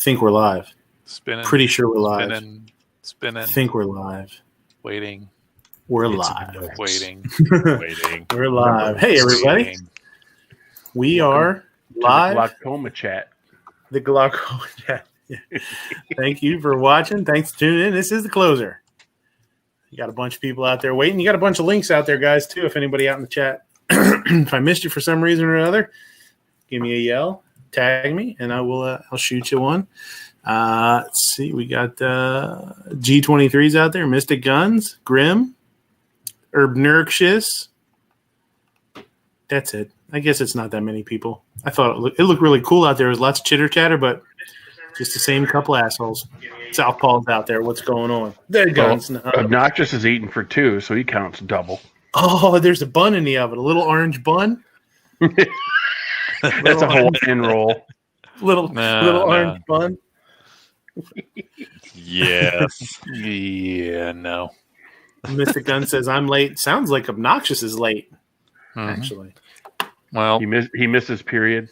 think we're live. Spinning. Pretty sure we're live. Spinning. I think we're live. Waiting. We're live. Waiting. We're live. Hey, everybody. We are live. The glaucoma chat. The glaucoma chat. Thank you for watching. Thanks for tuning in. This is the closer. You got a bunch of people out there waiting. You got a bunch of links out there, guys, too, if anybody out in the chat. If I missed you for some reason or another, give me a yell, tag me, and I'll shoot you one. Let's see. We got G23s out there, Mystic Guns, Grim, Herbnerxious. That's it. I guess it's not that many people. I thought it looked really cool out there. There was lots of chitter chatter, but just the same couple assholes. Southpaw's out there. What's going on? There Guns. Obnoxious is eating for two, so he counts double. Oh, there's a bun in the oven. A little orange bun. That's a Hawaiian roll. Little orange bun. Yes. Yeah, no. Mystic Gun says, I'm late. Sounds like Obnoxious is late, actually. Well, he misses period.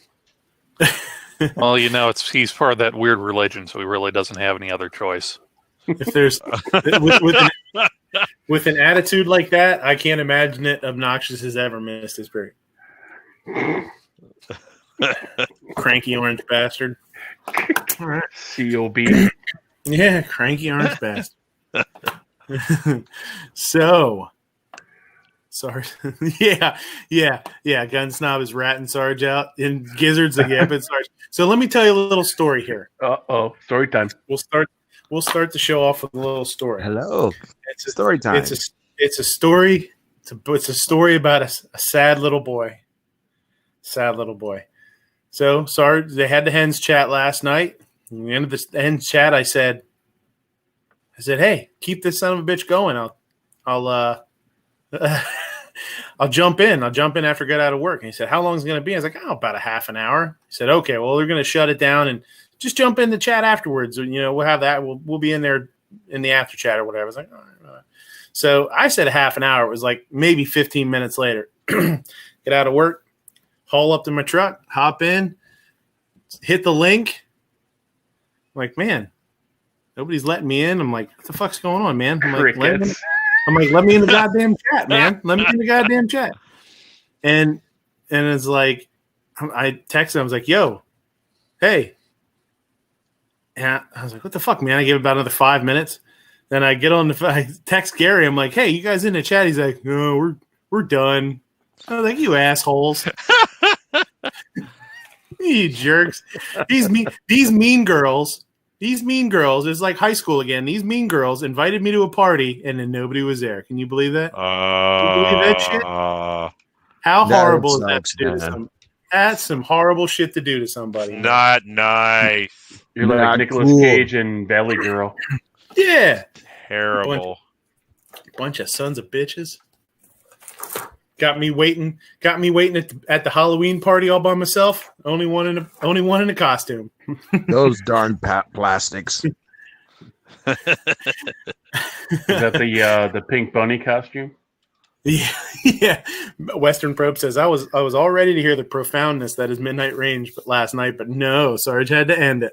Well, he's part of that weird religion, so he really doesn't have any other choice. If there's with an attitude like that, I can't imagine it. Obnoxious has ever missed his period. Cranky orange bastard. All right. COB. Yeah, cranky orange bastard. So, sorry. yeah. Gun Snob is ratting Sarge out. And Gizzard's like, yeah, but Sarge. So let me tell you a little story here. Story time. We'll start the show off with a little story. Hello. It's story time. It's a story. It's a story about a sad little boy. Sad little boy. So, Sarge, they had the hens chat last night. At the end of the hens chat, I said, hey, keep this son of a bitch going. I'll jump in. I'll jump in after I get out of work. And he said, how long is it going to be? I was like, about a half an hour. He said, okay, well, they're going to shut it down and just jump in the chat afterwards. We'll have that. We'll be in there in the after chat or whatever. I was like, all right. So I said a half an hour. It was like maybe 15 minutes later. Get out of work. Haul up to my truck, hop in, hit the link. I'm like, man, nobody's letting me in. I'm like, what the fuck's going on, man? I'm like, let me in the goddamn chat, man. Let me in the goddamn chat. And it's like, I texted him. I was like, yo, hey. And I was like, what the fuck, man? I gave it about another 5 minutes. Then I text Gary. I'm like, hey, you guys in the chat? He's like, no, we're done. I was like, you assholes. You jerks. These mean girls. These mean girls. It's like high school again. These mean girls invited me to a party and then nobody was there. Can you believe that? Can you believe that shit? How horrible is that to do to somebody? That's some horrible shit to do to somebody. Not nice. You're like Nicolas Cage and Valley Girl. Yeah. Terrible. Bunch of sons of bitches. Got me waiting at the Halloween party all by myself. Only one in a costume. Those darn plastics. Is that the pink bunny costume? Yeah. Western Probe says I was all ready to hear the profoundness that is Midnight Range, but last night, but no, Sarge had to end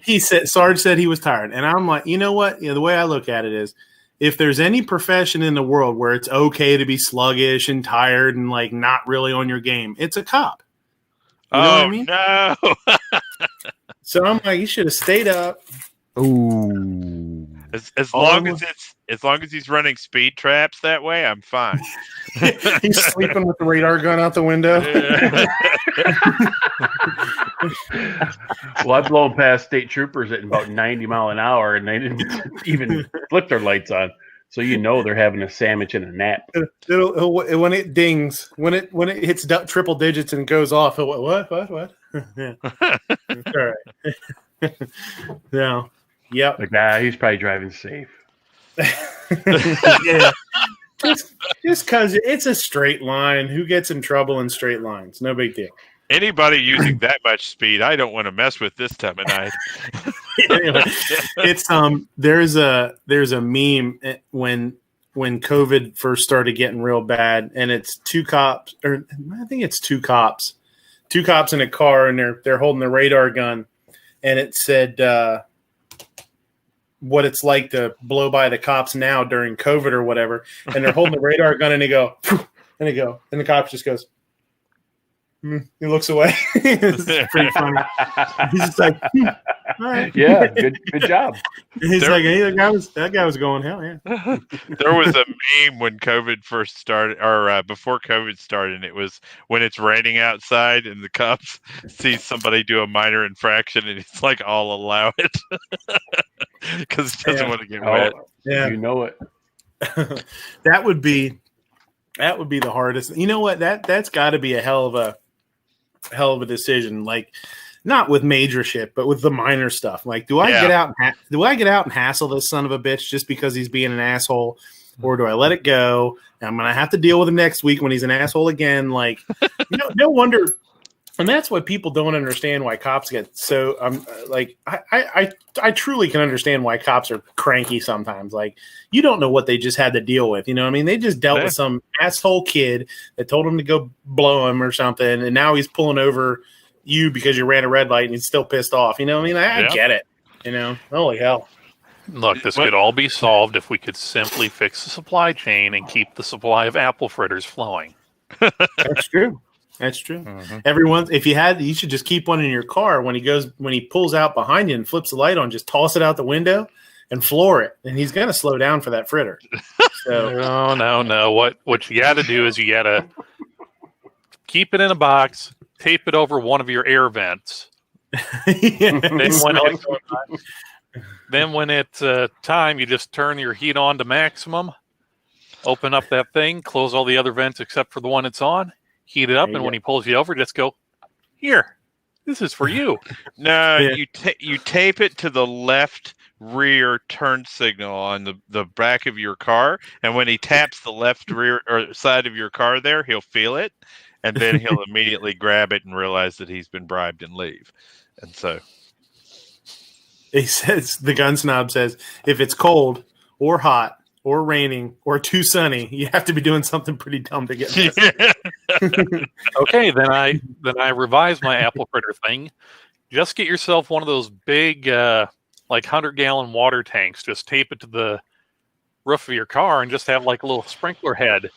it. Sarge said he was tired, and I'm like, you know what? The way I look at it is, if there's any profession in the world where it's okay to be sluggish and tired and like not really on your game, it's a cop. You know what I mean? No. So I'm like, you should have stayed up. Ooh. As long as he's running speed traps that way, I'm fine. He's sleeping with the radar gun out the window. Well, I've blown past state troopers at about 90 mile an hour, and they didn't even flick their lights on. So they're having a sandwich and a nap. When it dings, when it hits triple digits and goes off, what? Yeah. All right. Yeah. Yep. Like, he's probably driving safe. Yeah. Just because it's a straight line. Who gets in trouble in straight lines? No big deal. Anybody using that much speed, I don't want to mess with this time of night. Anyway, it's there's a meme when COVID first started getting real bad, and it's two cops two cops in a car, and they're holding the radar gun, and it said what it's like to blow by the cops now during COVID or whatever, and they're holding the radar gun, and they go, and the cop just goes. He looks away. It's pretty funny. He's just like, all right. Yeah, good job. He's like, hey, that guy was going, hell yeah. There was a meme when COVID first started, or before COVID started, and it was when it's raining outside and the cops see somebody do a minor infraction, and it's like, I'll allow it because it doesn't want to get wet. Yeah, you know it. That would be the hardest. You know what? That's got to be a hell of a decision. Like, not with major shit, but with the minor stuff. Like, do I get out and hassle this son of a bitch just because he's being an asshole, or do I let it go? I'm gonna have to deal with him next week when he's an asshole again. Like, no wonder. And that's what people don't understand, why cops get so like I truly can understand why cops are cranky sometimes. Like, you don't know what they just had to deal with. You know what I mean? They just dealt with some asshole kid that told him to go blow him or something, and now he's pulling over you because you ran a red light and he's still pissed off. You know what I mean? I get it. You know? Holy hell. Look, this could all be solved if we could simply fix the supply chain and keep the supply of apple fritters flowing. That's true. That's true. Mm-hmm. You should just keep one in your car. When he pulls out behind you and flips the light on, just toss it out the window and floor it, and he's going to slow down for that fritter. So no. What you got to do is you got to keep it in a box, tape it over one of your air vents. Then when it's time, you just turn your heat on to maximum, open up that thing, close all the other vents except for the one it's on. Heat it up, and when he pulls you over, just go, here, this is for you. No, you tape it to the left rear turn signal on the back of your car, and when he taps the left rear or side of your car there, he'll feel it, and then he'll immediately grab it and realize that he's been bribed and leave. And so he says, the gun snob says, if it's cold or hot or raining or too sunny, you have to be doing something pretty dumb to get this. Okay, then I revised my apple fritter thing. Just get yourself one of those big, like 100-gallon water tanks. Just tape it to the roof of your car and just have like a little sprinkler head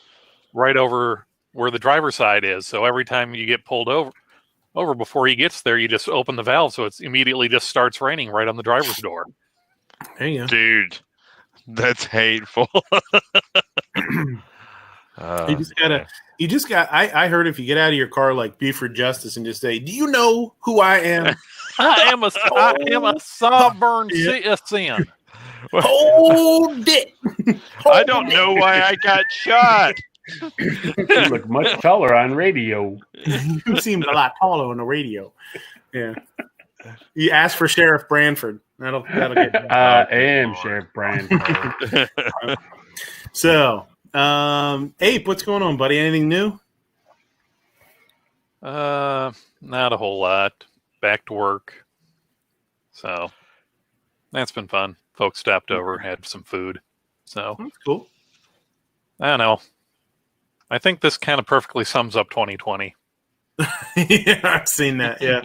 right over where the driver's side is. So every time you get pulled over before he gets there, you just open the valve so it's immediately just starts raining right on the driver's door. There you go. Dude, that's hateful. You just got. I heard if you get out of your car like Buford Justice and just say, "Do you know who I am?" I am a sovereign citizen. Hold it. I don't know why I got shot. You look much taller on radio. You seemed a lot taller on the radio. Yeah. You ask for Sheriff Branford. That'll get done. I am Sheriff Branford. So, Ape, what's going on, buddy? Anything new? Not a whole lot. Back to work. So that's been fun. Folks stopped over, had some food. So that's cool. I don't know. I think this kind of perfectly sums up 2020. Yeah, I've seen that. Yeah.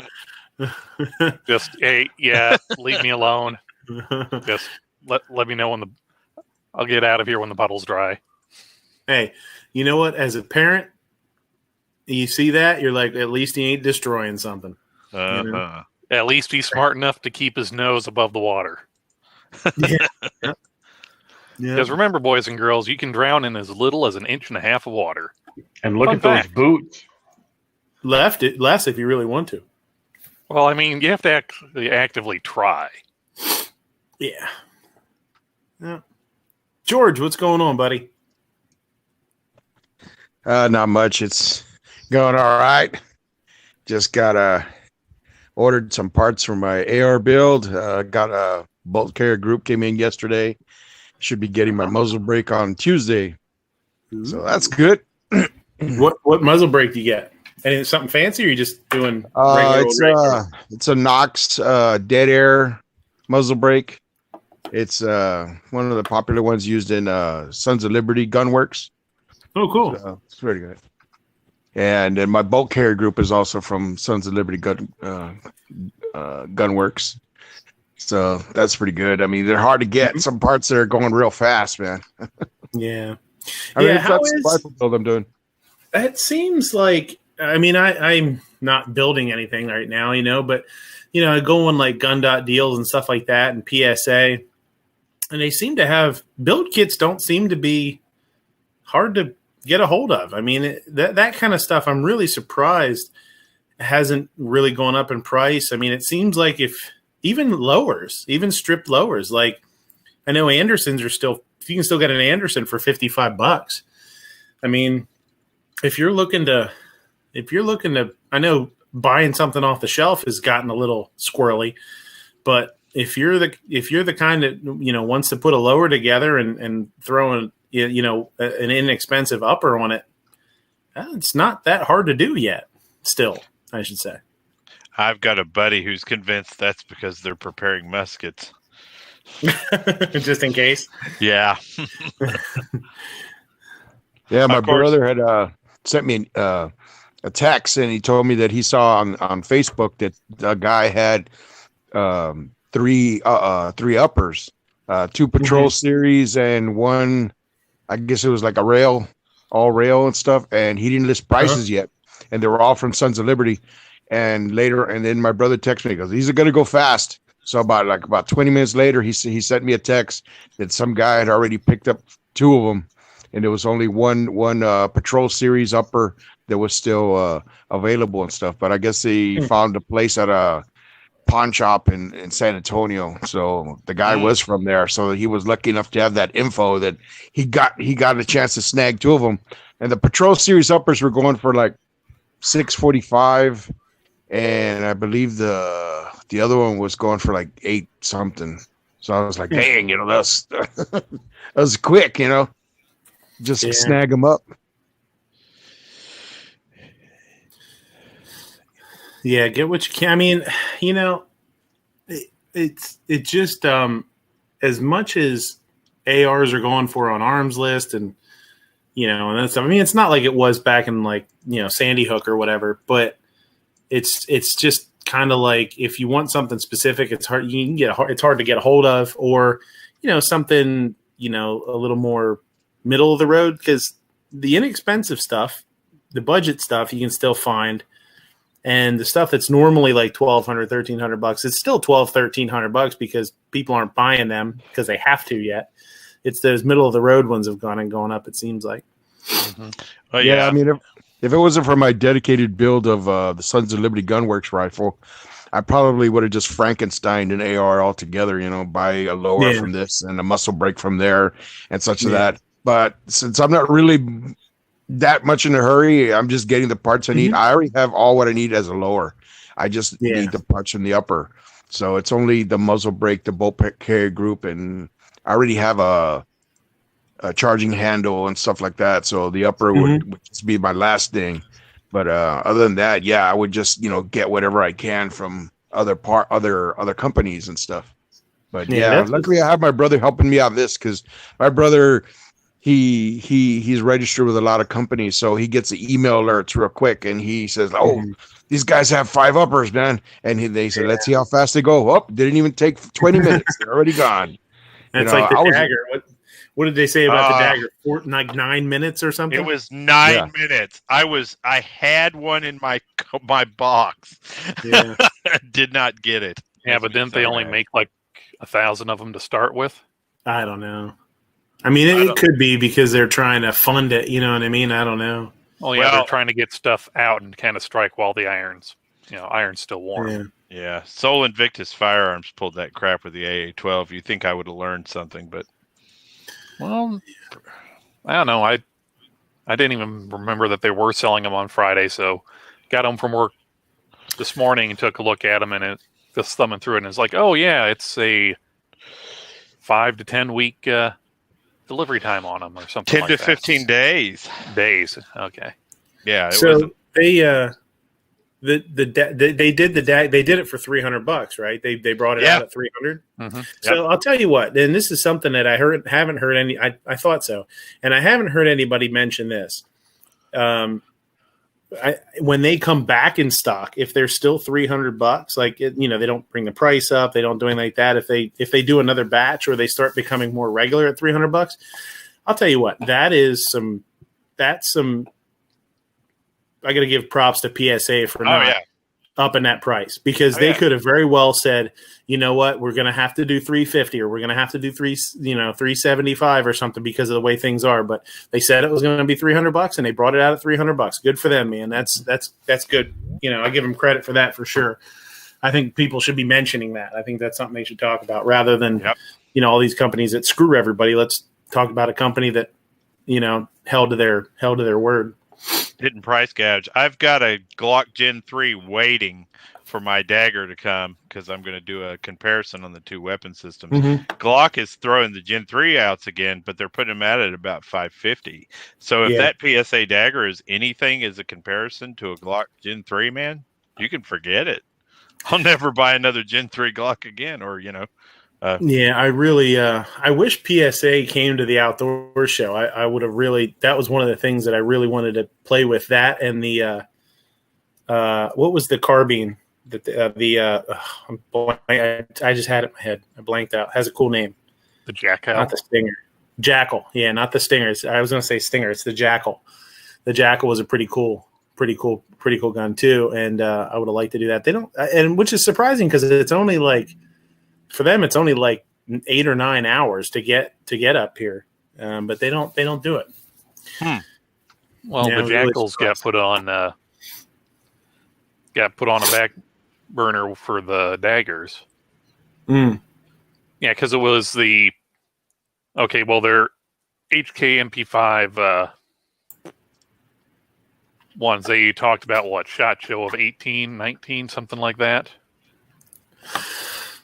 Just, hey, leave me alone. Just let me know I'll get out of here when the puddle's dry. Hey, you know what? As a parent, you see that, you're like, at least he ain't destroying something. Uh-huh. You know? At least he's smart enough to keep his nose above the water. Yeah. Because remember, boys and girls, you can drown in as little as 1.5 inches of water. And look Fun at fact. those boots. Less if you really want to. Well, I mean, you have to actively try. Yeah. George, what's going on, buddy? Not much. It's going all right. Just got ordered some parts for my AR build. Got a bolt carrier group came in yesterday. Should be getting my muzzle brake on Tuesday. So that's good. What muzzle brake do you get? And something fancy, or are you just doing regular? It's a Knox dead air muzzle brake. It's one of the popular ones used in Sons of Liberty Gunworks. Oh, cool. So it's pretty good. And then my bolt carrier group is also from Sons of Liberty Gunworks. So that's pretty good. I mean, they're hard to get. Some parts that are going real fast, man. Yeah. I mean, Yeah, that's the rifle build I'm doing. It seems like, I mean, I'm not building anything right now, but, I go on like gun.deals and stuff like that and PSA, and they seem to have build kits don't seem to be hard to get a hold of. I mean, that kind of stuff, I'm really surprised hasn't really gone up in price. I mean, it seems like if even stripped lowers, like I know Andersons are still, you can still get an Anderson for $55. I mean, if you're looking to, I know buying something off the shelf has gotten a little squirrely, but if you're the kind that, wants to put a lower together and throw an inexpensive upper on it, it's not that hard to do yet. Still, I should say. I've got a buddy who's convinced that's because they're preparing muskets. Just in case. Yeah. Yeah, my brother had sent me a text, and he told me that he saw on Facebook that a guy had three uppers, 2 patrol series and 1, I guess it was like all rail and stuff, and he didn't list prices yet, and they were all from Sons of Liberty. And then my brother texted me, he goes, these are going to go fast. So about 20 minutes later, he sent me a text that some guy had already picked up 2 of them, and there was only one patrol series upper that was still available and stuff. But I guess he found a place at a pawn shop in San Antonio. So the guy was from there. So he was lucky enough to have that info that he got a chance to snag 2 of them. And the patrol series uppers were going for like $645. And I believe the other one was going for like 8 something. So I was like, dang, that's that was quick, just snag them up. Yeah, get what you can. I mean, it's just as much as ARs are going for on Arms List and and that stuff. I mean, it's not like it was back in like Sandy Hook or whatever, but it's just kind of like if you want something specific, it's hard. You can it's hard to get a hold of, or something a little more middle of the road, because the inexpensive stuff, the budget stuff, you can still find. And the stuff that's normally like $1,200, $1,300, it's still $1,200, $1,300 because people aren't buying them because they have to yet. It's those middle of the road ones have gone up, it seems like. Mm-hmm. Yeah, I mean, if it wasn't for my dedicated build of the Sons of Liberty Gunworks rifle, I probably would have just Frankensteined an AR altogether, buy a lower from this and a muscle brake from there and such as that. But since I'm not really that much in a hurry, I'm just getting the parts I need. I already have all what I need as a lower. I just need the parts in the upper. So it's only the muzzle brake, the bolt carrier group, and I already have a charging handle and stuff like that. So the upper would just be my last thing. But other than that, I would just get whatever I can from other companies and stuff. But luckily I have my brother helping me out this, because my brother, he's registered with a lot of companies, so he gets the email alerts real quick, and he says, these guys have 5 uppers, man. And they said, let's see how fast they go. Oh, didn't even take 20 minutes. They're already gone. That's like the dagger. What did they say about the dagger? Like 9 minutes or something? It was 9 minutes. I had one in my box. Yeah. Did not get it. Yeah, but didn't they only make like 1,000 of them to start with? I don't know. I mean, it could be because they're trying to fund it. You know what I mean? I don't know. Well, yeah, they're trying to get stuff out and kind of strike while the iron's still warm. Yeah. Sol Invictus Firearms pulled that crap with the AA-12. You think I would have learned something, but well, I don't know. I didn't even remember that they were selling them on Friday, so got home from work this morning and took a look at them, and just thumbing through it, and it's like, oh yeah, it's a 5 to 10 week delivery time on them or something. 10 to 15 days. Okay. Yeah. So they did it for $300, right? They brought it out at $300. Mm-hmm. So I'll tell you what, and this is something that I haven't heard any. I thought so, and I haven't heard anybody mention this. when they come back in stock, if they're still $300, like they don't bring the price up, they don't do anything like that. If they do another batch or they start becoming more regular at $300, I'll tell you what, that's some. I got to give props to PSA for not upping that price, because they could have very well said, you know what, we're going to have to do 350 or we're going to have to do 375 or something because of the way things are. But they said it was going to be $300 and they brought it out at $300. Good for them, man. That's good. I give them credit for that for sure. I think people should be mentioning that. I think that's something they should talk about rather than, all these companies that screw everybody. Let's talk about a company that, held to their word. Didn't price gouge. I've got a Glock Gen 3 waiting for my dagger to come because I'm going to do a comparison on the two weapon systems. Glock is throwing the Gen 3 outs again, but they're putting them out at about $550. So if that PSA dagger is anything as a comparison to a Glock Gen 3, man, you can forget it. I'll never buy another Gen 3 Glock again, or I really I wish PSA came to the outdoor show. I would have really, that was one of the things that I really wanted to play with, that and the what was the carbine that I just had it in my head. I blanked out. It has a cool name. The Jackal. Not the Stinger. Jackal. Yeah, not the Stinger. I was going to say Stinger. It's the Jackal. The Jackal was a pretty cool gun too, and I would have liked to do that. They don't, and which is surprising because it's only like, for them, it's only like 8 or 9 hours to get up here, but they don't do it. Well, the Jackals really got put on a back burner for the daggers. Yeah, because it was their HK MP5 ones. They talked about SHOT Show of 18, 19, something like that.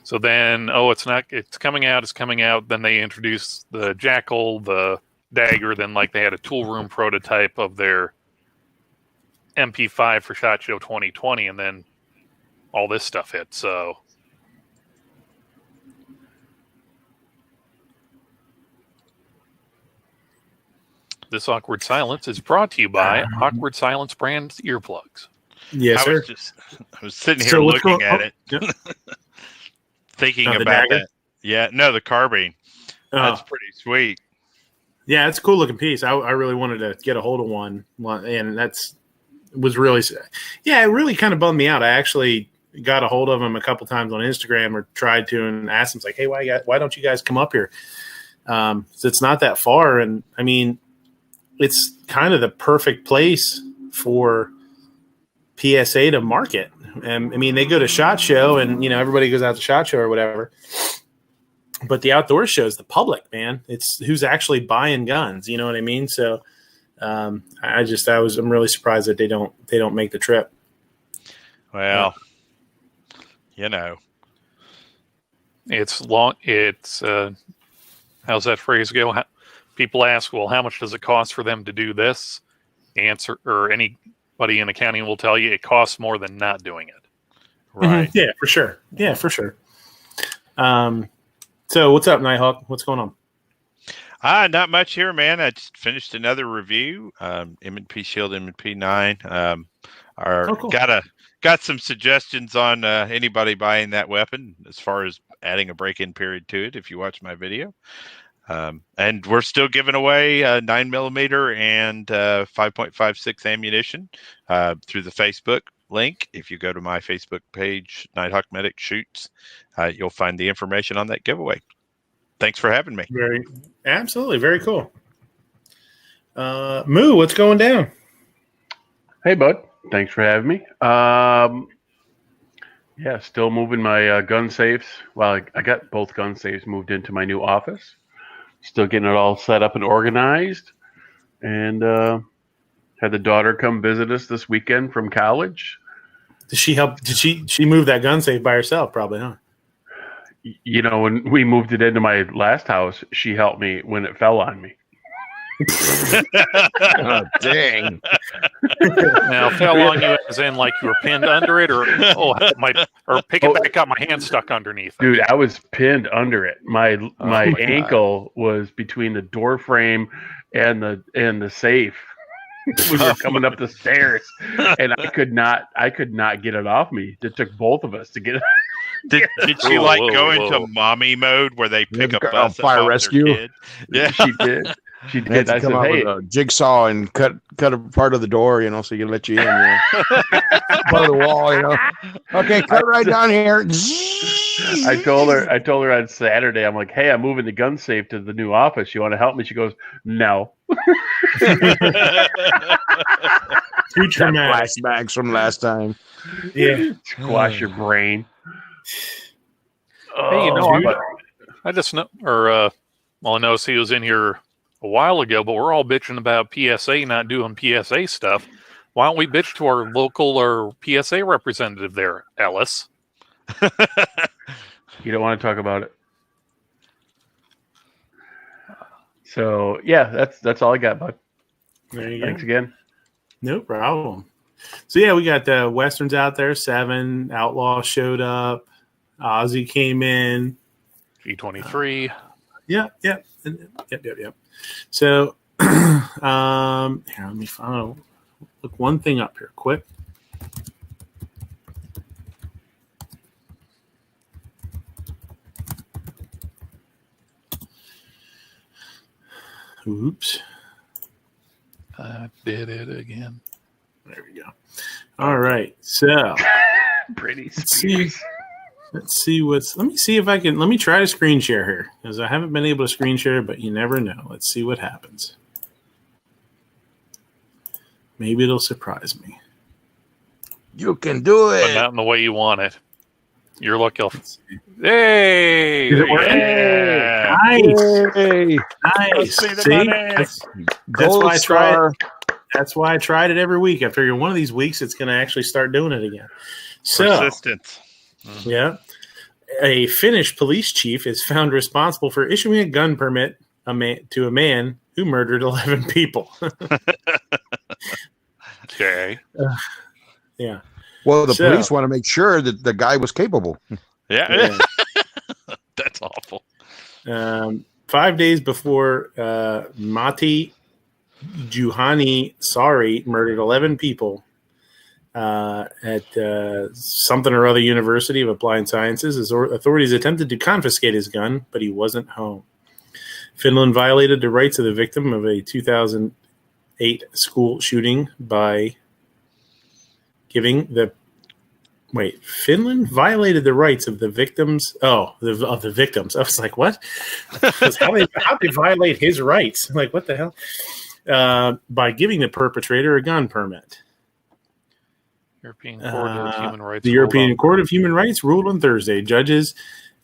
So then, it's coming out. Then they introduced the Jackal, the dagger. Then they had a tool room prototype of their MP5 for SHOT Show 2020. And then all this stuff hit. So this awkward silence is brought to you by Awkward Silence brand earplugs. Yes, sir. I was sitting here looking at it. Yep. Thinking about that. Yeah, no, the carbine. That's pretty sweet. Yeah, it's a cool looking piece. I really wanted to get a hold of one, and it really kind of bummed me out. I actually got a hold of him a couple times on Instagram, or tried to, and asked him, like, hey, why don't you guys come up here? So it's not that far, and I mean, it's kind of the perfect place for PSA to market. And I mean, they go to SHOT Show, and everybody goes out to SHOT Show or whatever. But the outdoor show is the public, man. It's who's actually buying guns. You know what I mean? So I'm really surprised that they don't make the trip. Well, it's long. It's how's that phrase go? People ask, well, how much does it cost for them to do this? Answer, or anybody in accounting will tell you, it costs more than not doing it. Right. Mm-hmm. Yeah, for sure. So what's up, Nighthawk? What's going on? Not much here, man. I just finished another review. M&P Shield, M&P 9. Cool. Got some suggestions on anybody buying that weapon as far as adding a break-in period to it, if you watch my video. And we're still giving away 9mm and 5.56 ammunition through the Facebook link. If you go to my Facebook page, Nighthawk Medic Shoots, you'll find the information on that giveaway. Thanks for having me. Absolutely. Very cool. Moo, what's going down? Hey, bud. Thanks for having me. Still moving my gun safes. Well, I got both gun safes moved into my new office. Still getting it all set up and organized. And had the daughter come visit us this weekend from college. Did she help? Did she move that gun safe by herself? Probably, huh? When we moved it into my last house, she helped me when it fell on me. Oh, dang. Now, fell on you as in like you were pinned under it, or pick it back up, my hand stuck underneath it. Dude, I was pinned under it. My ankle was between the door frame and the safe. We were coming up the stairs, and I could not get it off me. It took both of us to get it. Did she go into whoa. mommy mode where they pick a bus fire up rescue? Their kid? Yeah, She did. She They had did. to I come said, out "Hey, with a jigsaw and cut a part of the door, so you can let you in. Part of the wall, Okay, cut right down here. I told her on Saturday, I'm like, hey, I'm moving the gun safe to the new office. You want to help me? She goes, no. Too traumatic. Flashbacks from last time. Yeah. Squash your brain. Hey, Oh, I just know, I noticed he was in here a while ago, but we're all bitching about PSA not doing PSA stuff. Why don't we bitch to our local or PSA representative there, Ellis? you don't want to talk about it. So yeah, that's all I got, bud. There you Thanks go. again. No problem. So yeah, we got the Westerns out there. 7 Outlaw showed up. Ozzy came in. G23. Yep. So, here, let me look one thing up here quick. Oops. I did it again. There we go. All right. So, Pretty let's see let me try to screen share here because I haven't been able to screen share, but you never know. Let's see what happens. Maybe it'll surprise me. You can do But it. not in the way you want it. You're lucky. Hey! Is it working? Yeah. Nice. Hey, Nice. see the See? money. That's Gold why I try star. it. That's why I tried it every week. I figure one of these weeks it's going to actually start doing it again. So, Persistence. yeah. A Finnish police chief is found responsible for issuing a gun permit to a man who murdered 11 people. Okay. Yeah. Well, the So- police want to make sure that the guy was capable. Yeah. That's awful. 5 days before Matti Juhani Sari murdered 11 people at something or other University of Applied Sciences, his authorities attempted to confiscate his gun, but he wasn't home. Finland violated the rights of the victim of a 2008 school shooting by giving the Finland violated the rights of the victims. Of the victims. I was like, what? How they violate his rights? I'm like, what the hell? By giving the perpetrator a gun permit. European Court of Human Rights. The European Court of Human Rights ruled on Thursday. Judges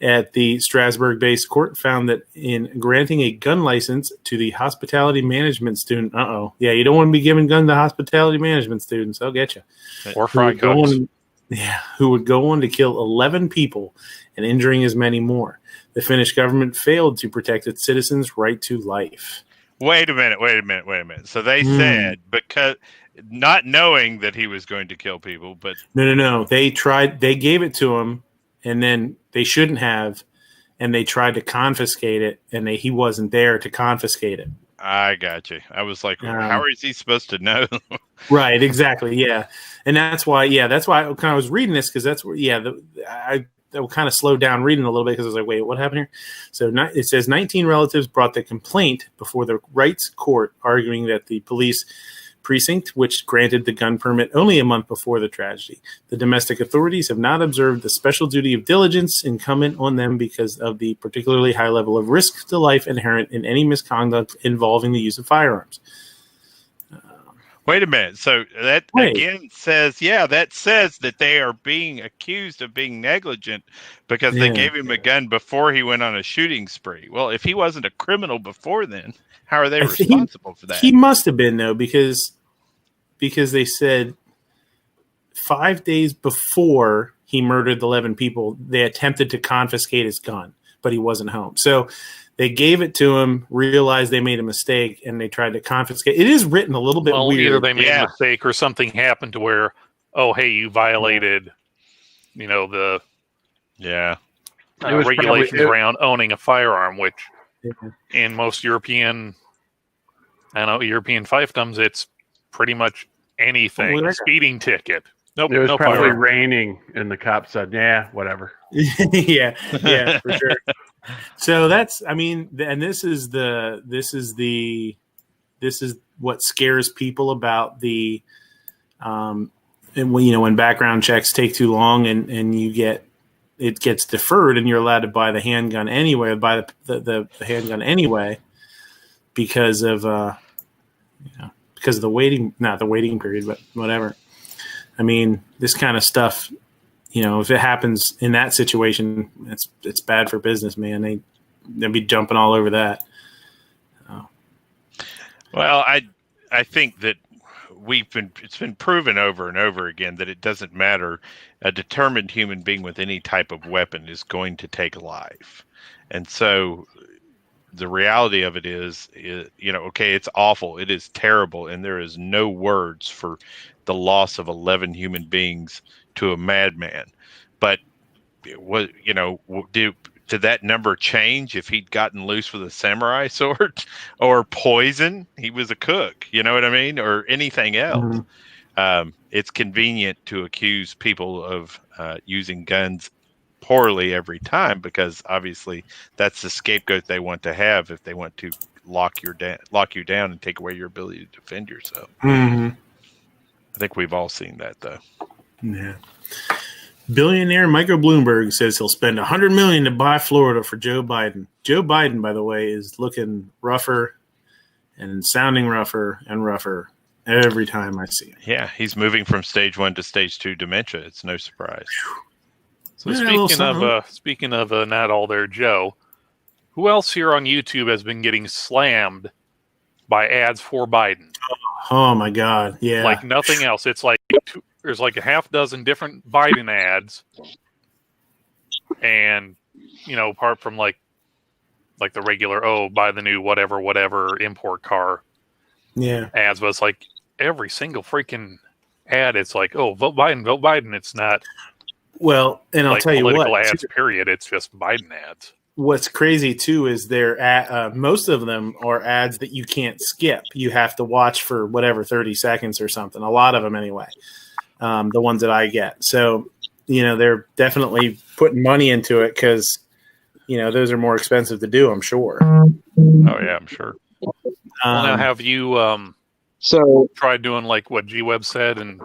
at the Strasbourg-based court found that in granting a gun license to the hospitality management student, you don't want to be giving guns to hospitality management students. I'll get you. Or fry cooks. Who would go on to kill 11 people and injuring as many more. The Finnish government failed to protect its citizens' right to life. Wait a minute. So they said, because not knowing that he was going to kill people, but No. They gave it to him, and then they shouldn't have, and they tried to confiscate it, and he wasn't there to confiscate it. I got you. I was like, how is he supposed to know? Right, exactly, yeah. And that's why I kind of was reading this, because that's where, I kind of slowed down reading a little bit, because I was like, wait, what happened here? So it says 19 relatives brought the complaint before the rights court, arguing that the police precinct, which granted the gun permit only a month before the tragedy. The domestic authorities have not observed the special duty of diligence incumbent on them because of the particularly high level of risk to life inherent in any misconduct involving the use of firearms. Wait a minute. So that again says, that says that they are being accused of being negligent because they gave him a gun before he went on a shooting spree. Well, if he wasn't a criminal before then, how are they responsible for that? He must have been, though, because they said 5 days before he murdered the 11 people, they attempted to confiscate his gun, but he wasn't home. So they gave it to him, realized they made a mistake, and they tried to confiscate. It is written a little bit weird. Either they made a mistake or something happened to where, you violated, the regulations around owning a firearm, which in most European fiefdoms, it's pretty much anything. Oh, Speeding ticket. Nope. It was no probably fire. raining, and the cop said, "Yeah, whatever." yeah, for sure. So that's, I mean, and this is what scares people about the, and when background checks take too long and it gets deferred and you're allowed to buy the handgun anyway, buy the handgun anyway, because of the waiting, not the waiting period, but whatever. I mean, this kind of stuff, if it happens in that situation, it's bad for business, man. They'll be jumping all over that. Well, I think that it's been proven over and over again that it doesn't matter. A determined human being with any type of weapon is going to take life. And so the reality of it is, okay, it's awful. It is terrible. And there is no words for the loss of 11 human beings to a madman. But did that number change if he'd gotten loose with a samurai sword or poison? He was a cook, you know what I mean? Or anything else. Mm-hmm. It's convenient to accuse people of using guns poorly every time, because obviously that's the scapegoat they want to have if they want to lock you down and take away your ability to defend yourself. Mm-hmm. I think we've all seen that, though. Yeah. Billionaire Michael Bloomberg says he'll spend $100 million to buy Florida for Joe Biden. Joe Biden, by the way, is looking rougher and sounding rougher and rougher every time I see him. Yeah, he's moving from stage 1 to stage 2 dementia. It's no surprise. So speaking of not all there, Joe, who else here on YouTube has been getting slammed by ads for Biden? Oh my God! Yeah, like nothing else. It's like there's like a half dozen different Biden ads, and apart from like the regular buy the new whatever import car, ads, but it's like every single freaking ad. It's like vote Biden. It's not. Well, and I'll tell you what, political ads. Period. It's just Biden ads. What's crazy too is most of them are ads that you can't skip. You have to watch for 30 seconds or something. A lot of them anyway. The ones that I get. So, they're definitely putting money into it because, those are more expensive to do, I'm sure. Oh yeah, I'm sure. Now have you tried doing like what G-Web said, and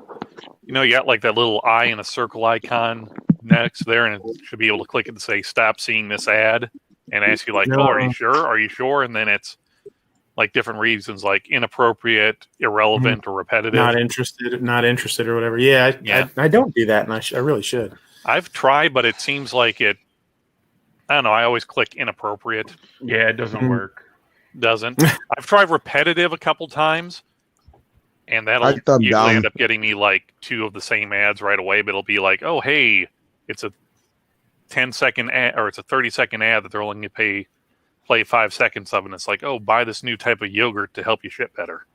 you got like that little eye and a circle icon next there, and it should be able to click it to say stop seeing this ad and ask you like, no. Are you sure? And then it's like different reasons, like inappropriate, irrelevant, or repetitive. Not interested or whatever. Yeah. I don't do that, and I really should. I've tried, but it seems like I don't know. I always click inappropriate. Yeah, it doesn't work. Doesn't. I've tried repetitive a couple times, and that'll usually end up getting me like 2 of the same ads right away. But it'll be like, oh, hey, it's a 10-second ad, or it's a 30-second ad that they're only going to play 5 seconds of, and it's like, oh, buy this new type of yogurt to help you shit better.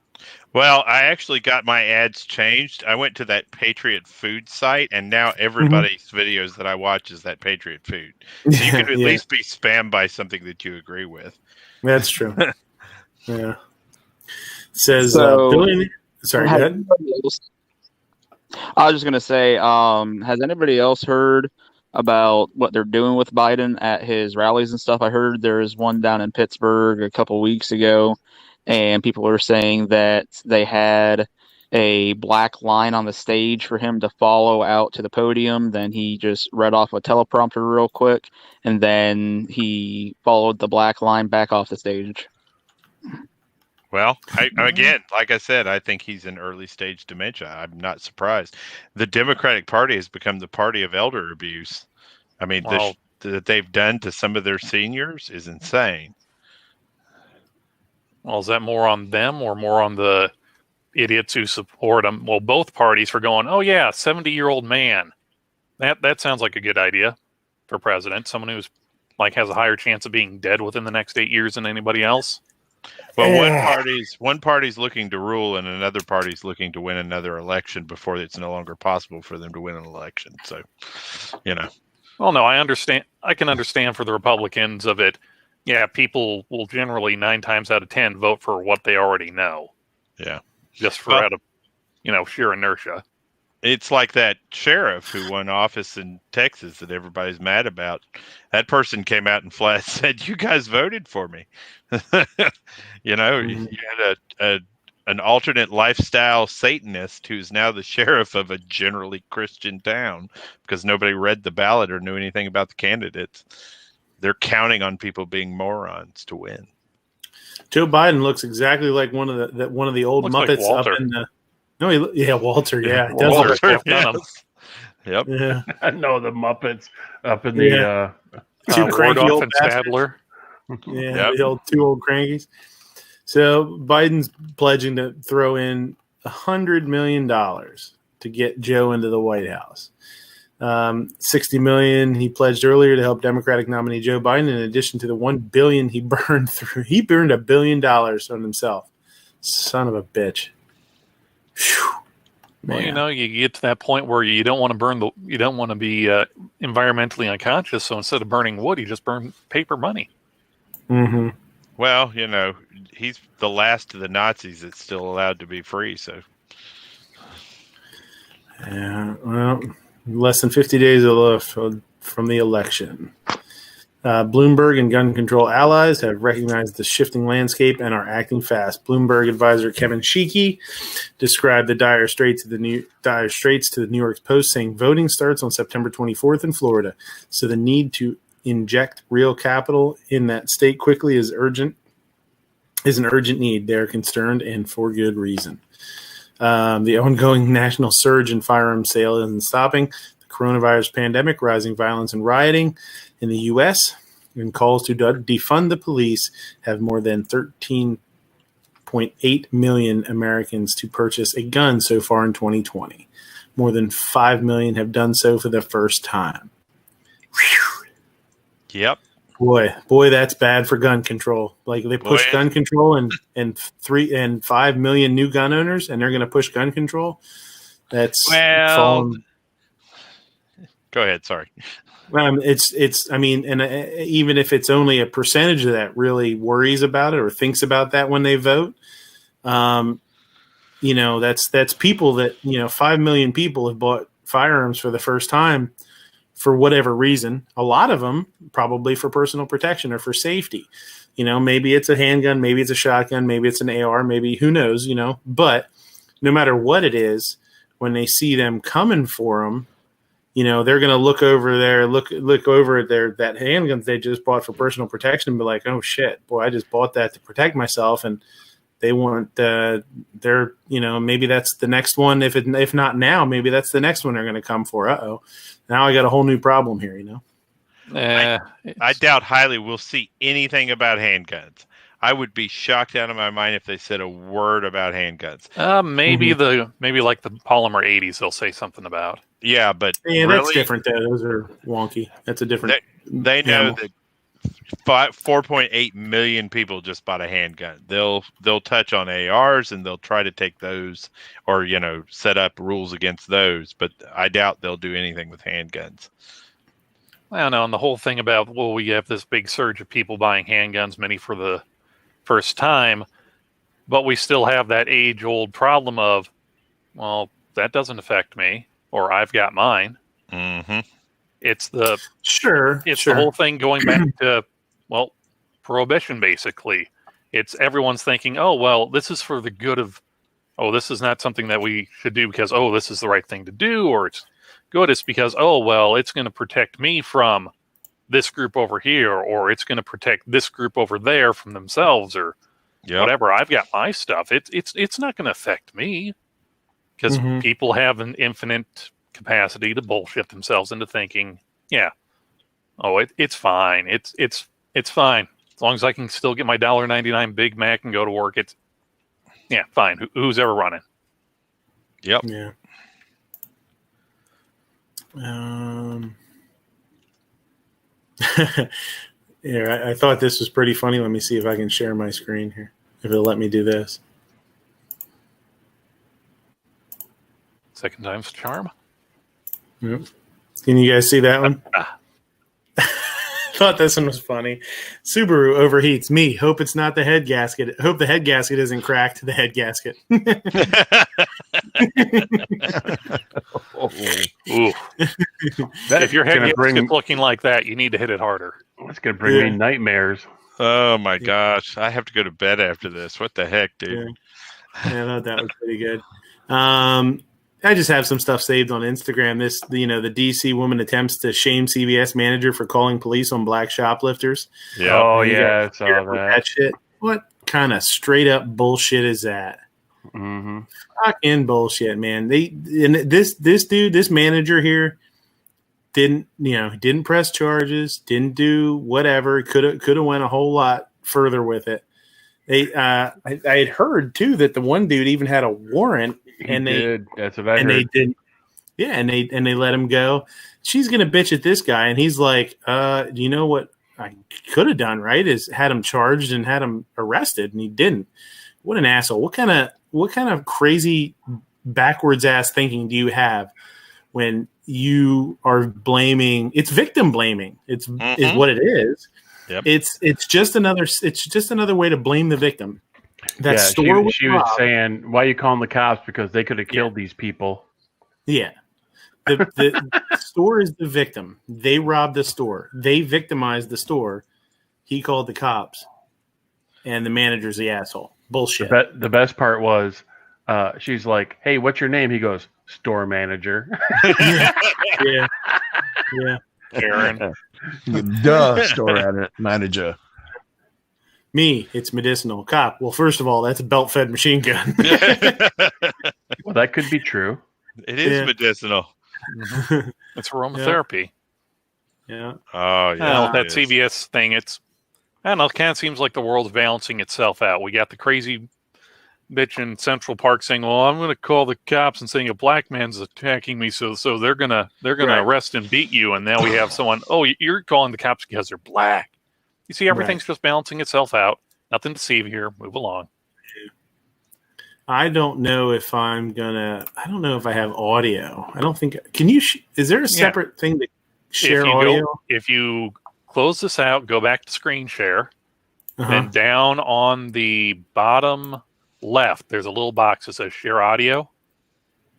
Well, I actually got my ads changed. I went to that Patriot Food site, and now everybody's videos that I watch is that Patriot Food. So you can at least be spammed by something that you agree with. That's true. Yeah. It says, sorry, go ahead. I was just going to say, has anybody else heard about what they're doing with Biden at his rallies and stuff? I heard there's one down in Pittsburgh a couple weeks ago, and people are saying that they had a black line on the stage for him to follow out to the podium. Then he just read off a teleprompter real quick, and then he followed the black line back off the stage. Well, again, like I said, I think he's in early stage dementia. I'm not surprised. The Democratic Party has become the party of elder abuse. I mean, that they've done to some of their seniors is insane. Well, is that more on them or more on the idiots who support them? Well, both parties for going, oh yeah, 70-year-old man. That sounds like a good idea for president. Someone who's like has a higher chance of being dead within the next 8 years than anybody else. Well, one party's looking to rule, and another party's looking to win another election before it's no longer possible for them to win an election. So, Well, no, I understand. I can understand for the Republicans of it. Yeah, people will generally 9 times out of 10 vote for what they already know. Yeah. just for Well- out of sheer inertia. It's like that sheriff who won office in Texas that everybody's mad about. That person came out and flat said, "You guys voted for me." You had an alternate lifestyle Satanist who's now the sheriff of a generally Christian town because nobody read the ballot or knew anything about the candidates. They're counting on people being morons to win. Joe Biden looks exactly like one of the old Looks like Muppets up Walter. in the. No, Walter. Yeah, it does Walter. look like Walter. Yes. Yep. Yeah, I know the Muppets up in the two cranky Wardorf old and bastards. Stadler. Yeah, Yep. two old crankies. So Biden's pledging to throw in $100 million to get Joe into the White House. $60 million he pledged earlier to help Democratic nominee Joe Biden, in addition to the $1 billion he burned through. He burned $1 billion on himself. Son of a bitch. Whew. Well, Man. you get to that point where you don't want to you don't want to be environmentally unconscious. So instead of burning wood, you just burn paper money. Mm-hmm. Well, he's the last of the Nazis that's still allowed to be free. So Yeah, well, less than 50 days left from the election. Bloomberg and gun control allies have recognized the shifting landscape and are acting fast. Bloomberg advisor Kevin Sheekey described the dire straits to the New York Post, saying voting starts on September 24th in Florida, so the need to inject real capital in that state quickly is an urgent need. They're concerned, and for good reason. The ongoing national surge in firearm sales isn't stopping. The coronavirus pandemic, rising violence and rioting in the U.S., and calls to defund the police have more than 13.8 million Americans to purchase a gun so far in 2020. More than 5 million have done so for the first time. Whew. yep. Boy, that's bad for gun control. Like they push gun control and 5 million new gun owners, and they're going to push gun control. That's fallen. Go ahead. Sorry. It's. I mean, and even if it's only a percentage of that really worries about it or thinks about that when they vote, that's people that 5 million people have bought firearms for the first time. For whatever reason, a lot of them probably for personal protection or for safety. Maybe it's a handgun, maybe it's a shotgun, maybe it's an AR, maybe who knows, But no matter what it is, when they see them coming for them, they're going to look over at that handgun they just bought for personal protection and be like, oh shit, boy, I just bought that to protect myself, and they want maybe that's the next one. If not now, maybe that's the next one they're going to come for. Now I got a whole new problem here. I doubt highly we'll see anything about handguns. I would be shocked out of my mind if they said a word about handguns. Maybe like the polymer 80s, they'll say something about. Yeah, but yeah, really, that's different. Those are wonky. That's a different. They know that 4.8 million people just bought a handgun. They'll touch on ARs and they'll try to take those or set up rules against those. But I doubt they'll do anything with handguns. I don't know. And the whole thing about we have this big surge of people buying handguns, many for the first time, but we still have that age-old problem of, well, that doesn't affect me, or I've got mine. Mm-hmm. It's the the whole thing going back to prohibition. Basically, it's everyone's thinking, oh well, this is for the good of, this is not something that we should do because this is the right thing to do, or it's good. It's because it's going to protect me from this group over here, or it's going to protect this group over there from themselves, or whatever. I've got my stuff. It's not going to affect me because people have an infinite capacity to bullshit themselves into thinking, it's fine. It's fine as long as I can still get my $1.99 Big Mac and go to work. It's fine. Who's ever running? Yep. Yeah. Yeah, I thought this was pretty funny. Let me see if I can share my screen here. If it'll let me do this. Second time's a charm. Yep. Can you guys see that one? thought this one was funny. Subaru overheats. Me. Hope it's not the head gasket. Hope the head gasket isn't cracked. The head gasket. Ooh. If your head gasket's looking like that, you need to hit it harder. That's going to bring me nightmares. Oh my gosh. I have to go to bed after this. What the heck, dude? Yeah, I thought that was pretty good. I just have some stuff saved on Instagram. The DC woman attempts to shame CVS manager for calling police on black shoplifters. Yeah. Oh, yeah, I saw that shit. What kind of straight up bullshit is that? Mm-hmm. Fucking bullshit, man. This manager here didn't press charges, didn't do whatever. Could have went a whole lot further with it. I had heard too that the one dude even had a warrant, That's what I heard. They didn't. Yeah, and they let him go. She's gonna bitch at this guy, and he's like, you know what I could have done, right? Is had him charged and had him arrested, and he didn't. What an asshole! What kind of crazy backwards ass thinking do you have when you are blaming? It's victim blaming. Is what it is. Yep. It's just another way to blame the victim. That store she was saying, why are you calling the cops? Because they could have killed these people. Yeah. The store is the victim. They robbed the store. They victimized the store. He called the cops. And the manager's the asshole. Bullshit. The best part was she's like, hey, what's your name? He goes, store manager. Yeah. Karen. Duh, store manager. Me, it's medicinal. Cop. Well, first of all, that's a belt-fed machine gun. Well, that could be true. It is medicinal. Mm-hmm. It's aromatherapy. Yeah. Oh, yeah. Well, that CVS thing, I don't know, it kind of seems like the world's balancing itself out. We got the crazy bitch in Central Park saying, well, I'm going to call the cops and saying a black man's attacking me, so they're going to arrest and beat you. And now we have someone, you're calling the cops because they're black. You see, everything's just balancing itself out. Nothing to see here. Move along. I don't know if I don't know if I have audio. I don't think. Can you? Is there a separate thing to share audio? If you close this out, go back to screen share, then down on the bottom left, there's a little box that says share audio.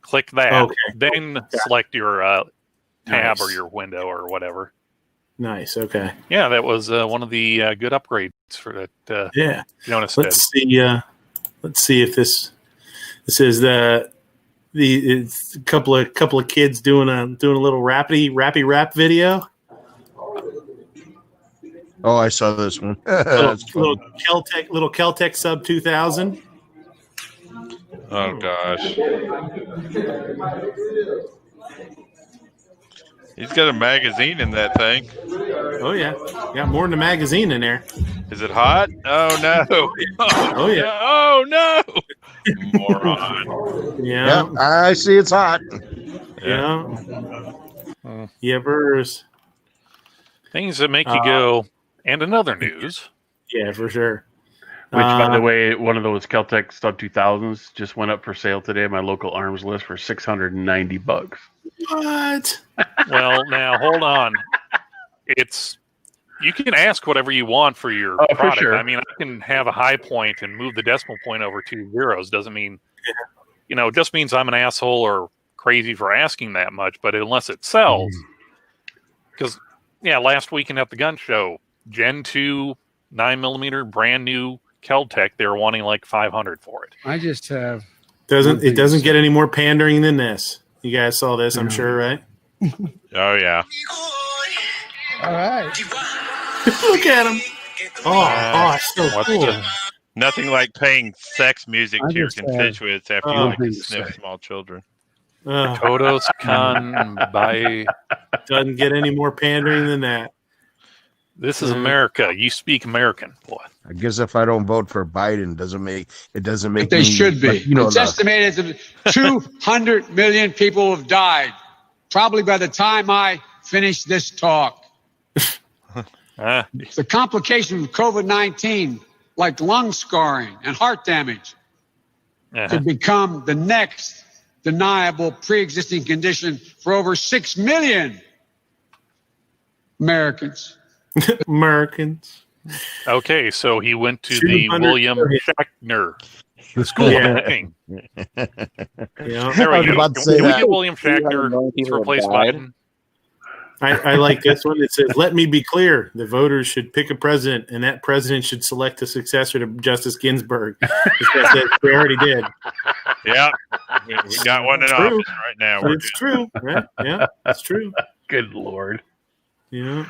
Click that. Okay. Then select your tab or your window or whatever. Nice. Okay. Yeah, that was one of the good upgrades for that. Jonas Let's see if this is it's a couple of kids doing a little rappy rap video. Oh, I saw this one. little Keltec sub 2000. Oh gosh. He's got a magazine in that thing. Oh yeah, got more than a magazine in there. Is it hot? Oh no! Oh yeah! Oh no! Moron. Yeah, I see it's hot. Yeah. Yepers. Things that make you go. And another news. Yeah, for sure. Which, by the way, one of those Keltec Sub 2000s just went up for sale today at my local arms list for $690. What? Well, now hold on. You can ask whatever you want for your product. For sure. I mean, I can have a high point and move the decimal point over 2 zeros. Doesn't mean, it just means I'm an asshole or crazy for asking that much. But unless it sells, because last weekend at the gun show, Gen 2 9mm brand new Keltec, they were wanting like $500 for it. I just have doesn't get any more pandering than this. You guys saw this, I'm sure, right? Oh yeah. All right. Look at him. Oh, so cool. Nothing like paying sex music to your constituents after you like to sniff small children. Todos can buy. Doesn't get any more pandering than that. This is America. You speak American, boy. I guess if I don't vote for Biden, it doesn't make. But they should be. It's estimated that 200 million people have died, probably by the time I finish this talk. The complications of COVID-19, like lung scarring and heart damage, could become the next deniable pre-existing condition for over 6 million Americans. Americans. Okay, so he went to Shoot the under- William Shatner School Yeah. of Acting. Yeah. There I we was go. about to Can say we that. get William 300 million Shatner people to have replace died. Biden? I like this one. It says, "Let me be clear: the voters should pick a president, and that president should select a successor to Justice Ginsburg." We already did. Yeah, we got one in True. office right now. But We're it's true. Right? Yeah, it's true. Good Lord. Yeah.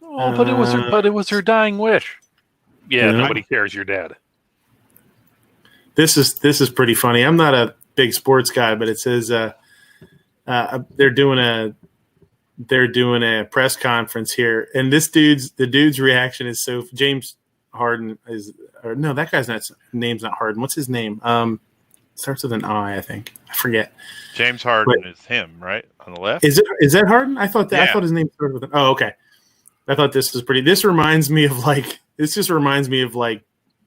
Oh, but it was her dying wish. Yeah, Yeah. nobody cares. You're dead. This is pretty funny. I'm not a big sports guy, but it says they're doing a press conference here, and the dude's reaction is so. James Harden that guy's name's not Harden. What's his name? Starts with an I think. I forget. James Harden is him, right on the left. Is that Harden? I thought Yeah. his name started with an. Oh, okay. I thought this was pretty. This reminds me of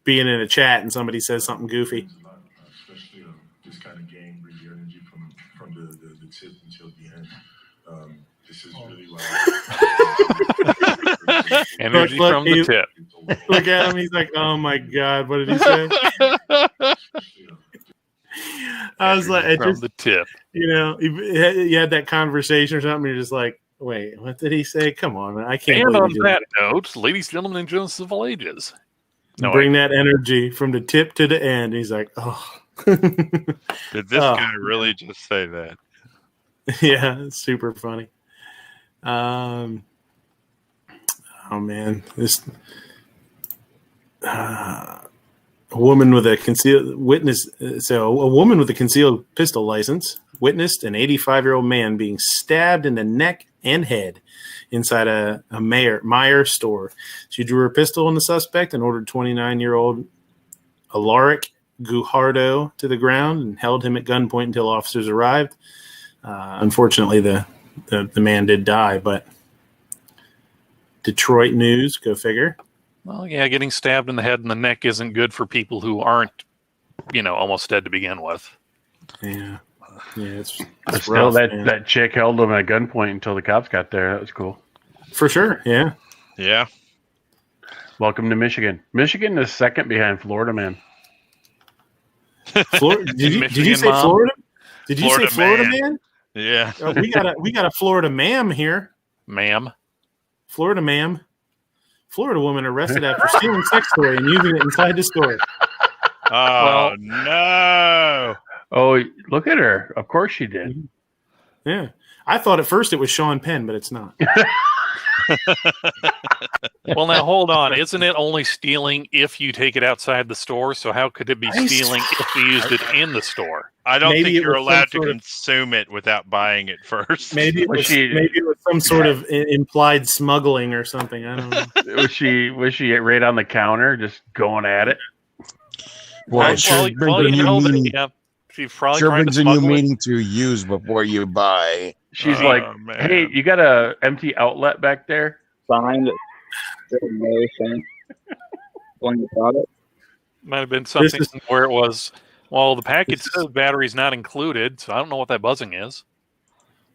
being in a chat and somebody says something goofy. Especially this kind of game, bring your energy from the tip until the end. This is really like Energy Look, from the tip. Look at him. He's like, "Oh my god, what did he say?" I was like, From the tip. you had that conversation or something. You're just like, wait, what did he say? Come on, man. I can't. And believe on you did that note, ladies, gentlemen, and gentlemen of all ages. Bring that energy from the tip to the end. He's like, oh. Did this Oh. guy really just say that? Yeah, it's super funny. Oh man, this a woman with a concealed witness. So a woman with a concealed pistol license witnessed an 85-year-old man being stabbed in the neck and head inside a Meijer store. She drew her pistol on the suspect and ordered 29-year-old Alaric Gujardo to the ground and held him at gunpoint until officers arrived. Unfortunately, the man did die, but Detroit news, go figure. Well, yeah, getting stabbed in the head and the neck isn't good for people who aren't, almost dead to begin with. Yeah, it's Still, rough, man. that chick held him at gunpoint until the cops got there. That was cool. For sure. Yeah. Yeah. Welcome to Michigan. Michigan is second behind Florida, man. Florida, did you Michigan say mom? Florida? Did you Florida say Florida man. man? Yeah. We got a Florida ma'am here. Ma'am. Florida ma'am. Florida woman arrested after stealing sex toy and using it inside the store. Oh no! Oh, look at her. Of course she did. Yeah. I thought at first it was Sean Penn, but it's not. Well, now hold on. Isn't it only stealing if you take it outside the store? So how could it be stealing if you used it in the store? I don't Maybe think it you're was some allowed to sort of- consume it without buying it first. Maybe it was some sort of implied smuggling or something. I don't know. Was she right on the counter, just going at it? Well, Well, it sure brings a new meaning. yeah, she's probably Sure trying brings to a new smuggle it. meaning to use before you buy. She's Oh, like, man. "Hey, you got a empty outlet back there?" Signed. No thing. On the product. Might have been something is- where it was, well, the package This is- says battery's not included, so I don't know what that buzzing is.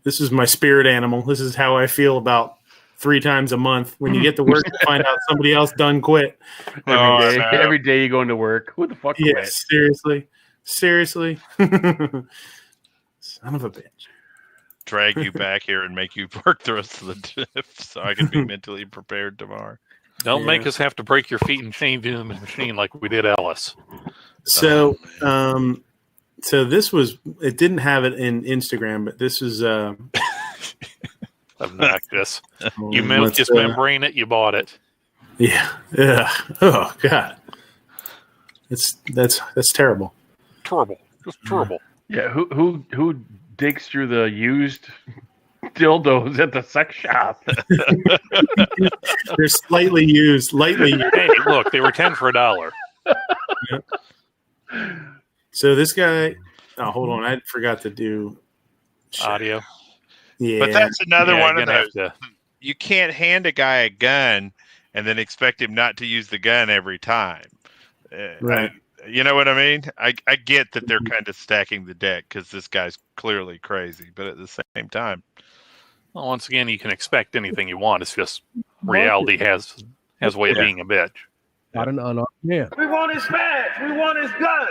This is my spirit animal. This is how I feel about 3 times a month when you get to work and find out somebody else done quit. Every day, no. every day you go into work. Who the fuck Yeah, quit? seriously. Son of a bitch. Drag you back here and make you work the rest of the trip so I can be mentally prepared tomorrow. Don't Yeah. make us have to break your feet and change you in the machine like we did Ellis. So, so this was. It didn't have it in Instagram, but this was. Obnoxious. You let's, just membrane it, you bought it. Yeah. Oh God. That's terrible. Terrible. Just terrible. Yeah, who digs through the used dildos at the sex shop? They're slightly used. Hey, look, they were 10 for $1. So this guy. Oh, hold on. I forgot to do Audio. Yeah. But that's another Yeah, one you're of gonna those. have to- You can't hand a guy a gun and then expect him not to use the gun every time. Right. You know what I mean? I get that they're kind of stacking the deck because this guy's clearly crazy, but at the same time, Well, once again, you can expect anything you want. It's just reality has a way of being a bitch. Not an unarmed man. We want his badge. We want his gun.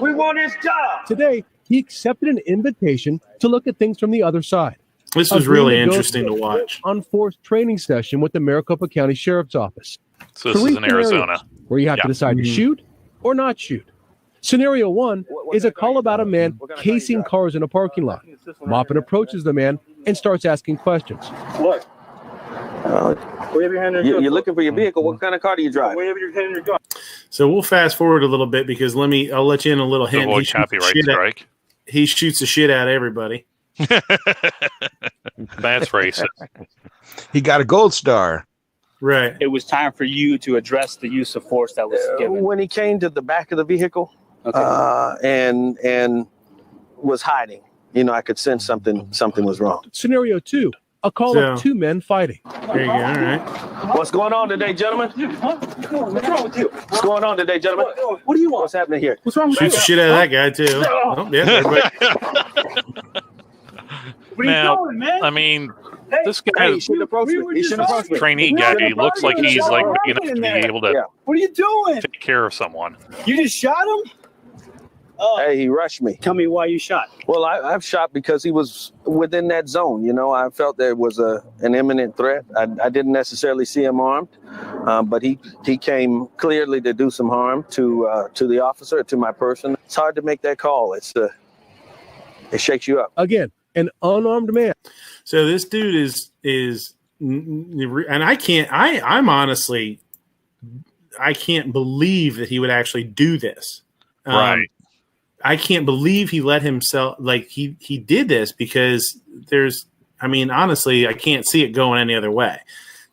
We want his job. Today, he accepted an invitation to look at things from the other side. This was really interesting to watch. Unforced training session with the Maricopa County Sheriff's Office. So this is in Arizona, where you have to decide to shoot or not shoot. Scenario 1 is a call about a man casing cars in a parking lot. Maupin approaches the man and starts asking questions. What? You're looking for your vehicle. What kind of car do you drive? Wave your hand in your gun. So we'll fast forward a little bit because I'll let you in a little hint. Avoid copyright strike. He shoots the shit out of everybody. That's racist. He got a gold star. Right. It was time for you to address the use of force that was given. When he came to the back of the vehicle, and was hiding, I could sense something was wrong. Scenario 2, a call of two men fighting. There you go. All right. What's going on today, gentlemen? What's wrong with you? What's going on today, gentlemen? What do you want? What's happening here? What's wrong with Shoots the shit out of that guy too. Oh, yeah, What are you doing, man? I mean, this guy, He shouldn't approach me. He shouldn't approach me. trainee guy, he looks like he's like big enough to be able to What are you doing? take care of someone. You just shot him? Hey, he rushed me. Tell me why you shot. Well, I've shot because he was within that zone. I felt there was an imminent threat. I didn't necessarily see him armed, but he came clearly to do some harm to the officer, to my person. It's hard to make that call. It shakes you up. Again, an unarmed man. So this dude is, and I'm honestly, I can't believe that he would actually do this. Right. I can't believe he let himself, he did this because honestly, I can't see it going any other way,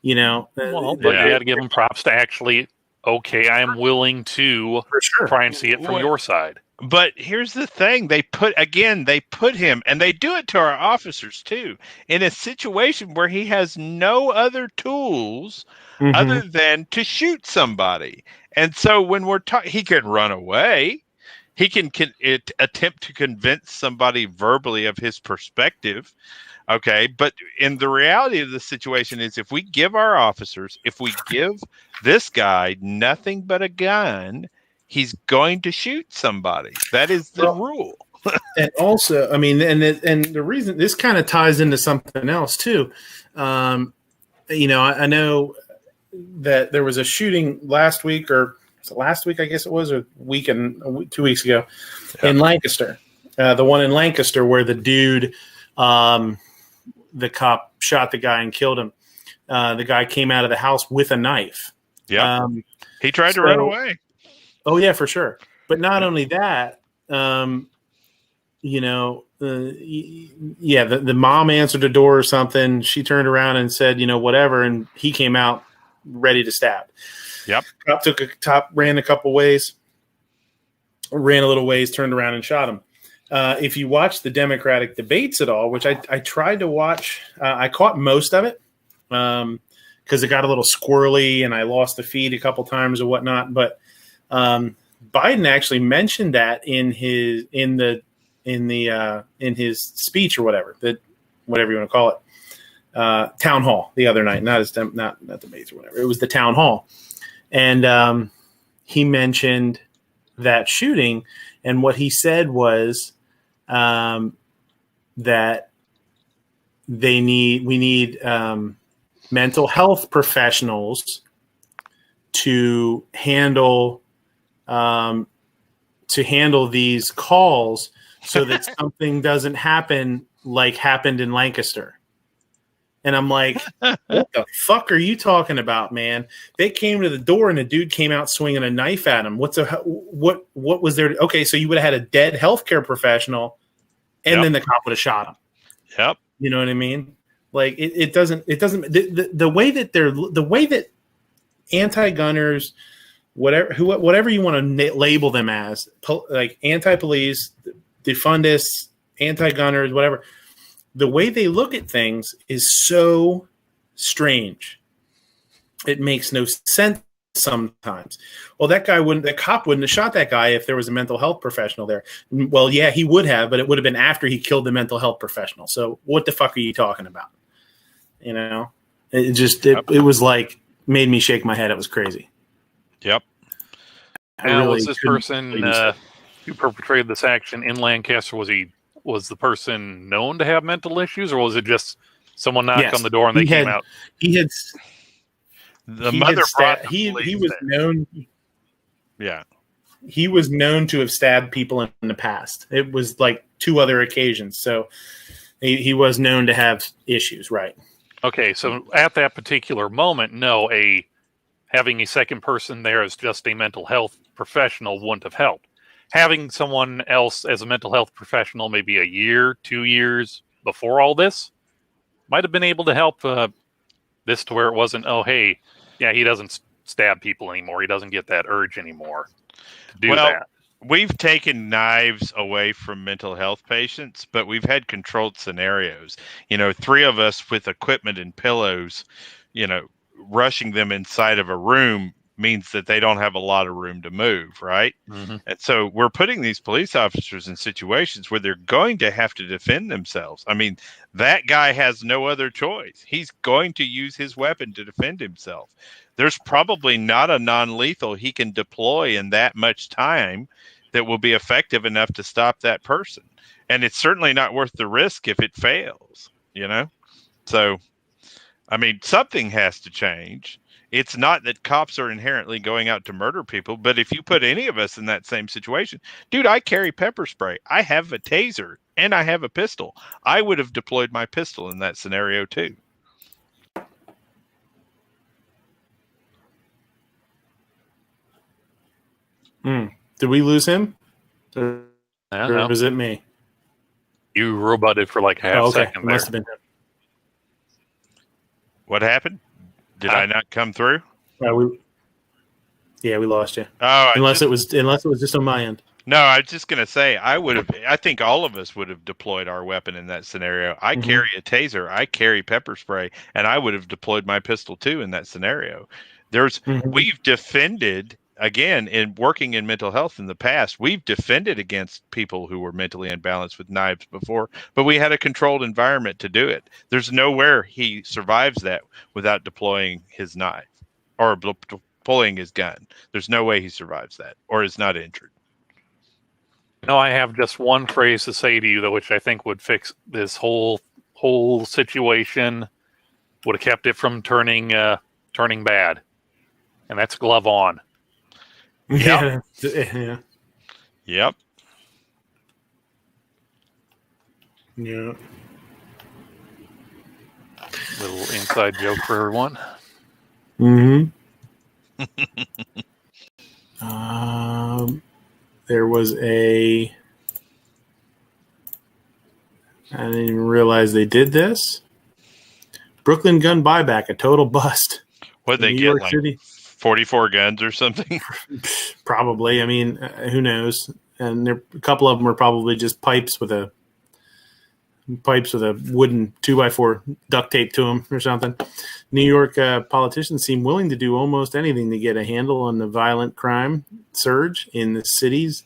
Well, but you got to give him props to actually, I am willing to try and see it from your side. But here's the thing. They put him, and they do it to our officers too, in a situation where he has no other tools other than to shoot somebody. And so when he can run away. He can attempt to convince somebody verbally of his perspective, okay? But in the reality of the situation is if we give this guy nothing but a gun, he's going to shoot somebody. That is the rule. And also, and the reason this kind of ties into something else too. I know that there was a shooting last week I guess it was, or 2 weeks ago in Lancaster. The one in Lancaster where the dude, the cop shot the guy and killed him. The guy came out of the house with a knife. Yeah. He tried to run away. Oh yeah, for sure. But not only that, the mom answered the door or something. She turned around and said, whatever. And he came out ready to stab. Yep. Cop ran a little ways, turned around and shot him. If you watch the Democratic debates at all, which I tried to watch, I caught most of it because it got a little squirrely and I lost the feed a couple times or whatnot. But Biden actually mentioned that in his speech or whatever you want to call it, town hall the other night. Not debates or whatever. It was the town hall. And he mentioned that shooting, and what he said was that we need mental health professionals to handle these calls so that something doesn't happen like happened in Lancaster. And I'm like, what the fuck are you talking about, man? They came to the door and the dude came out swinging a knife at him. What was there? Okay, so you would have had a dead healthcare professional, and then the cop would have shot him. Yep. You know what I mean? Like it doesn't. The way that anti-gunners, whatever you want to label them as, like anti-police, defundists, anti-gunners, whatever. The way they look at things is so strange. It makes no sense sometimes. Well, the cop wouldn't have shot that guy if there was a mental health professional there. Well, yeah, he would have, but it would have been after he killed the mental health professional. So what the fuck are you talking about? You know, it was like made me shake my head. It was crazy. Yep. Now, was this person who perpetrated this action in Lancaster? Was the person known to have mental issues, or was it just someone knocked on the door and they came out? He had the mother brought the he was there. known. Yeah. He was known to have stabbed people in the past. It was like 2 other occasions. So he was known to have issues, right? Okay, so at that particular moment, no, having a second person there as just a mental health professional wouldn't have helped. Having someone else as a mental health professional maybe a year, 2 years before all this might have been able to help this to where it wasn't, oh, hey, yeah, he doesn't stab people anymore. He doesn't get that urge anymore to do that. We've taken knives away from mental health patients, but we've had controlled scenarios. 3 of us with equipment and pillows, rushing them inside of a room means that they don't have a lot of room to move, right? Mm-hmm. And so we're putting these police officers in situations where they're going to have to defend themselves. I mean, that guy has no other choice. He's going to use his weapon to defend himself. There's probably not a non-lethal he can deploy in that much time that will be effective enough to stop that person. And it's certainly not worth the risk if it fails, So, I mean, something has to change. It's not that cops are inherently going out to murder people, but if you put any of us in that same situation, dude, I carry pepper spray. I have a taser and I have a pistol. I would have deployed my pistol in that scenario too. Did we lose him? Or was it me? You roboted for like half a second there. Must have been him. What happened? Did I not come through? We lost you. Oh, unless it was just on my end. No, I was just gonna say I think all of us would have deployed our weapon in that scenario. I carry a taser, I carry pepper spray, and I would have deployed my pistol too in that scenario. We've defended, again, in working in mental health in the past, we've defended against people who were mentally imbalanced with knives before, but we had a controlled environment to do it. There's nowhere he survives that without deploying his knife or pulling his gun. There's no way he survives that or is not injured. No, I have just one phrase to say to you, though, which I think would fix this whole situation, would have kept it from turning bad, and that's glove on. Yep. Yeah. Yep. Yeah. Little inside joke for everyone. There was I didn't even realize they did this. Brooklyn gun buyback, a total bust. What they get, like City. 44 guns or something? Probably. I mean, who knows? And a couple of them are probably just pipes with a wooden 2x4 duct tape to them or something. New York politicians seem willing to do almost anything to get a handle on the violent crime surge in the cities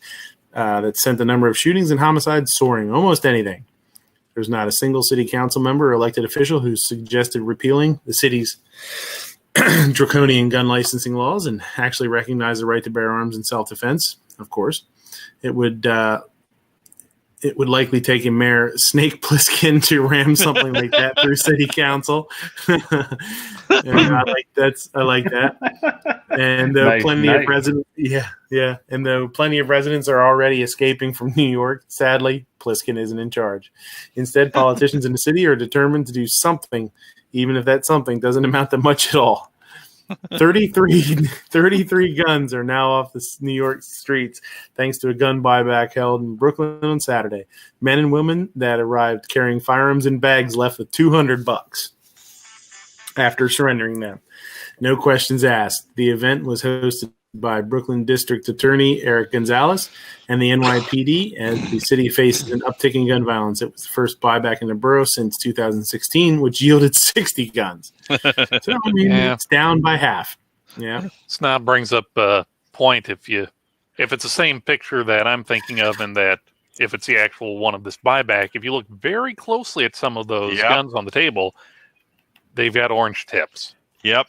that sent the number of shootings and homicides soaring. Almost anything. There's not a single city council member or elected official who suggested repealing the city's draconian gun licensing laws and actually recognize the right to bear arms in self-defense. Of course, it would likely take a Mayor Snake Plissken to ram something like that through City Council. I like that. And plenty of residents, and though plenty of residents are already escaping from New York, sadly, Plissken isn't in charge. Instead, politicians in the city are determined to do something, even if that something doesn't amount to much at all. 33 guns are now off the New York streets thanks to a gun buyback held in Brooklyn on Saturday. Men and women that arrived carrying firearms in bags left with $200 after surrendering them. No questions asked. The event was hosted by Brooklyn District Attorney Eric Gonzalez and the NYPD as the city faces an uptick in gun violence. It was the first buyback in the borough since 2016, which yielded 60 guns. So, I mean, it's down by half. Yeah. This now brings up a point if it's the same picture that I'm thinking of, and that if it's the actual one of this buyback, if you look very closely at some of those guns on the table, they've got orange tips. Yep.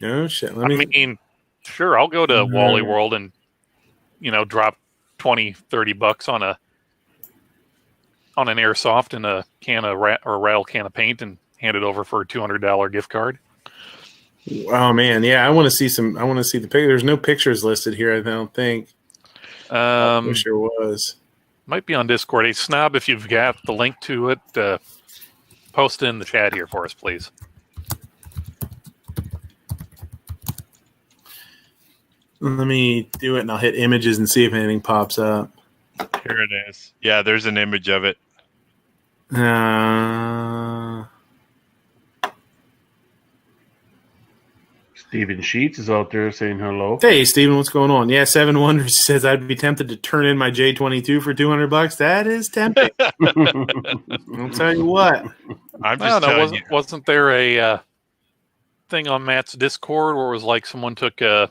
Oh shit! I mean, sure, I'll go to Wally World and drop $20-$30 on an airsoft and a can of rattle can of paint and hand it over for a $200 gift card. Oh man, yeah, I want to see some. I want to see the picture. There's no pictures listed here. I don't think. I wish there was. Might be on Discord. Hey, Snob, if you've got the link to it, post it in the chat here for us, please. Let me do it, and I'll hit images and see if anything pops up. Here it is. Yeah, there's an image of it. Steven Sheets is out there saying hello. Hey, Steven, what's going on? Yeah, Seven Wonders says I'd be tempted to turn in my J22 for $200. That is tempting. I'll tell you what. I'm just telling you. Wasn't there a thing on Matt's Discord where it was like someone took a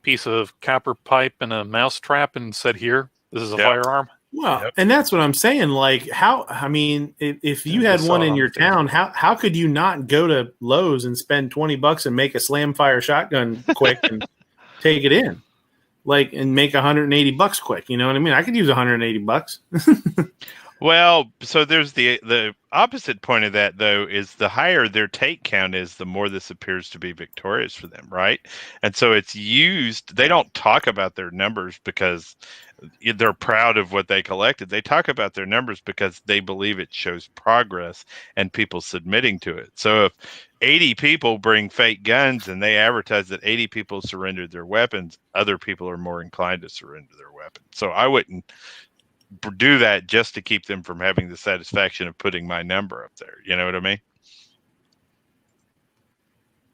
piece of copper pipe and a mouse trap and said, "Here, this is a firearm"? Well, and that's what I'm saying. Like, how? I mean, if you had one in your town, how could you not go to Lowe's and spend $20 and make a slam fire shotgun quick and take it in, like, and make $180 quick? You know what I mean? I could use $180. Well, so there's the opposite point of that, though, is the higher their take count is, the more this appears to be victorious for them, right? And so it's used. They don't talk about their numbers because they're proud of what they collected. They talk about their numbers because they believe it shows progress and people submitting to it. So if 80 people bring fake guns and they advertise that 80 people surrendered their weapons, other people are more inclined to surrender their weapons. So I wouldn't do that just to keep them from having the satisfaction of putting my number up there. You know what I mean?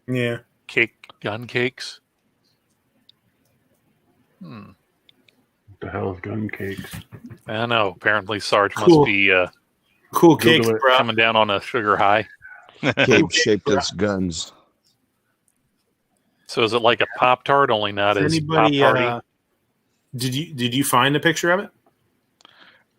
Yeah. Gun cakes. What the hell is gun cakes? I know. Apparently, Sarge must be cool cakes, bro. Coming down on a sugar high. Cake shaped as guns. So is it like a Pop-Tart, only not as Pop-Tarty? Did you find a picture of it?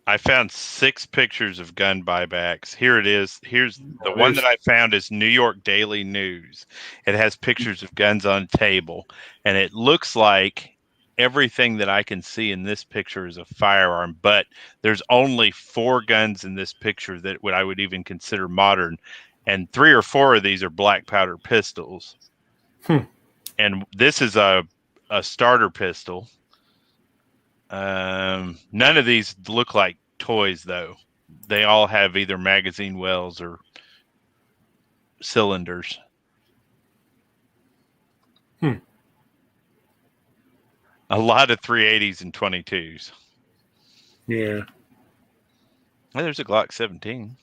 I found 6 pictures of gun buybacks. Here it is. Here's the one that I found is New York Daily News. It has pictures of guns on table, and it looks like everything that I can see in this picture is a firearm, but there's only 4 guns in this picture that I would even consider modern, and 3 or 4 of these are black powder pistols. And this is a starter pistol. None of these look like toys, though. They all have either magazine wells or cylinders. A lot of 380s and 22s. Yeah. Oh, there's a Glock 17.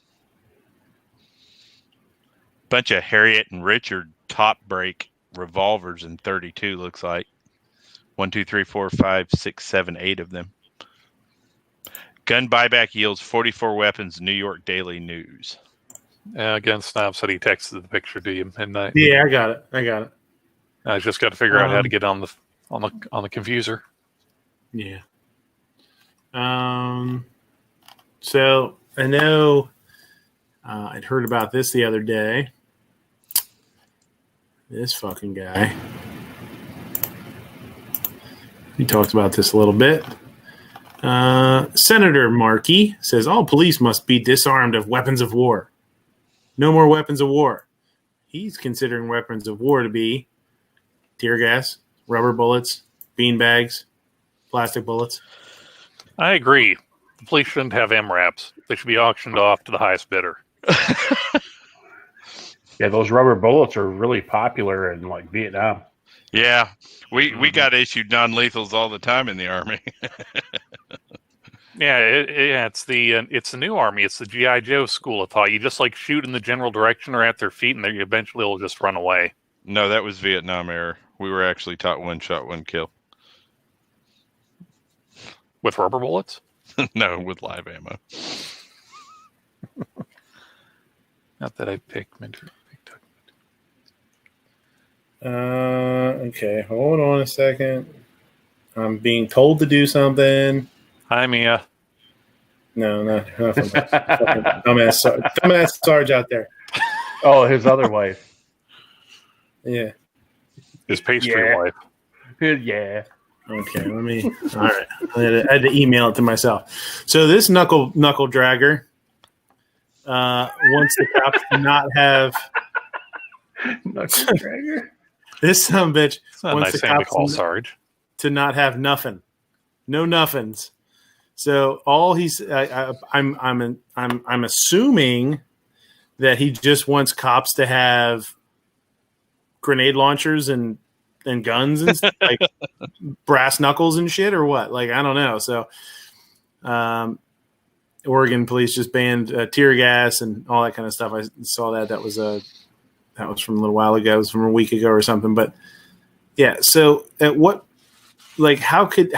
Bunch of Harriet and Richard top break revolvers in 32, looks like. 1, 2, 3, 4, 5, 6, 7, 8 of them. Gun buyback yields 44 weapons. New York Daily News. Again, Snob said he texted the picture to you midnight. Yeah, I got it. I just got to figure out how to get on the confuser. Yeah. So I know I'd heard about this the other day. This fucking guy. He talks about this a little bit. Senator Markey says all police must be disarmed of weapons of war. No more weapons of war. He's considering weapons of war to be tear gas, rubber bullets, bean bags, plastic bullets. I agree. The police shouldn't have MRAPs. They should be auctioned off to the highest bidder. Yeah, those rubber bullets are really popular in like Vietnam. Yeah, we got issued non-lethals all the time in the Army. Yeah, it's the new Army. It's the G.I. Joe school of thought. You just like shoot in the general direction or at their feet, and they eventually will just run away. No, that was Vietnam era. We were actually taught one shot, one kill. With rubber bullets? No, with live ammo. Not that I picked. Okay, hold on a second. I'm being told to do something. Hi, Mia. No, not from dumbass Sarge out there. Oh, his other wife. Yeah. His pastry Yeah. wife. Yeah. Okay, let me. All right, I had to email it to myself. So this knuckle dragger wants the cops to not have Knuckle dragger. this son of a bitch It's not a wants nice the name to cops call Sarge. to not have nothing, no nothings. So all he's, I'm assuming that he just wants cops to have grenade launchers and guns and stuff, like brass knuckles and shit, or what? Like, I don't know. So, Oregon police just banned tear gas and all that kind of stuff. I saw that. That was from a little while ago. It was from a week ago or something. But yeah. So at what, like, how could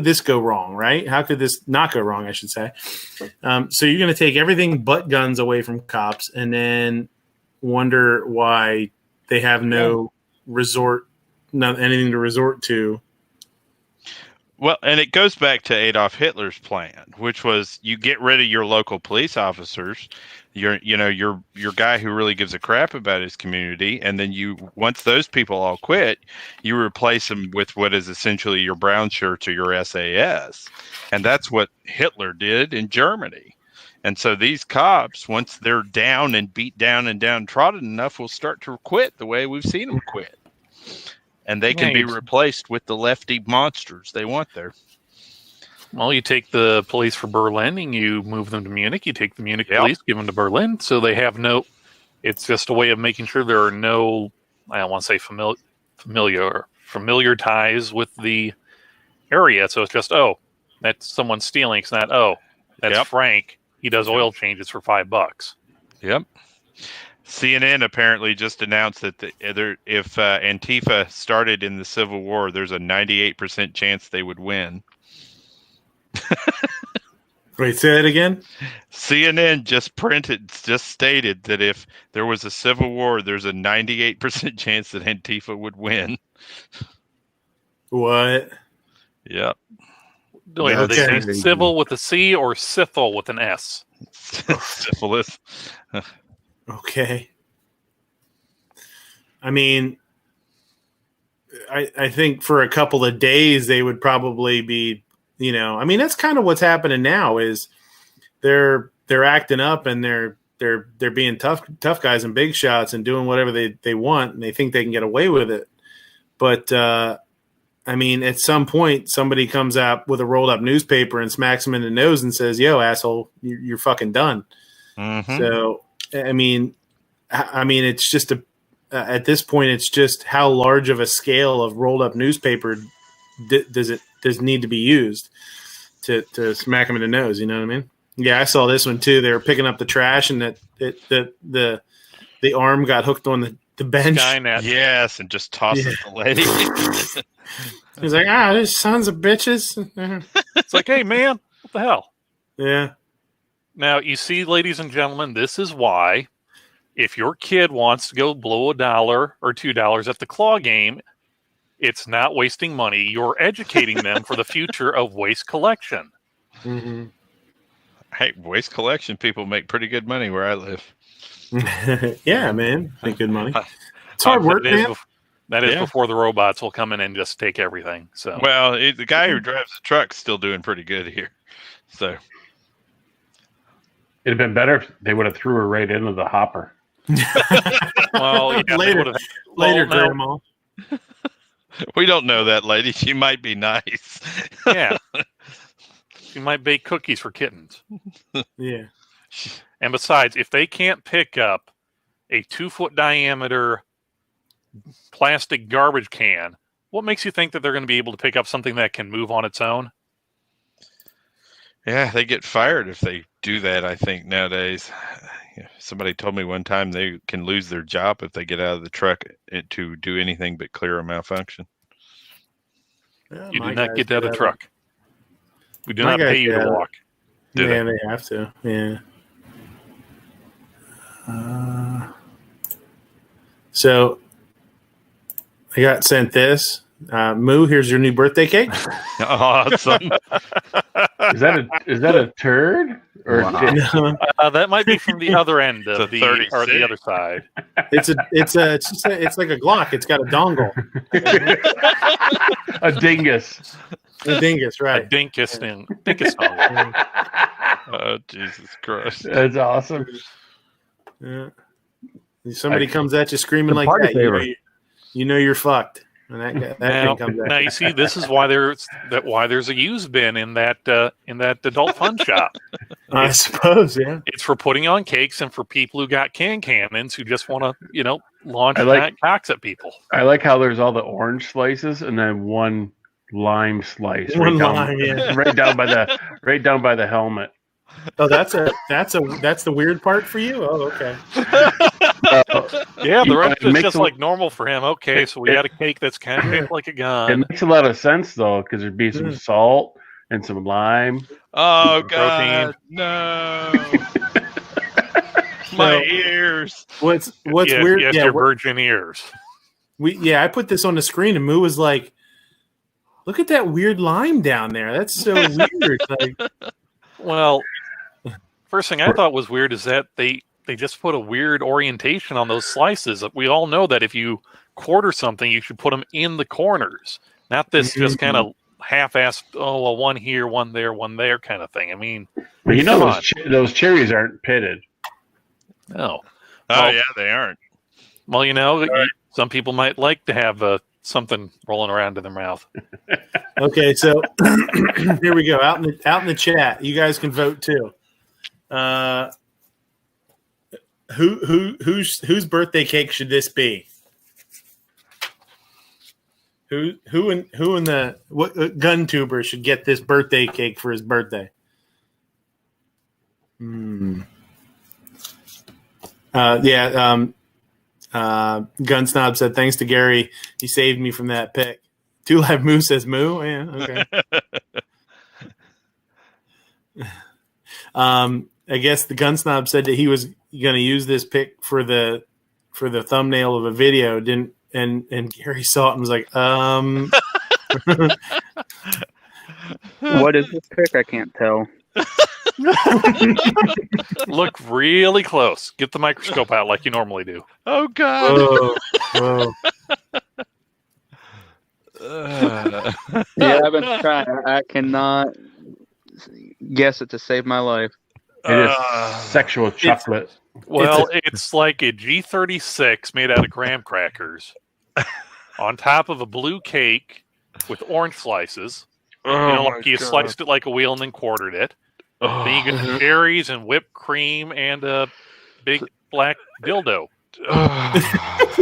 this go wrong? Right? How could this not go wrong? I should say. So you're going to take everything but guns away from cops, and then wonder why they have no anything to resort to. Well, and it goes back to Adolf Hitler's plan, which was you get rid of your local police officers, your guy who really gives a crap about his community, and then once those people all quit, you replace them with what is essentially your brown shirts or your SAS, and that's what Hitler did in Germany. And so these cops, once they're down and beat down and downtrodden enough, will start to quit the way we've seen them quit. And they can be replaced with the lefty monsters they want there. Well, you take the police for Berlin and you move them to Munich. You take the Munich police, give them to Berlin. So they have it's just a way of making sure there are no, I don't want to say familiar ties with the area. So it's just, that's someone stealing. It's not, that's Frank. He does oil changes for $5. Yep. CNN apparently just announced that if Antifa started in the Civil War, there's a 98% chance they would win. Wait, say that again? CNN just stated that if there was a Civil War, there's a 98% chance that Antifa would win. What? Yep. Are they saying civil with a C or syphil with an S? Syphilis. Okay. I mean, I think for a couple of days they would probably be, I mean, that's kind of what's happening now is they're acting up and they're being tough guys and big shots and doing whatever they want, and they think they can get away with it. But I mean, at some point, somebody comes out with a rolled up newspaper and smacks them in the nose and says, "Yo, asshole, you're fucking done." Mm-hmm. So, I mean, it's just at this point, it's just how large of a scale of rolled up newspaper does need to be used to smack them in the nose. You know what I mean? Yeah, I saw this one too. They were picking up the trash, and the arm got hooked on the bench. Skynet. Yes, and just tosses the lady. He's like, these sons of bitches. It's like, hey, man, what the hell? Yeah. Now, you see, ladies and gentlemen, this is why if your kid wants to go blow $1 or $2 at the claw game, it's not wasting money. You're educating them for the future of waste collection. Mm-hmm. Hey, waste collection people make pretty good money where I live. Yeah, man. Make good money. It's hard work, man. That is before the robots will come in and just take everything. So, well, the guy who drives the truck's still doing pretty good here. So it'd have been better if they would have threw her right into the hopper. Well, yeah, later, Grandma. We don't know that lady. She might be nice. Yeah, she might bake cookies for kittens. Yeah. And besides, if they can't pick up a 2-foot diameter plastic garbage can, what makes you think that they're going to be able to pick up something that can move on its own? Yeah, they get fired if they do that, I think, nowadays. Somebody told me one time they can lose their job if they get out of the truck to do anything but clear a malfunction. Yeah, you do not get out of the truck. We do not pay you to walk. Yeah, they have to. Yeah. So I got sent this. Moo, here's your new birthday cake. Awesome. Is that a turd or a Wow. dick? That might be from the other end of It's a the other side. It's like a Glock. It's got a dongle. A dingus. A dingus, A right? dinkus dongle. Oh, Jesus Christ. That's awesome. Yeah. Somebody comes at you screaming like party that, favor. you know you're fucked. And that thing comes at Now you. you see, this is why there's a used bin in that adult fun shop. I suppose, yeah. It's for putting on cakes and for people who got cannons who just want to, launch I like- giant cocks at people. I like how there's all the orange slices and then one lime slice. One down, lime, yeah. right down by the helmet. Oh, that's the weird part for you. Oh, okay. Yeah, the rest it is makes just a- like normal for him. Okay, so we got a cake that's kind of shaped like a It gun. makes a lot of sense though, because there'd be some salt and some lime. Oh, Some God. No. My ears. What's Yes, weird? yes, Yeah, your virgin ears. I put this on the screen and Moo was like, "Look at that weird lime down there. That's so weird." Like, Well, first thing I thought was weird is that they just put a weird orientation on those slices. We all know that if you quarter something, you should put them in the corners, not this just kind of half-assed, one here, one there kind of thing. I mean, But you know come on. those cherries aren't pitted. No. Oh, Well, yeah, they aren't. Well, some people might like to have something rolling around in their mouth. okay, so here we go. Out in the chat, you guys can vote too. Whose birthday cake should this be? Who in the what gun tuber should get this birthday cake for his birthday? Gun Snob said, thanks to Gary, he saved me from that pick. Two Live Moo says moo. Yeah, okay. I guess the Gun Snob said that he was going to use this pick for the thumbnail of a video. And Gary saw it and was like, What is this pick? I can't tell. Look really close. Get the microscope out like you normally do. Oh, God. whoa. Yeah, I've been trying. I cannot guess it to save my life. It is sexual chocolate. Well, it's like a G36 made out of graham crackers on top of a blue cake with orange slices. You sliced it like a wheel and then quartered it. Then you get cherries and whipped cream and a big black dildo.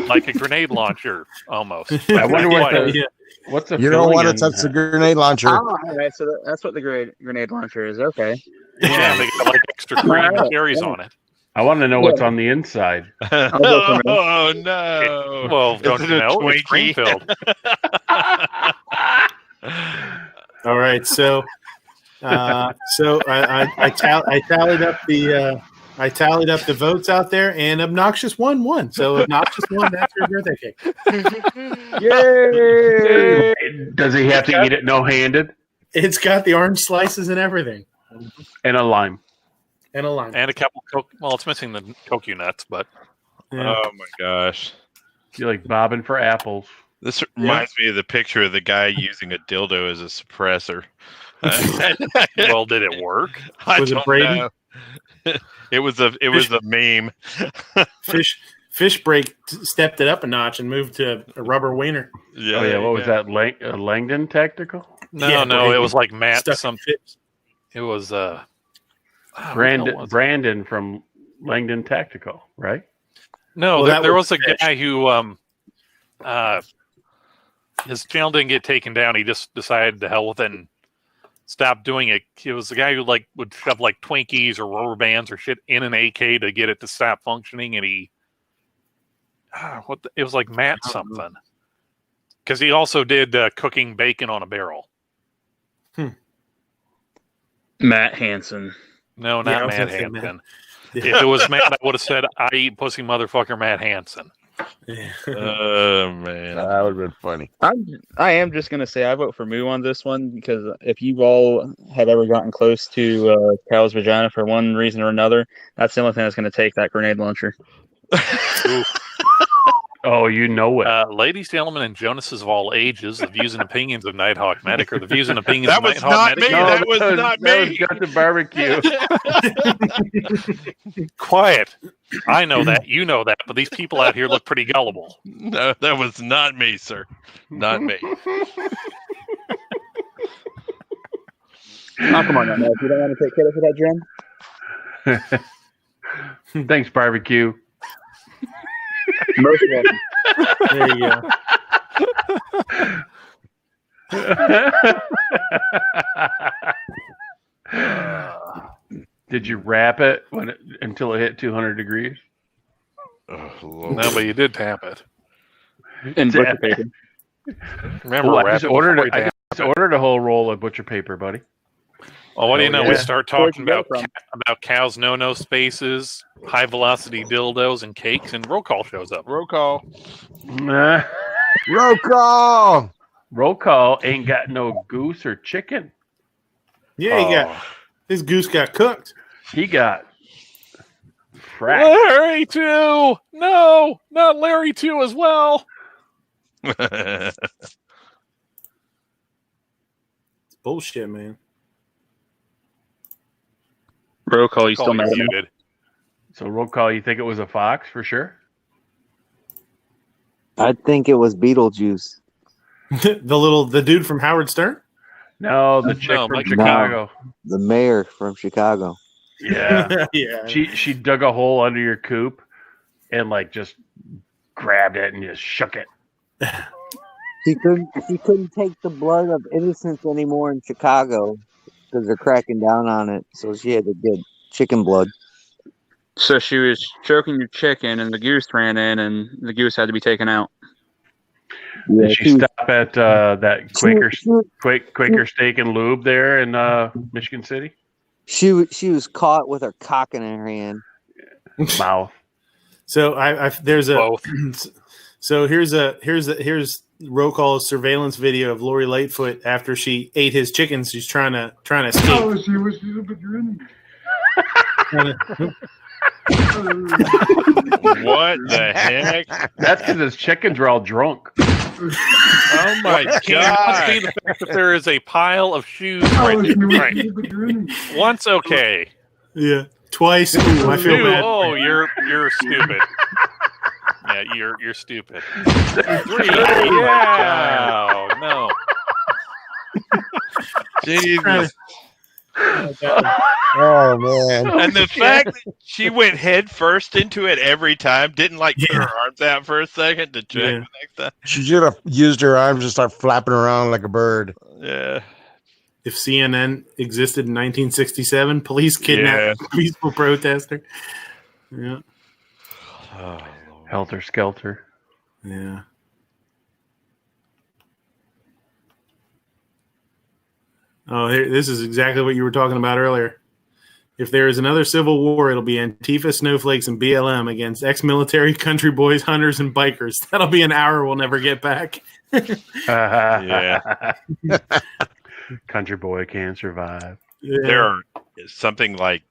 Like a grenade launcher, almost. I wonder what's the You don't want to filling touch the grenade launcher. Oh, okay, so that's what the grenade launcher is. Okay. Yeah, they got like extra cream and cherries on it. I want to know what's on the inside. Oh, no. Well, don't you know? It's cream filled. All right, so I tallied up the votes out there, and Obnoxious won. So Obnoxious won. That's your birthday cake. Yay! Does he have to eat it no-handed? It's got the orange slices and everything, And a lime. and a lime. And a couple it's missing the coconut nuts, but Yeah. Oh, my gosh. You're like bobbing for apples. This reminds me of the picture of the guy using a dildo as a suppressor. well, did it work? I Was it don't Braden? know. It was a meme. Fish Break stepped it up a notch and moved to a rubber wiener. Yeah. Oh yeah, what was that? Langdon Tactical? No, Yeah, it was like Matt Stuck something. It was Brandon from Langdon Tactical, right? No, Well, there was was a guy who his channel didn't get taken down. He just decided to hell with it and stopped doing it. It was the guy who would shove like Twinkies or rubber bands or shit in an AK to get it to stop functioning, and he it was like Matt something, because he also did cooking bacon on a barrel. Matt Hansen. No, Yeah, not I was Matt gonna say Hansen. Matt. If it was Matt, I would have said, I eat pussy motherfucker Matt Hansen. Oh man, that would have been funny. I am just gonna say I vote for Moo on this one because if you all have ever gotten close to cow's vagina for one reason or another, that's the only thing that's gonna take that grenade launcher. Oh, you know it. Ladies, gentlemen, and Jonas's of all ages, the views and opinions of Nighthawk Medic are the views and opinions that of was Nighthawk not Medic. me. That was not That me. was Justin Barbecue. Quiet. I know that. You know that. But these people out here look pretty gullible. No, that was not me, sir. Not me. Oh, come on, now. If you don't want to take credit for that, Jen. Thanks, Barbecue. Most welcome. There you go. Did you wrap it until it hit 200 degrees? Oh, Lord. No, but you did tap it. And butcher paper. Remember, I wrap just it ordered before it. you I tap just ordered a whole roll of butcher paper, buddy. Well, what do you know? yeah. We start talking Where'd about you get it about cows' no-no spaces, high-velocity dildos, and cakes, and roll call shows up. Roll call. Roll call. Roll call ain't got no goose or chicken. Yeah, his goose got cooked. He got fracked. Larry too. No, not Larry too as well. It's bullshit, man. Roll call, you still Call mad at me? muted. So roll call, you think it was a fox for sure? I think it was Beetlejuice. the dude from Howard Stern. No, the chick from Mike- Chicago. The mayor from Chicago. Yeah. Yeah. She dug a hole under your coop and like just grabbed it and just shook it. She couldn't take the blood of innocents anymore in Chicago because they're cracking down on it. So she had to get chicken blood. So she was choking your chicken, and the goose ran in, and the goose had to be taken out. Yeah, Did she stop at that Quaker Steak and Lube there in Michigan City? She was caught with her cock in her hand. Mouth. So there's a Both. So here's roll call surveillance video of Lori Lightfoot after she ate his chickens. She's trying to escape. Oh, she was grinning. What the heck? That's because his chickens were all drunk. Oh my It must be god! the fact that there is a pile of shoes Oh, right she there. was Right. grinning. Once okay. Yeah, twice. Ooh, I feel Two, bad. oh, you're stupid. Yeah, you're stupid. Three, yeah, no. Jesus. Oh man. And the fact that she went head first into it every time, didn't like put her arms out for a second to check the next time. She should have used her arms to start flapping around like a bird. Yeah. If CNN existed in 1967, police kidnapped a peaceful protester. Yeah. Oh, Helter Skelter. Yeah. Oh, this is exactly what you were talking about earlier. If there is another civil war, it'll be Antifa, snowflakes, and BLM against ex-military, country boys, hunters, and bikers. That'll be an hour we'll never get back. yeah. Country boy can't survive. Yeah. There are something like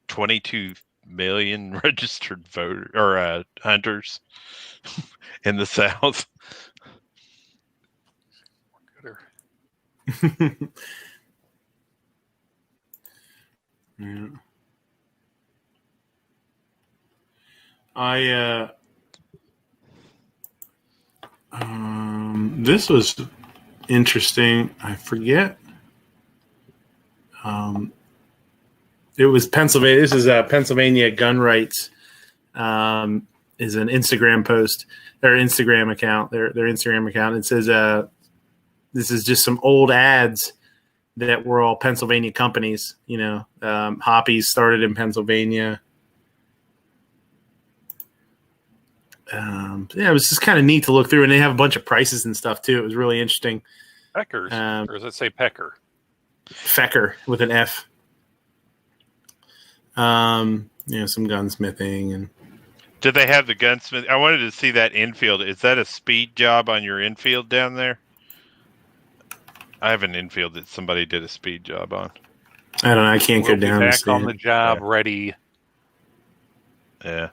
22 million registered voter or hunters in the South. Yeah. This was interesting. I forget. It was Pennsylvania. This is Pennsylvania gun rights. Is an Instagram post, their Instagram account, their Instagram account. It says, this is just some old ads that were all Pennsylvania companies. You know, Hoppy's started in Pennsylvania. Yeah, it was just kind of neat to look through, and they have a bunch of prices and stuff too. It was really interesting. Peckers, or does it say Pecker? Fecker with an F. You know, some gunsmithing and Did they have the gunsmith? I wanted to see that infield. Is that a speed job on your infield down there? I have an infield that somebody did a speed job on. I don't know. I can't We'll go be down. back on the job, ready. Yeah.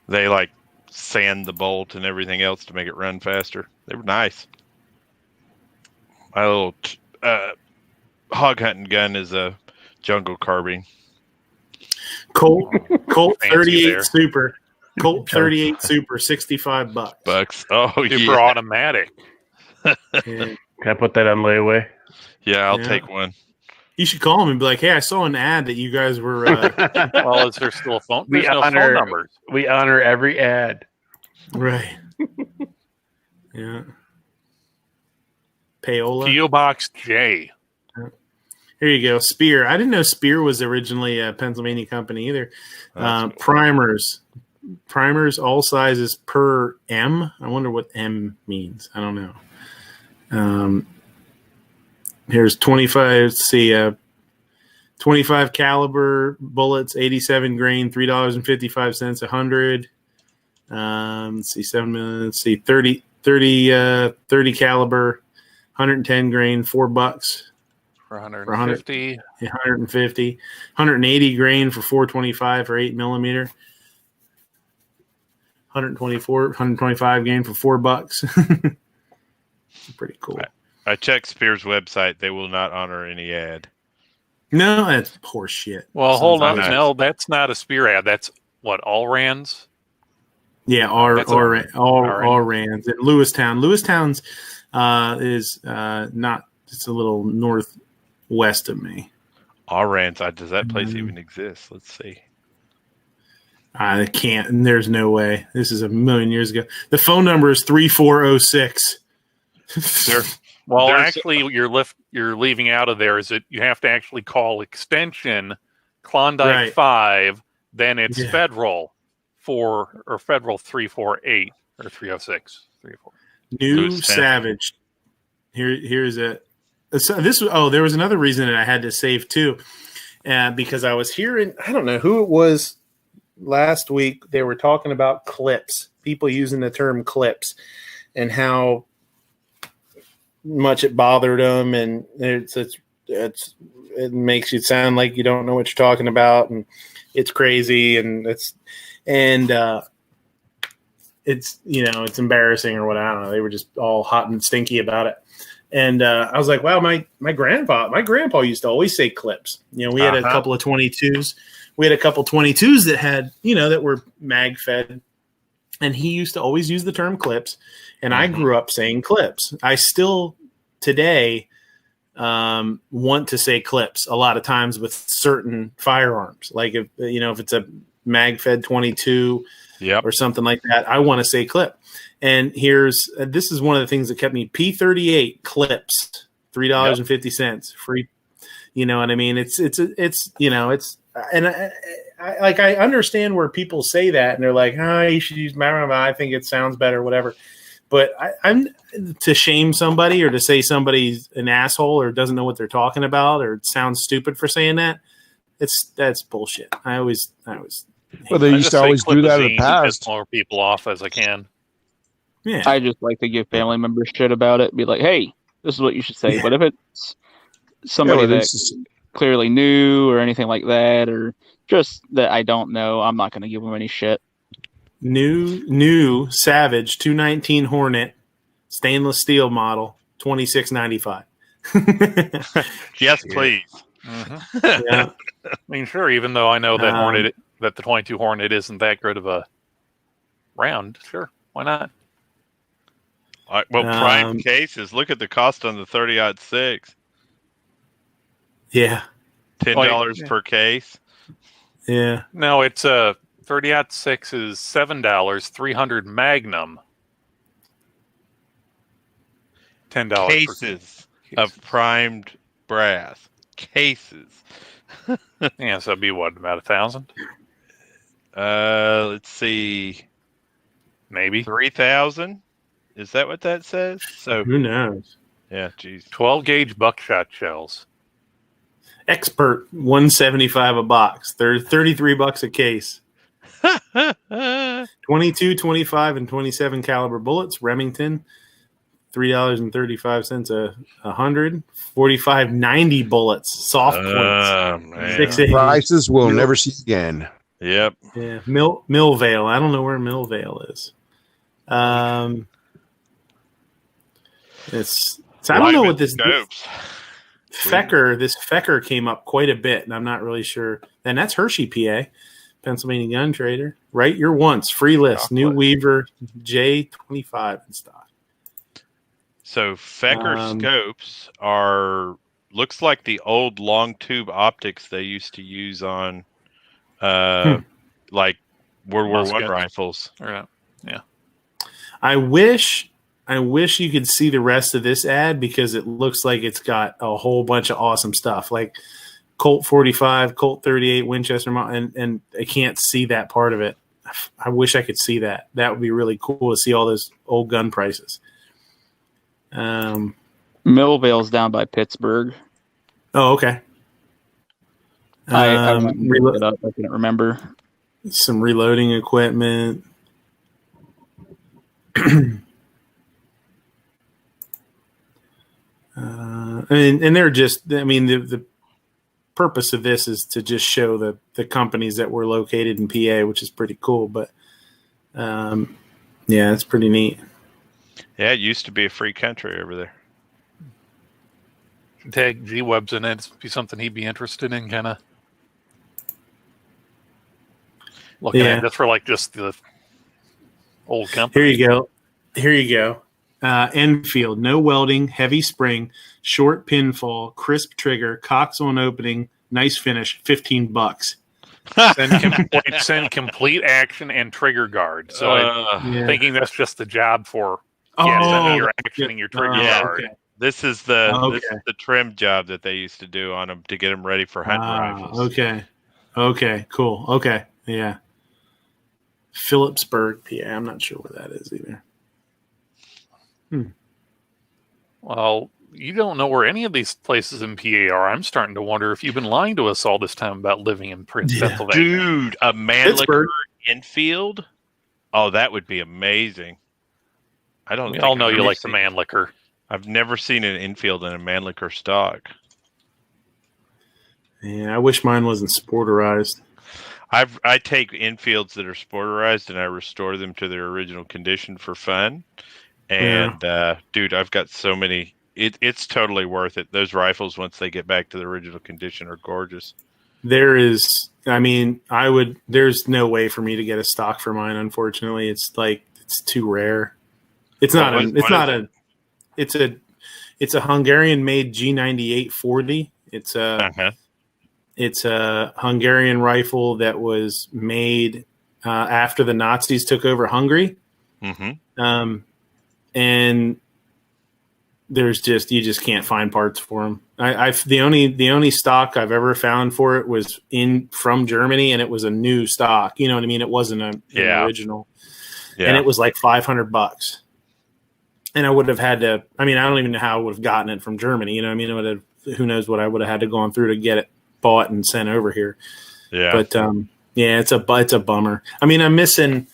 They like sand the bolt and everything else to make it run faster. They were nice. My little hog hunting gun is a jungle carbine. Colt Fancy 38 there. Super. Colt 38 Super, $65. Oh, Super yeah. automatic. Yeah. Can I put that on layaway? Yeah, I'll Yeah. take one. You should call him and be like, "Hey, I saw an ad that you guys were." Well, is there still a phone? We There's no honor- phone numbers. We honor every ad. Right. Yeah. Payola. PO Box J. Here you go. Spear. I didn't know Spear was originally a Pennsylvania company either. That's cool. Primers. Primers, all sizes per M. I wonder what M means. I don't know. Here's 25. Let's see. 25 caliber bullets, 87 grain, $3.55 a 100. Let's see, 7 million. Let's see, 30 caliber, 110 grain, $4 For 150. 150, 180 grain for 425 for 8 millimeter. 125 grain for $4. Pretty cool. I checked Spear's website. They will not honor any ad. No, that's poor shit. Well, hold on. nice. No, that's not a Spear ad. That's what, all Rands? Yeah, all Rands. And Lewistown. Lewistown's is not. It's a little northwest of me. All Rands. Does that place even exist? Let's see. I can't. There's no way. This is a million years ago. The phone number is 3406. Well, actually, you're leaving out of there is that you have to actually call extension Klondike 5, then it's Federal 4 or Federal 348 or 306. 304. New Savage. Here's a. So there was another reason that I had to save too, because I was hearing, I don't know who it was last week. They were talking about clips, people using the term clips, and how much it bothered them, and it makes you sound like you don't know what you're talking about, and it's crazy, and it's it's embarrassing or what, I don't know. They were just all hot and stinky about it. And I was like, wow, my grandpa used to always say clips. We had a couple of 22s. We had a couple 22s that had, that were mag fed, and he used to always use the term clips. And I grew up saying clips. I still today want to say clips a lot of times with certain firearms. Like if it's a mag fed 22 or something like that, I want to say clip. And this is one of the things that kept me. P38 clips, $3.50 free. You know what I mean? I understand where people say that and they're like, you should use Marama. I think it sounds better, whatever. But I'm to shame somebody or to say somebody's an asshole or doesn't know what they're talking about or sounds stupid for saying that. That's bullshit. I always. Well, they used to always do that in the past. Piss more people off as I can. Yeah. I just like to give family members shit about it. Be like, hey, this is what you should say. Yeah. But if it's somebody that's clearly new or anything like that, or just that I don't know, I'm not going to give them any shit. New Savage 219 Hornet stainless steel model, $26.95. Yes, please. Mm-hmm. Yeah. I mean, sure. Even though I know that that the 22 Hornet isn't that good of a round, sure, why not? Prime cases. Look at the cost on the 30-06. Yeah, $10 per case. Yeah. No, it's a 30-06 is $7. 300 Magnum. $10 cases of primed brass. Cases. Yeah, so that'd be what, about 1,000? Let's see. Maybe 3,000. Is that what that says? So who knows? Yeah, geez. 12 gauge buckshot shells. Expert, $175 a box. They're $33 a case. 22, 25, and 27 caliber bullets. Remington, $3.35 a 100. 45, 90 bullets. Soft points. Man. 680. Prices we'll never see again. Yep. Yeah, Millvale. I don't know where Millvale is. It's I don't know what this Fecker. This Fecker came up quite a bit, and I'm not really sure. And that's Hershey, PA, Pennsylvania Gun Trader. Right, your once free list. New Weaver J25 in stock. So Fecker scopes looks like the old long tube optics they used to use on like World War I rifles. Yeah. I wish you could see the rest of this ad because it looks like it's got a whole bunch of awesome stuff like Colt 45, Colt 38, Winchester, and I can't see that part of it. I wish I could see that. That would be really cool to see all those old gun prices. Millvale's down by Pittsburgh. Oh, okay. I looked it up. I couldn't remember. Some reloading equipment. And they're just, I mean, the purpose of this is to just show the companies that were located in PA, which is pretty cool. But yeah, it's pretty neat. Yeah, it used to be a free country over there. Tag G-Webs in it. It'd be something he'd be interested in, kind of looking at just for like just the old company. Here you go. Enfield, no welding, heavy spring, short pinfall, crisp trigger, cocks on opening, nice finish, $15. Send complete action and trigger guard. So I'm thinking that's just the job for sending your action and your trigger guard. Okay. This is the trim job that they used to do on them to get them ready for hunting rifles. Okay, cool. Okay, yeah. Phillipsburg, PA. I'm not sure where that is either. Well, you don't know where any of these places in PA are. I'm starting to wonder if you've been lying to us all this time about living in Pennsylvania. Dude, a Mannlicher infield? Oh, that would be amazing. We all know you like the Mannlicher. I've never seen an infield in a Mannlicher stock. Yeah, I wish mine wasn't sporterized. I take infields that are sporterized and I restore them to their original condition for fun. And dude, I've got so many. It's totally worth it. Those rifles, once they get back to the original condition, are gorgeous. There's no way for me to get a stock for mine. Unfortunately, it's too rare. It's a Hungarian made G98 40. It's a Hungarian rifle that was made after the Nazis took over Hungary. Mm-hmm. And you just can't find parts for them. The only stock I've ever found for it was from Germany, and it was a new stock. You know what I mean? It wasn't an original, and it was like $500. And I would have had to. I mean, I don't even know how I would have gotten it from Germany. You know what I mean? Who knows what I would have had to gone through to get it bought and sent over here. Yeah, but it's a bummer. I mean, I'm missing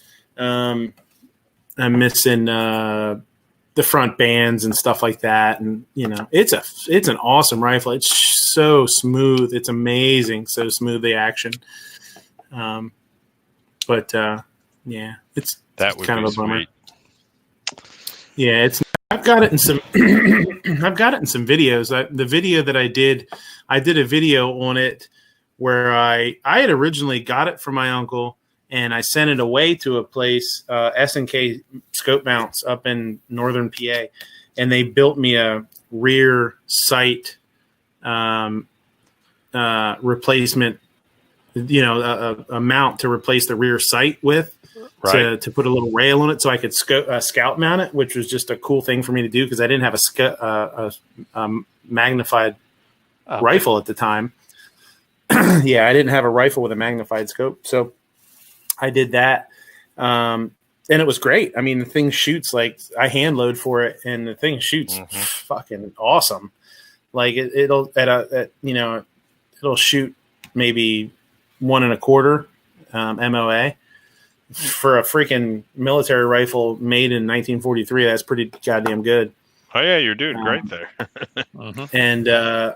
the front bands and stuff like that, and it's an awesome rifle. It's so smooth. It's amazing. So smooth the action. It's kind of a bummer. Yeah, I've got it in some videos. The video that I did a video on it where I had originally got it from my uncle. And I sent it away to a place, S&K Scope Mounts up in northern PA, and they built me a rear sight replacement, a mount to replace the rear sight with, to put a little rail on it so I could scout mount it, which was just a cool thing for me to do because I didn't have a magnified rifle at the time. Yeah, I didn't have a rifle with a magnified scope, so I did that, and it was great. I mean, the thing shoots like I hand load for it, and the thing shoots fucking awesome. Like it'll shoot maybe 1.25 MOA, for a freaking military rifle made in 1943, that's pretty goddamn good. Oh yeah, you're doing great there. And I